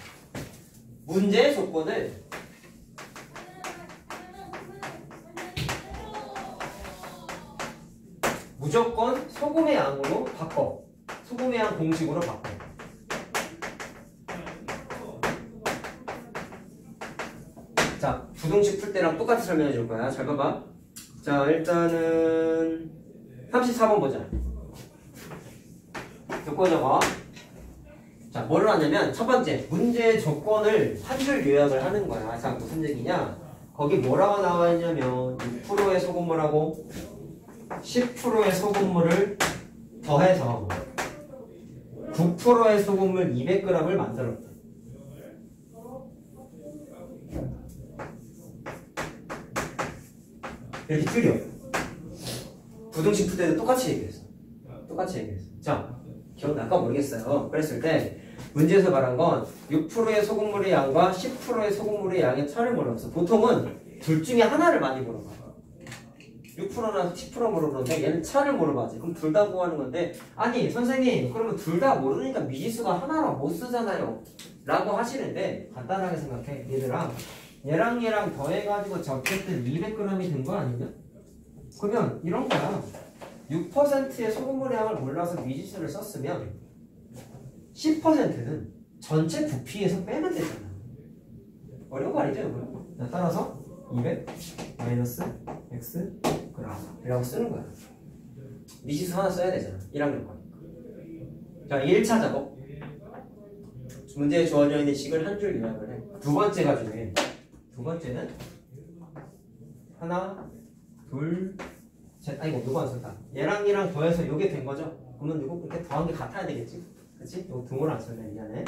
문제의 조건을 무조건 소금의 양으로 바꿔. 소금의 양 공식으로 바꿔. 자, 부등식 풀 때랑 똑같이 설명해 줄 거야. 잘 봐봐. 자, 일단은 34번 보자. 조건 적어. 자, 뭐를 하냐면 첫 번째 문제의 조건을 한 줄 요약을 하는 거야. 자, 무슨 얘기냐? 거기 뭐라고 나와 있냐면 6%의 소금물하고 10%의 소금물을 더해서 9%의 소금물 200g을 만들었다. 이렇게 줄여. 부등식 풀 때도 똑같이 얘기했어. 자, 기억날까 모르겠어요. 그랬을 때 문제에서 말한 건 6%의 소금물의 양과 10%의 소금물의 양의 차를 물어봤어. 보통은 둘 중에 하나를 많이 물어봐. 6%나 10% 물어보는데 얘는 차를 물어봐지. 그럼 둘 다 구하는 건데, 아니 선생님 그러면 둘 다 모르니까 미지수가 하나로 못 쓰잖아요 라고 하시는데, 간단하게 생각해. 얘랑 더해가지고 어쨌든 200g이 된 거 아니냐? 그러면 이런 거야. 6%의 소금물의 양을 몰라서 미지수를 썼으면 10%는 전체 부피에서 빼면 되잖아. 어려운 거 아니죠, 여러분? 따라서 200 마이너스 x 그램 이라고 쓰는 거야. 미지수 하나 써야 되잖아. 1학년 거니까. 자, 1차 작업. 문제에 주어져 있는 식을 한 줄 요약을 해. 두 번째가 중요해. 두 번째는 하나, 둘, 셋. 아이고, 누구 안 썼다. 얘랑 더해서 요게 된 거죠? 그러면 이거 이렇게 더한 게 같아야 되겠지? 그치? 이거 등호를 안 썼네. 미안해.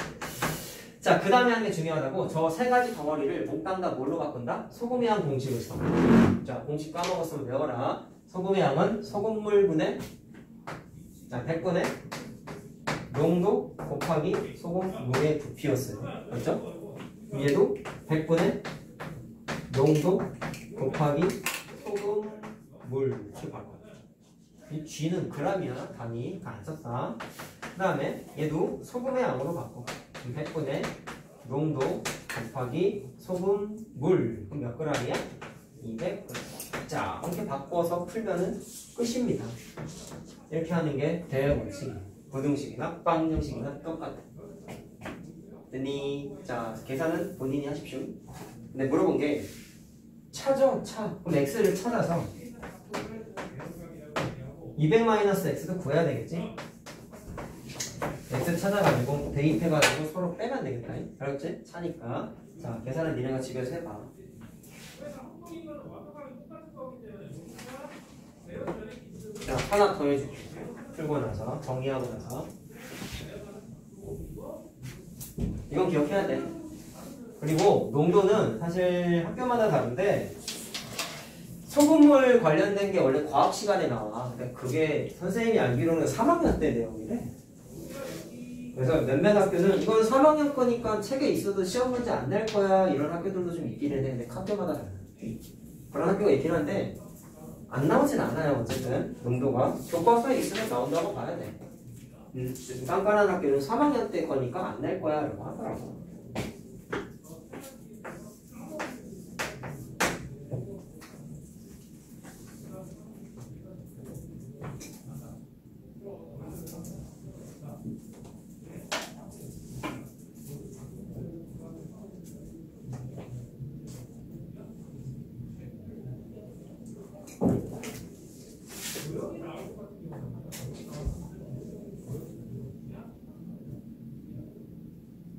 자, 그 다음에 하는 게 중요하다고. 저 세 가지 덩어리를 몽땅 다 뭘로 바꾼다? 소금의 양 공식을 써. 자, 공식 까먹었으면 외워라. 소금의 양은 소금물분의, 자, 100분의 농도 곱하기 소금물의 부피였어요. 맞죠? 위에도 100분의 농도 곱하기 소금물 이렇게 바꿔. 이 G는 g이야. 단위 안 썼다. 그 다음에 얘도 소금의 양으로 바꿔. 100분의 농도 곱하기 소금물. 그럼 몇 g이야? 200g. 자, 이렇게 바꿔서 풀면은 끝입니다. 이렇게 하는 게 대외 원칙. 부등식이나 방정식이나 똑같아. 자, 계산은 본인이 하십시오. 근데 물어본 게 차죠, 차. 그럼 x를 찾아서 200-x도 구해야 되겠지? x 찾아가지고 대입해가지고 서로 빼면 되겠다. 알았지? 차니까. 자, 계산은 니네가 집에서 해봐. 자, 하나 더 해줄게. 풀고 나서, 정리하고 나서. 이건 기억해야 돼. 그리고 농도는 사실 학교마다 다른데, 소금물 관련된 게 원래 과학 시간에 나와. 근데 그게 선생님이 알기로는 3학년 때 내용이래. 그래서 몇몇 학교는 이건 3학년 거니까 책에 있어도 시험 문제 안 낼 거야. 이런 학교들도 좀 있긴 해. 근데 학교마다 달라. 그런 학교가 있긴 한데 안 나오진 않아요. 어쨌든 농도가 교과서에 있으면 나온다고 봐야 돼. 좀 깐깐한 학교는 3학년 때 거니까 안 낼 거야 라고 하더라고.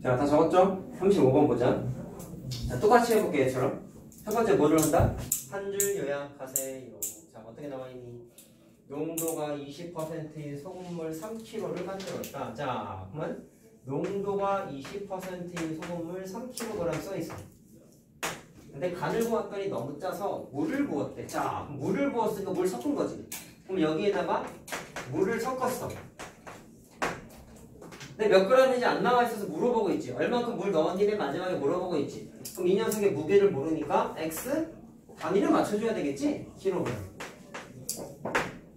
자, 다 적었죠? 35번 보자. 자, 똑같이 해볼게, 얘처럼. 첫 번째 뭐를 한다? 한 줄 요약하세요. 자, 어떻게 나와있니? 농도가 20%인 소금물 3kg를 만들었다. 자, 그러면 농도가 20%인 소금물 3kg 써있어. 근데 간을 보았더니 너무 짜서 물을 부었대. 자, 물을 부었으니까 물 섞은 거지. 그럼 여기에다가 물을 섞었어. 근데 몇 g인지 안 나와 있어서 물어보고 있지. 얼만큼 물 넣었니? 맨 마지막에 물어보고 있지. 그럼 이 녀석의 무게를 모르니까 x 단위를 맞춰줘야 되겠지? kg.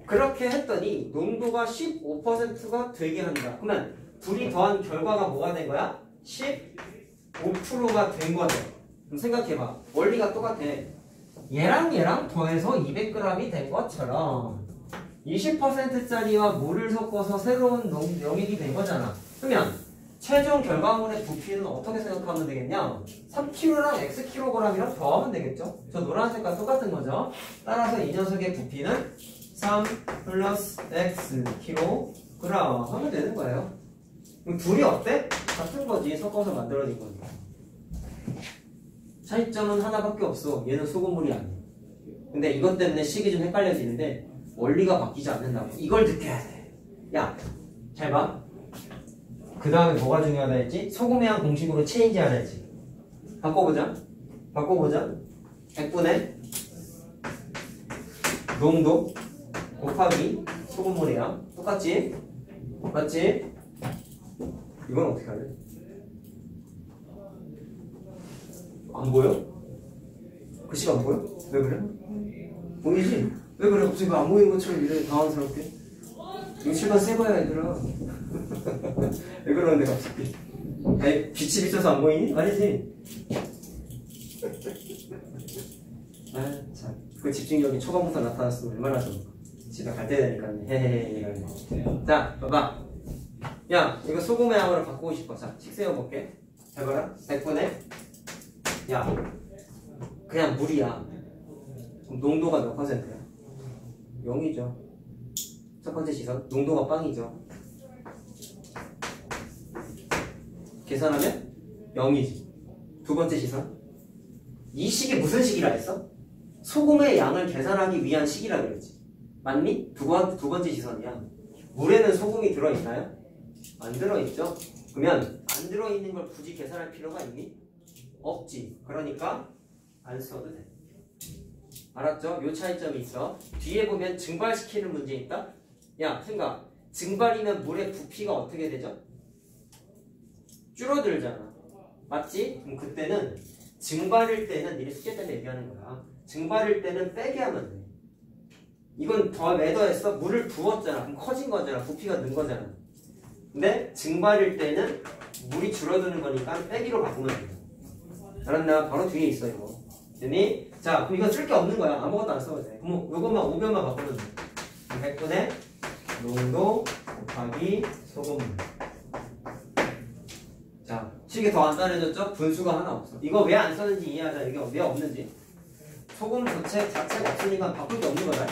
그렇게 했더니 농도가 15%가 되게 한다. 그러면 둘이 더한 결과가 뭐가 된 거야? 15%가 된 거죠. 그럼 생각해봐. 원리가 똑같아. 얘랑 더해서 200g이 된 것처럼 20%짜리와 물을 섞어서 새로운 용액이 된 거잖아. 그러면 최종 결과물의 부피는 어떻게 생각하면 되겠냐? 3kg랑 xkg이랑 더하면 되겠죠? 저 노란색과 똑같은 거죠. 따라서 이 녀석의 부피는 3 플러스 xkg 하면 되는 거예요. 그럼 둘이 어때? 같은 거지. 섞어서 만들어진 거니까. 차이점은 하나밖에 없어. 얘는 소금물이 아니야. 근데 이것 때문에 식이 좀 헷갈려지는데 원리가 바뀌지 않는다고. 이걸 느껴야 돼. 야, 잘 봐. 그 다음에 뭐가 중요하다 했지? 소금의 한 공식으로 체인지 하라 했지. 바꿔보자. 100분의 농도 곱하기 소금물의 양. 똑같지? 맞지? 이건 어떻게 하래? 안 보여? 글씨가 안 보여? 왜 그래? 보이지? 왜 그래? 갑자기 안 보이는 것처럼 이래 당황스럽게? 이거 칠판 새 거야 얘들아. 왜 그러는데 갑자기? 아니 빛이 비쳐서 안 보이니? 아니지? 아 참, 그 집중력이 초반부터 나타났으면 얼마나 좋을까. 집에 갈 때 되니까 헤헤헤 이러네. 자 봐봐. 야 이거 소금의 양으로 바꾸고 싶어. 자 식 세워볼게. 잘 봐라. 100분의 야 그냥 물이야. 그럼 농도가 몇 퍼센트야? 0이죠. 첫 번째 시선 농도가 빵이죠. 계산하면 0이지. 두 번째 시선 이 식이 무슨 식이라 했어? 소금의 양을 계산하기 위한 식이라 그랬지. 맞니? 두 번째 시선이야. 물에는 소금이 들어있나요? 안 들어있죠? 그러면 안 들어있는 걸 굳이 계산할 필요가 있니? 없지. 그러니까 안 써도 돼. 알았죠? 요 차이점이 있어. 뒤에 보면 증발시키는 문제 있다? 야, 생각. 증발이면 물의 부피가 어떻게 되죠? 줄어들잖아. 맞지? 그럼 그때는 증발일 때는 니네 숙제 때문에 얘기하는 거야. 증발일 때는 빼게 하면 돼. 이건 왜 더했어? 물을 부었잖아. 그럼 커진 거잖아. 부피가 는 거잖아. 근데 증발일 때는 물이 줄어드는 거니까 빼기로 바꾸면 돼. 알았나? 바로 뒤에 있어 이거. 됐니? 자, 그럼 이거 쓸 게 없는 거야. 아무것도 안 써도 돼. 그럼 요것만 5변만 바꾸면 돼. 100분의 농도 곱하기 소금물. 자, 식이 더 간단해졌죠? 분수가 하나 없어. 이거 왜 안 썼는지 이해하자. 이게 왜 없는지. 소금 자체가 없으니까 바꿀 게 없는 거다.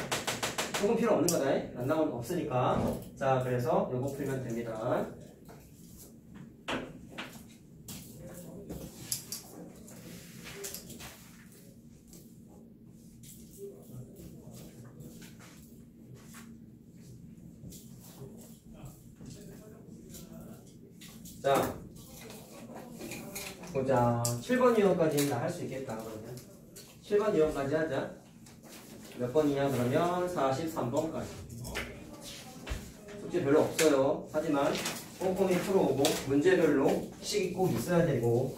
소금 필요 없는 거다. 안 나오면 없으니까. 자, 그래서 요거 풀면 됩니다. 자, 보자. 7번 유형까지는 다 할 수 있겠다. 그러면 7번 유형까지 하자. 몇 번이냐 그러면 43번까지. 숙제 별로 없어요. 하지만 꼼꼼히 풀어오고 문제별로 식이 꼭 있어야 되고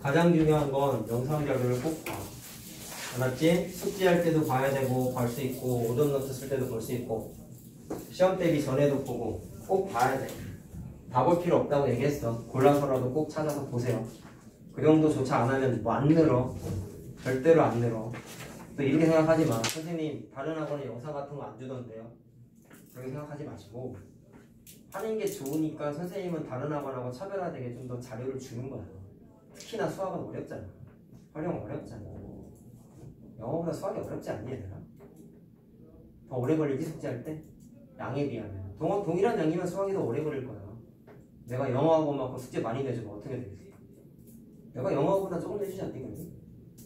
가장 중요한 건 영상 자료를 꼭 봐. 알았지? 숙제할 때도 봐야 되고 볼 수 있고 오답노트 쓸 때도 볼 수 있고 시험 대비 전에도 보고 꼭 봐야 돼. 다 볼 필요 없다고 얘기했어. 골라서라도 꼭 찾아서 보세요. 그 정도조차 안 하면 뭐 안 늘어. 절대로 안 늘어. 또 이렇게 생각하지 마. 선생님 다른 학원에 영상 같은 거 안 주던데요. 그렇게 생각하지 마시고 하는 게 좋으니까 선생님은 다른 학원하고 차별화되게 좀 더 자료를 주는 거야. 특히나 수학은 어렵잖아. 활용 어렵잖아. 영어보다 수학이 어렵지 않니 얘들아? 더 오래 걸리지 숙제할 때? 양에 비하면 동일한 양이면 수학이 더 오래 걸릴 거야. 내가 영어하고 막 숙제 많이 내주면 어떻게 되겠어? 내가 영어보다 조금 내주지 않니 그러니?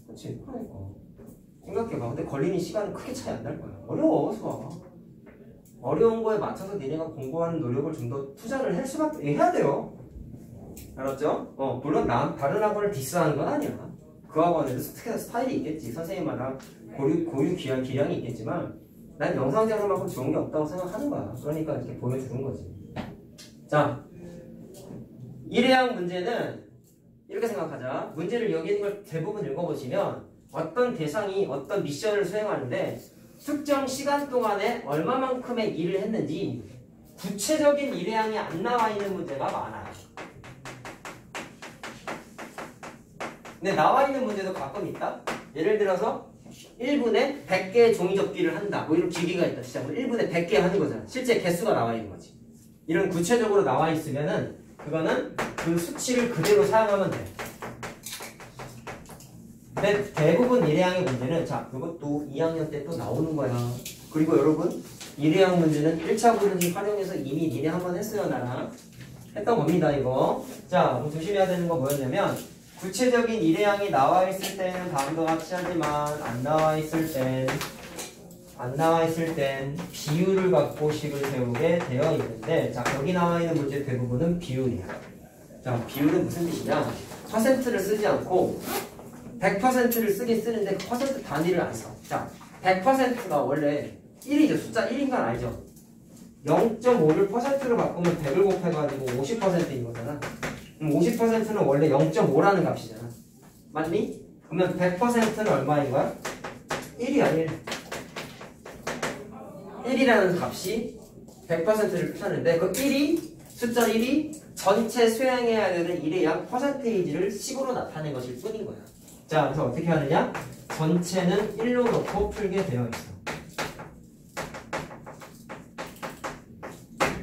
그렇지. 그러니까 생각해봐. 근데 걸리는 시간은 크게 차이 안 날 거야. 어려워 수학. 어려운 거에 맞춰서 니네가 공부하는 노력을 좀 더 투자를 할 수밖에 해야 돼요. 알았죠? 물론 다른 학원을 디스하는 건 아니야. 그 학원에도 스타일이 있겠지. 선생님마다 고유 기량이 있겠지만 난 영상제로만큼 좋은 게 없다고 생각하는 거야. 그러니까 이렇게 보여주는 거지. 자, 1회학 문제는 이렇게 생각하자. 문제를 여기 있는 걸 대부분 읽어보시면 어떤 대상이 어떤 미션을 수행하는데 특정 시간 동안에 얼마만큼의 일을 했는지 구체적인 일회항이 안 나와 있는 문제가 많아요. 근데 나와 있는 문제도 가끔 있다. 예를 들어서 1분에 100개의 종이 접기를 한다. 뭐 이런 기기가 있다. 진짜 뭐 1분에 100개 하는 거잖아. 실제 개수가 나와 있는 거지. 이런 구체적으로 나와 있으면은 그거는 그 수치를 그대로 사용하면 돼. 근데 대부분 일회항의 문제는 자, 이것도 2학년 때 또 나오는 거야. 그리고 여러분 일회항 문제는 1차 부등식 활용해서 이미 니네 한번 했어요. 나랑 했던 겁니다. 이거. 자, 뭐 조심해야 되는 거 뭐였냐면 구체적인 일회항이 나와 있을 때는 다음과 같이 하지만 안 나와 있을 땐 비율을 갖고 식을 세우게 되어 있는데 자, 여기 나와 있는 문제 대부분은 비율이야. 자, 비율은 무슨 뜻이냐? 퍼센트를 쓰지 않고 100%를 쓰긴 쓰는데 그 퍼센트 단위를 안 써. 자, 100%가 원래 1이죠. 숫자 1인 건 알죠? 0.5를 퍼센트로 바꾸면 100을 곱해가지고 50%인 거잖아. 그럼 50%는 원래 0.5라는 값이잖아. 맞니? 그러면 100%는 얼마인 거야? 1이야, 1. 1이라는 값이 100%를 뜻하는데 그 1이, 숫자 1이 전체 수행해야 되는 일의 양 퍼센테이지를 식으로 나타낸 것일 뿐인 거야. 자, 그래서 어떻게 하느냐? 전체는 1로 넣고 풀게 되어 있어.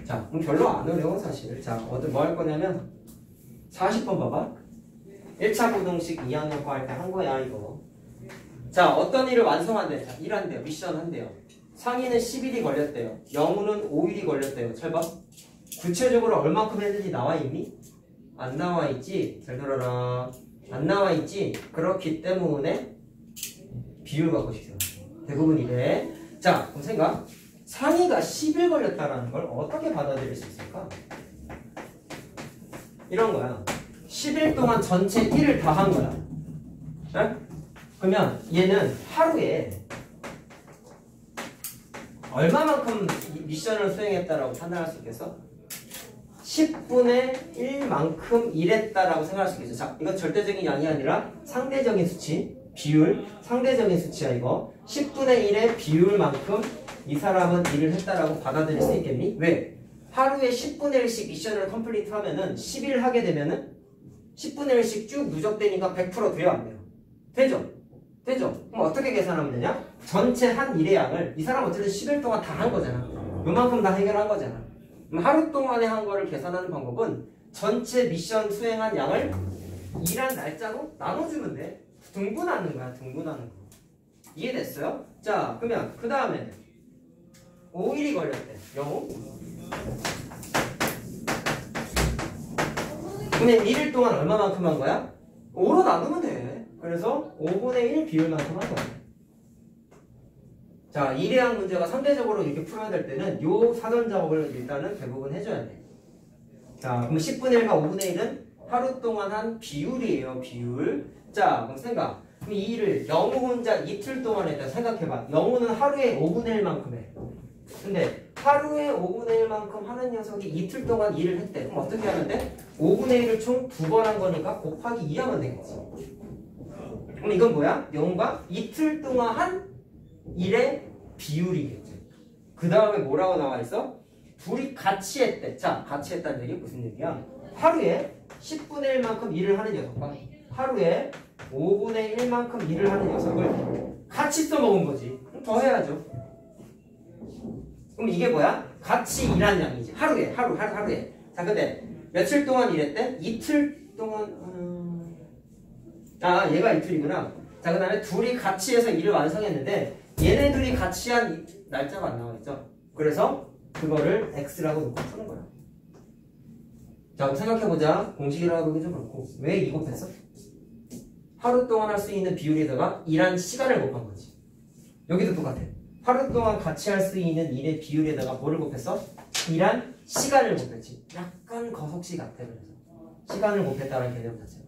자, 그럼 별로 안 어려워, 사실. 자, 뭐 할 거냐면 40번 봐봐. 1차 부등식 2학년 거 할 때 한 거야, 이거. 자, 어떤 일을 완성한대. 자, 일한대요. 미션 한대요. 상위는 10일이 걸렸대요. 영우는 5일이 걸렸대요. 잘 봐. 구체적으로 얼마큼 했는지 나와 있니? 안 나와 있지? 잘 들어라. 안 나와 있지? 그렇기 때문에 비율 갖고 싶어요. 대부분 이래. 자, 그럼 생각. 상위가 10일 걸렸다라는 걸 어떻게 받아들일 수 있을까? 이런 거야. 10일 동안 전체 1을 다 한 거야. 네? 그러면 얘는 하루에 얼마만큼 미션을 수행했다라고 판단할 수 있겠어? 10분의 1만큼 일했다라고 생각할 수 있겠죠. 자, 이건 절대적인 양이 아니라 상대적인 수치, 비율, 상대적인 수치야 이거. 10분의 1의 비율만큼 이 사람은 일을 했다라고 받아들일 수 있겠니? 왜? 하루에 10분의 1씩 미션을 컴플리트 하면은 10일 하게 되면은 10분의 1씩 쭉 누적되니까 100% 돼요, 안 돼요? 되죠? 되죠? 그럼 어떻게 계산하면 되냐? 전체 한 일의 양을 이 사람 어쨌든 10일 동안 다 한 거잖아. 요만큼 다 해결한 거잖아. 그럼 하루 동안에 한 거를 계산하는 방법은 전체 미션 수행한 양을 일한 날짜로 나눠주면 돼. 등분하는 거야, 등분하는 거. 이해됐어요? 자, 그러면 그 다음에 5일이 걸렸대. 영어? 그러면 1일 동안 얼마만큼 한 거야? 5로 나누면 돼. 그래서 5분의 1 비율만큼 한 거야. 자, 일회항 문제가 상대적으로 이렇게 풀어야 될 때는 요 사전 작업을 일단은 대부분 해줘야 돼. 자, 그럼 10분의 1과 5분의 1은 하루 동안 한 비율이에요, 비율. 자, 그럼 생각. 그럼 이 일을 영우 혼자 이틀 동안 했다 생각해봐. 영우는 하루에 5분의 1만큼 해. 근데 하루에 5분의 1만큼 하는 녀석이 이틀 동안 일을 했대. 그럼 어떻게 하면 돼? 5분의 1을 총 2번 한 거니까 곱하기 2 하면 되겠지. 그럼 이건 뭐야? 영우가 이틀 동안 한 일의 비율이겠지. 그 다음에 뭐라고 나와 있어? 둘이 같이 했대. 자, 같이 했다는 얘기 무슨 얘기야? 하루에 10분의 1만큼 일을 하는 녀석과 하루에 5분의 1만큼 일을 하는 녀석을 같이 써먹은 거지. 그럼 더 해야죠. 그럼 이게 뭐야? 같이 일한 양이지. 하루에. 자, 근데 며칠 동안 일했대? 이틀 동안. 아, 얘가 이틀이구나. 자, 그 다음에 둘이 같이 해서 일을 완성했는데 얘네들이 같이 한 날짜가 안 나와 있죠. 그래서 그거를 X라고 놓고 푸는 거야. 자, 그럼 생각해보자. 공식이라고 하기 좀 그렇고. 왜 2 곱했어? 하루 동안 할 수 있는 비율에다가 일한 시간을 곱한 거지. 여기도 똑같아. 하루 동안 같이 할 수 있는 일의 비율에다가 뭐를 곱했어? 일한 시간을 곱했지. 약간 거속시 같아. 그래서 시간을 곱했다는 개념 자체가.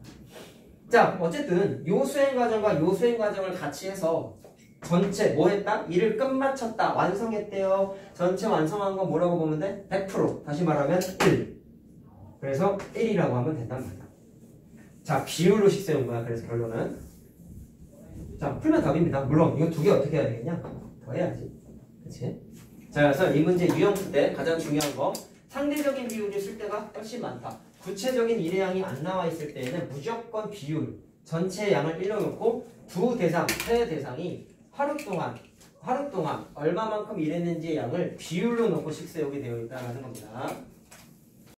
자, 어쨌든 요 수행 과정과 요 수행 과정을 같이 해서 전체 뭐 했다? 일을 끝마쳤다. 완성했대요. 전체 완성한 건 뭐라고 보면 돼? 100%. 다시 말하면 1. 그래서 1이라고 하면 된단 말이야. 자, 비율로 식 세운 거야. 그래서 결론은. 자, 풀면 답입니다. 물론 이거 두 개 어떻게 해야 되겠냐? 더 해야지. 그치? 자, 그래서 이 문제 유형풀 때 가장 중요한 거 상대적인 비율을 쓸 때가 훨씬 많다. 구체적인 일의 양이 안 나와 있을 때에는 무조건 비율, 전체 양을 일러놓고 두 대상, 세 대상이 하루 동안 얼마만큼 일했는지의 양을 비율로 놓고 식 세우게 되어 있다는 겁니다.